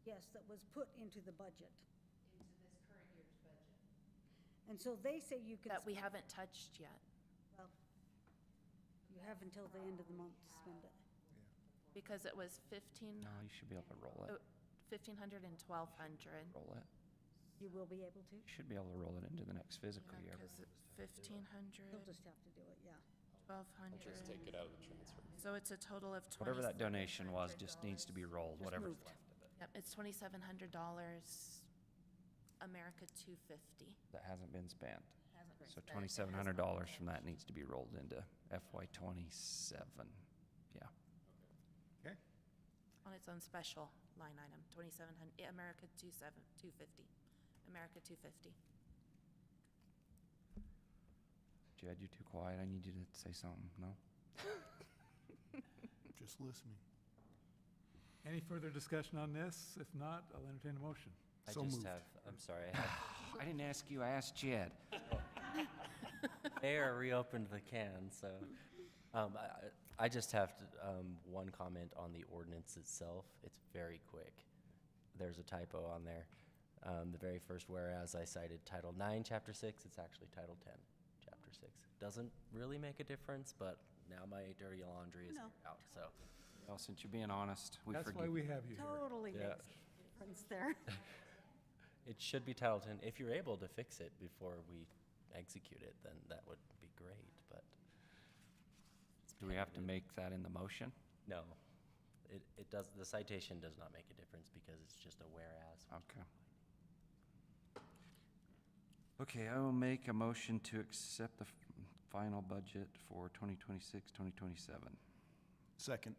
Yes, that was put into the budget. Into this current year's budget. And so they say you can. That we spend- haven't touched yet. Well, you have until the end of the month to spend it. Because it was 15, No, you should be able to roll it. 1,500 and 1,200. Roll it. You will be able to? You should be able to roll it into the next physical year. Because 1,500, You'll just have to do it, yeah. 1,200. I'll just take it out of the transfer. So it's a total of Whatever that donation was just needs to be rolled, whatever's moved. left of it. Yep, it's $2,700, America 250. That hasn't been spent. Hasn't been So spent. It has not $2,700 been from that needs to be rolled into FY '27. Yeah. Okay, On its own special line item, 2,700, yeah, America 250, America 250. Jed, you're too quiet. I need you to say something. No? Just listening. any further discussion on this? If not, I'll entertain a motion. I So just moved. have, I'm sorry, I have, I didn't ask you, I asked Jed. Mayor reopened the can, so, I just have to, one comment on the ordinance itself. It's very quick. There's a typo on there. The very first whereas I cited Title 9, Chapter 6, it's actually Title 10, Chapter 6. Doesn't really make a difference, but now my dirty laundry is No. out, so. Well, since you're being honest, we That's forgive why you. we have you here. Totally Yeah. makes a difference there. It should be Title 10. If you're able to fix it before we execute it, then that would be great, but. Do we have to make that in the motion? No, it does, the citation does not make a difference because it's just a whereas. Okay. Okay, I will make a motion to accept the final budget for 2026, 2027. Second.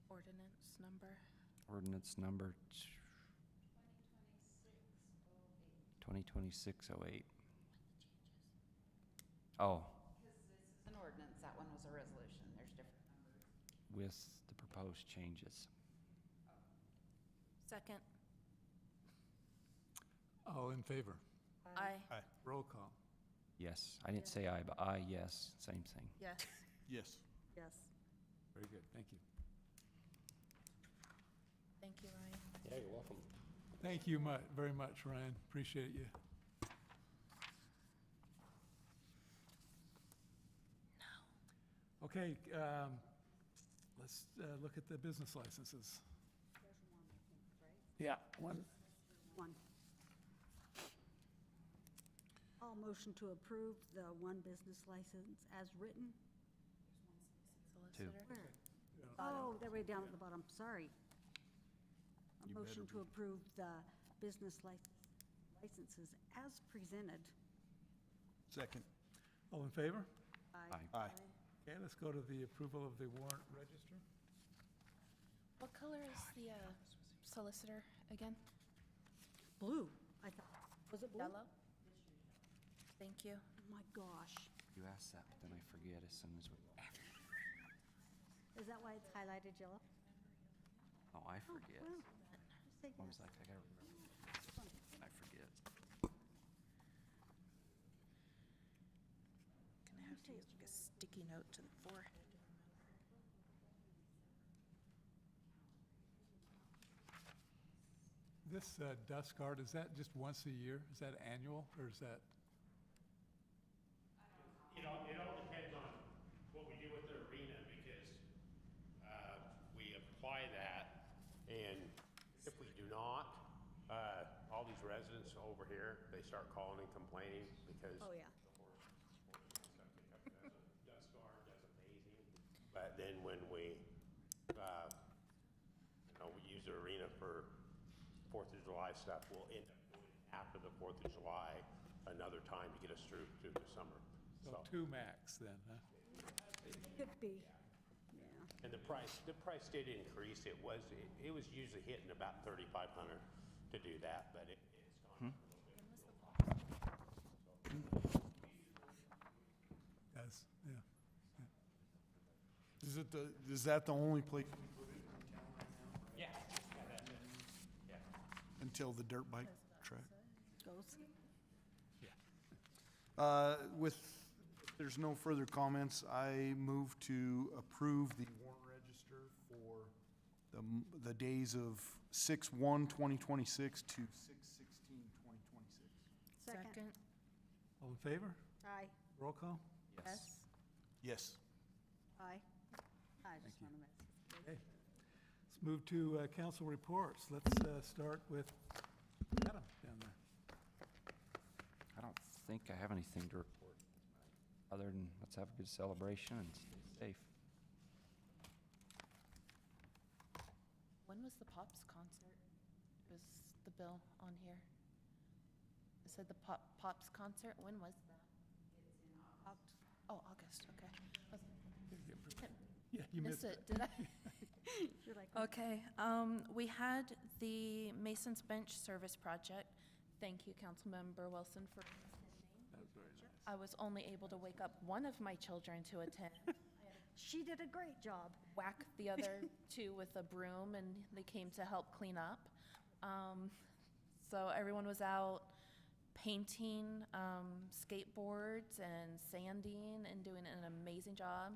Ordinance number, Ordinance number 2026-08. Oh, Because this is an ordinance, that one was a resolution, there's different numbers. with the proposed changes. second, All in favor? aye, Aye. Roll call. Yes, I didn't say aye, but aye, yes, same thing. yes. Yes. Yes. Very good, thank you. Thank you, Ryan. Yeah, you're welcome. Thank you very much, Ryan. Appreciate you. Okay, let's look at the business licenses. There's one, I think, right? Yeah, one. One. I'll motion to approve the one business license as written. Two. Solicitor? Where? Oh, they're way down at the bottom, sorry. A You motion better to approve the business licenses as presented. Second. All in favor? Aye. Aye. Okay, let's go to the approval of the warrant register. What color is the solicitor again? Blue, I thought. Was it blue? Yellow? Thank you. Oh my gosh. You asked that, but then I forget as soon as we. Is that why it's highlighted yellow? Oh, I forget. Well, just say I was yes. like, I gotta remember. I forget. Gonna have to use like a sticky note to the forehead. This dust guard, is that just once a year? Is that annual, or is that? It all depends on what we do with the arena, because we apply that, and if we do not, all these residents over here, they start calling and complaining because Oh, yeah. the horse stuff pick up as a dust guard, does amazing. But then when we, we use the arena for 4th of July stuff, we'll end up doing it after the 4th of July, another time to get us through the summer. So 2 max then, huh? Could be, yeah. And the price did increase. It was usually hitting about 3,500 to do that, but it's gone up a little bit. Yes, yeah. Is that the only place you can put it in town right now? Yeah, that's it. Yeah. Until the dirt bike track? Goes. With, if there's no further comments, I move to approve the warrant register for the days of 6/1/2026 to 6/16/2026. Second. All in favor? Aye. Roll call? Yes. Yes. Aye. I just you. want to miss. Okay. Let's move to council reports. Let's start with Adam down there. I don't think I have anything to report, other than let's have a good celebration and stay safe. When was the Pops concert? Was the bill on here? It said the Pops concert. When was that? Oh, August, okay. Yeah, you missed it. Did I? You're like, Okay, we had the Mason's Bench Service Project. Thank you, Councilmember Wilson, for attending. That was very nice. I was only able to wake up one of my children to attend. she did a great job. Whack the other two with a broom, and they came to help clean up. So everyone was out painting skateboards and sanding and doing an amazing job.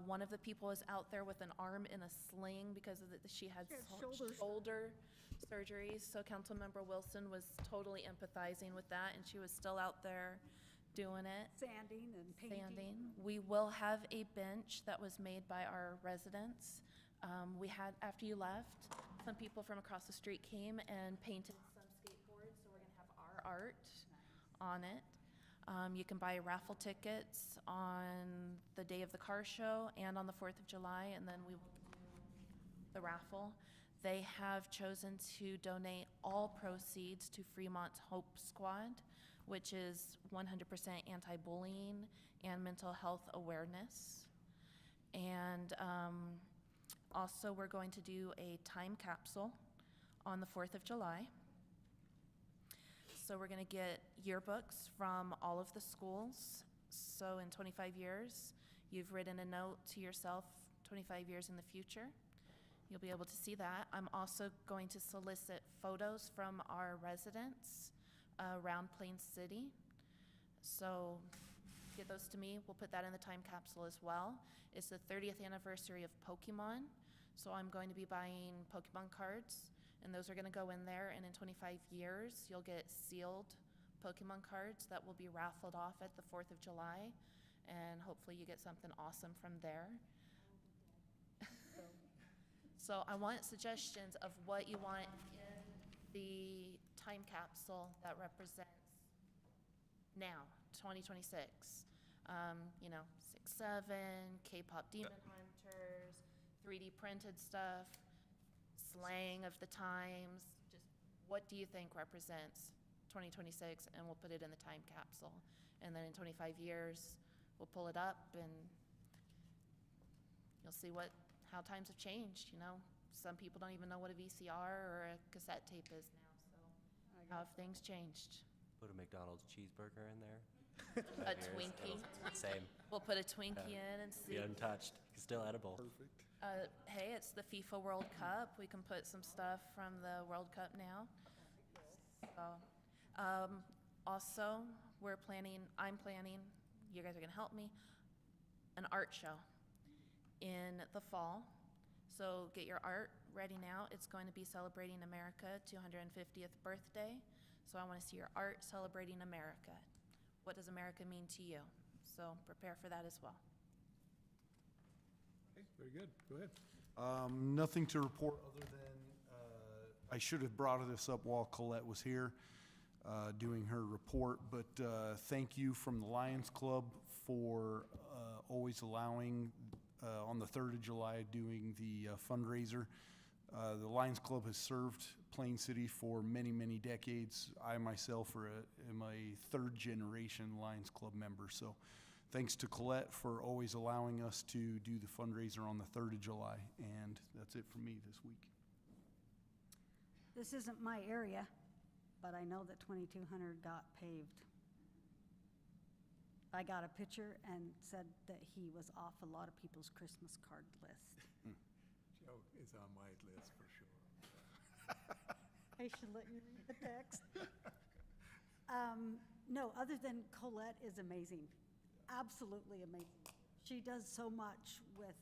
One of the people was out there with an arm in a sling because of she had shoulder surgery. So Councilmember Wilson was totally empathizing with that, and she was still out there doing it. Sanding and painting. Sanding. We will have a bench that was made by our residents. We had, after you left, some people from across the street came and painted some skateboards, so we're gonna have our art on it. You can buy raffle tickets on the day of the car show and on the 4th of July, and then we will do the raffle. They have chosen to donate all proceeds to Fremont's Hope Squad, which is 100% anti-bullying and mental health awareness. And also, we're going to do a time capsule on the 4th of July. So we're going to get yearbooks from all of the schools. So in 25 years, you've written a note to yourself 25 years in the future. You'll be able to see that. I'm also going to solicit photos from our residents around Plain City. So get those to me. We'll put that in the time capsule as well. It's the 30th anniversary of Pokemon. So I'm going to be buying Pokemon cards, and those are going to go in there. And in 25 years, you'll get sealed Pokemon cards that will be raffled off at the 4th of July. And hopefully you get something awesome from there. So I want suggestions of what you want in the time capsule that represents now, 2026. 6-7, K-pop Demon Hunters, 3D printed stuff, slang of the times. Just what do you think represents 2026? And we'll put it in the time capsule. And then in 25 years, we'll pull it up and you'll see how times have changed. Some people don't even know what a VCR or a cassette tape is now, so how have things changed? Put a McDonald's cheeseburger in there. A Twinkie. Same. We'll put a Twinkie in and see. Be untouched, still edible. Hey, it's the FIFA World Cup. We can put some stuff from the World Cup now. So, also, I'm planning, you guys are gonna help me, an art show in the fall. So get your art ready now. It's going to be celebrating America 250th birthday. So I wanna see your art celebrating America. What does America mean to you? So prepare for that as well. Okay, very good. Go ahead. Nothing to report other than, I should have brought this up while Colette was here, doing her report, but, thank you from the Lions Club for, always allowing, on the 3rd of July, doing the fundraiser. The Lions Club has served Plain City for many, many decades. I myself am a third generation Lions Club member. So thanks to Colette for always allowing us to do the fundraiser on the 3rd of July. And that's it for me this week. This isn't my area, but I know that 2200 got paved. I got a picture and said that he was off a lot of people's Christmas card list. Joe is on my list for sure. I should let you read the text. No, other than Colette is amazing, absolutely amazing. She does so much with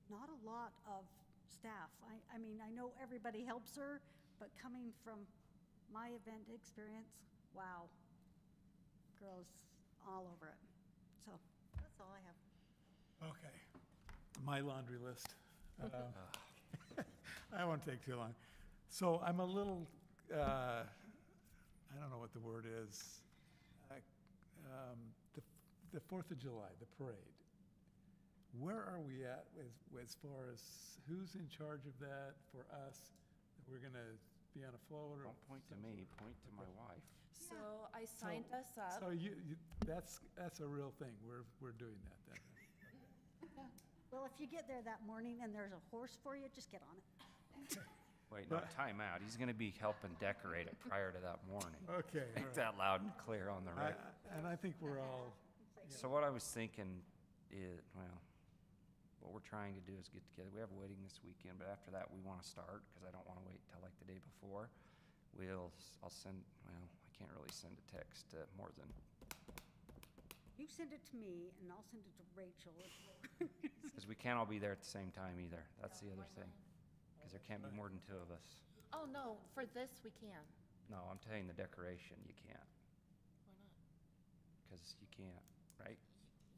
not a lot of staff. I mean, I know everybody helps her, but coming from my event experience, wow, girls all over it. So that's all I have. Okay, my laundry list. I won't take too long. So I'm a little, I don't know what the word is. The 4th of July, the parade. Where are we at as far as who's in charge of that for us? That we're gonna be on a float or? Don't point to me, point to my wife. So I signed us up. So that's a real thing. We're doing that then. Well, if you get there that morning and there's a horse for you, just get on it. Wait, no, time out. He's gonna be helping decorate it prior to that morning. Okay. Make that loud and clear on the record. And I think we're all. So what I was thinking is, well, what we're trying to do is get together. We have a wedding this weekend, but after that, we wanna start, because I don't wanna wait till like the day before. I'll send, well, I can't really send a text to more than. You send it to me and I'll send it to Rachel. Because we can't all be there at the same time either. That's the other thing. Because there can't be more than 2 of us. Oh, no, for this we can. No, I'm telling you, the decoration, you can't. Why not? Because you can't, right?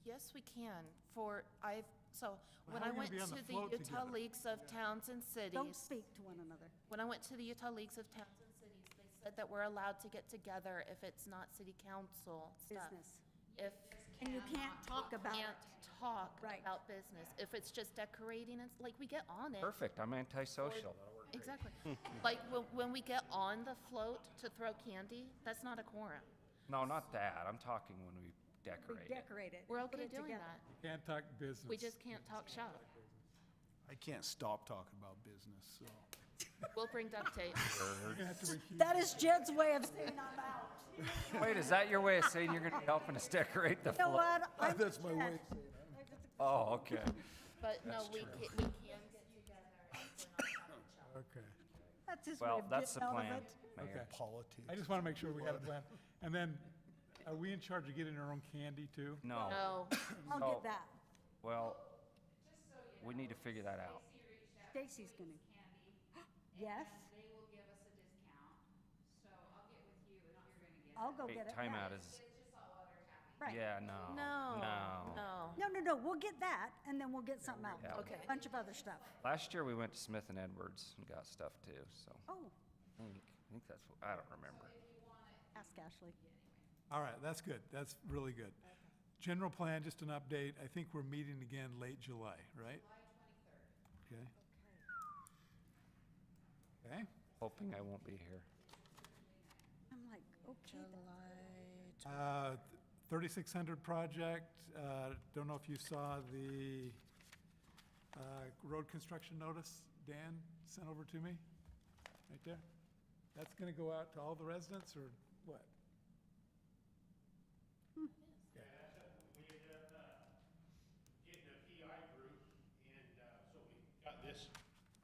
Yes, we can. So Well, when how I are you went gonna be on to the the float Utah together? Leagues of Towns and Cities. Don't speak to one another. When I went to the Utah Leagues of Towns and Cities, they said that we're allowed to get together if it's not city council stuff. Business. If And you can't talk about can't it. talk Right. about business. If it's just decorating, it's like we get on it. Perfect, I'm antisocial. That'll work great. Exactly. Like when we get on the float to throw candy, that's not a quorum. No, not that. I'm talking when we We decorate it. decorate it. We're Put okay it doing together. that. You can't talk business. We just can't talk shop. I can't stop talking about business, so. We'll bring duct tape. You're gonna have to recuse That is Jed's way of saying I'm out. Wait, is that your way of saying you're gonna be helping us decorate the You know float? what? I'm That's my way. Jed. Oh, okay. But no, we can get together and we're not talking shop. Okay. That's his way Well, of that's the getting out of plan, it. Mayor. Okay. Politics. I just want to make sure we have a plan. And then, are we in charge of getting our own candy too? No. No. I'll So- get that. Well, we need to figure that out. Stacy's gonna. Yes, They will give us a discount, so I'll get with you and you're gonna get it. I'll go Wait, get it. timeout Yeah. is, It's just saltwater taffy. Right. yeah, no. No. No, we'll get that, and then we'll get something else. Yeah. Okay. A bunch of other stuff. Last year, we went to Smith and Edwards and got stuff too, so Oh, I think that's, I don't remember. ask Ashley. All right, that's good. That's really good. General plan, just an update. I think we're meeting again late July, right? July 23rd. Okay. Okay. Hoping I won't be here. I'm like, okay. July. 3600 project, don't know if you saw the road construction notice Dan sent over to me, right there. That's gonna go out to all the residents or what? this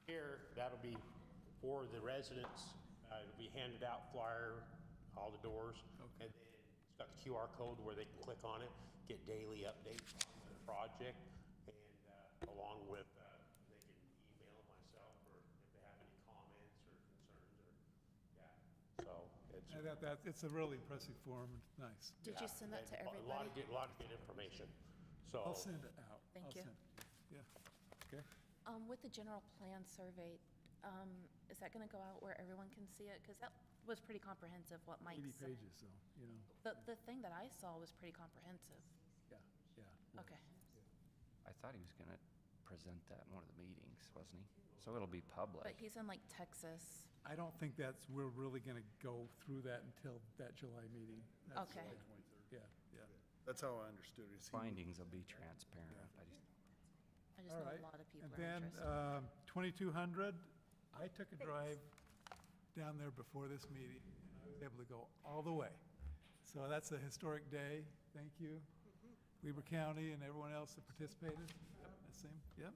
here, that'll be for the residents. It'll be handed out flyer, all the doors. And then it's got the QR code where they can click on it, get daily updates on the project, and along with, they can email myself or if they have any comments or concerns or, yeah. So It's a really impressive form, nice. Did you send that to A everybody? lot of good information. So I'll send it out. Thank I'll you. send it. Yeah, okay. With the general plan survey, is that gonna go out where everyone can see it? Cause that was pretty comprehensive, what Mike 80 said. pages, so, you know, The thing that I saw was pretty comprehensive. yeah. Okay. I thought he was gonna present that in one of the meetings, wasn't he? So it'll be public. But he's in like Texas. I don't think we're really gonna go through that until that July meeting. That's Okay. July 23rd. Yeah. That's how I understood it. Findings will be transparent. I just All know right. a lot of people And are then, interested. 2200, I took a drive down there before this meeting, and I was able to go all the way. So that's a historic day. Thank you. Weber County and everyone else that participated. Yep, that same, yep.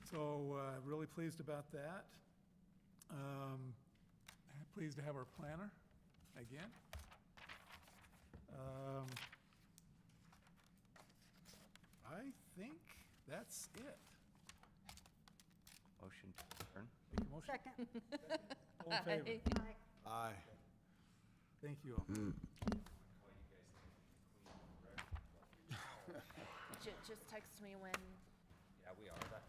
So, really pleased about that. Pleased to have our planner again. I think that's it. Motion to adjourn. Make a motion. Second. All in favor? Aye. Thank you all. Just text me when Yeah, we are.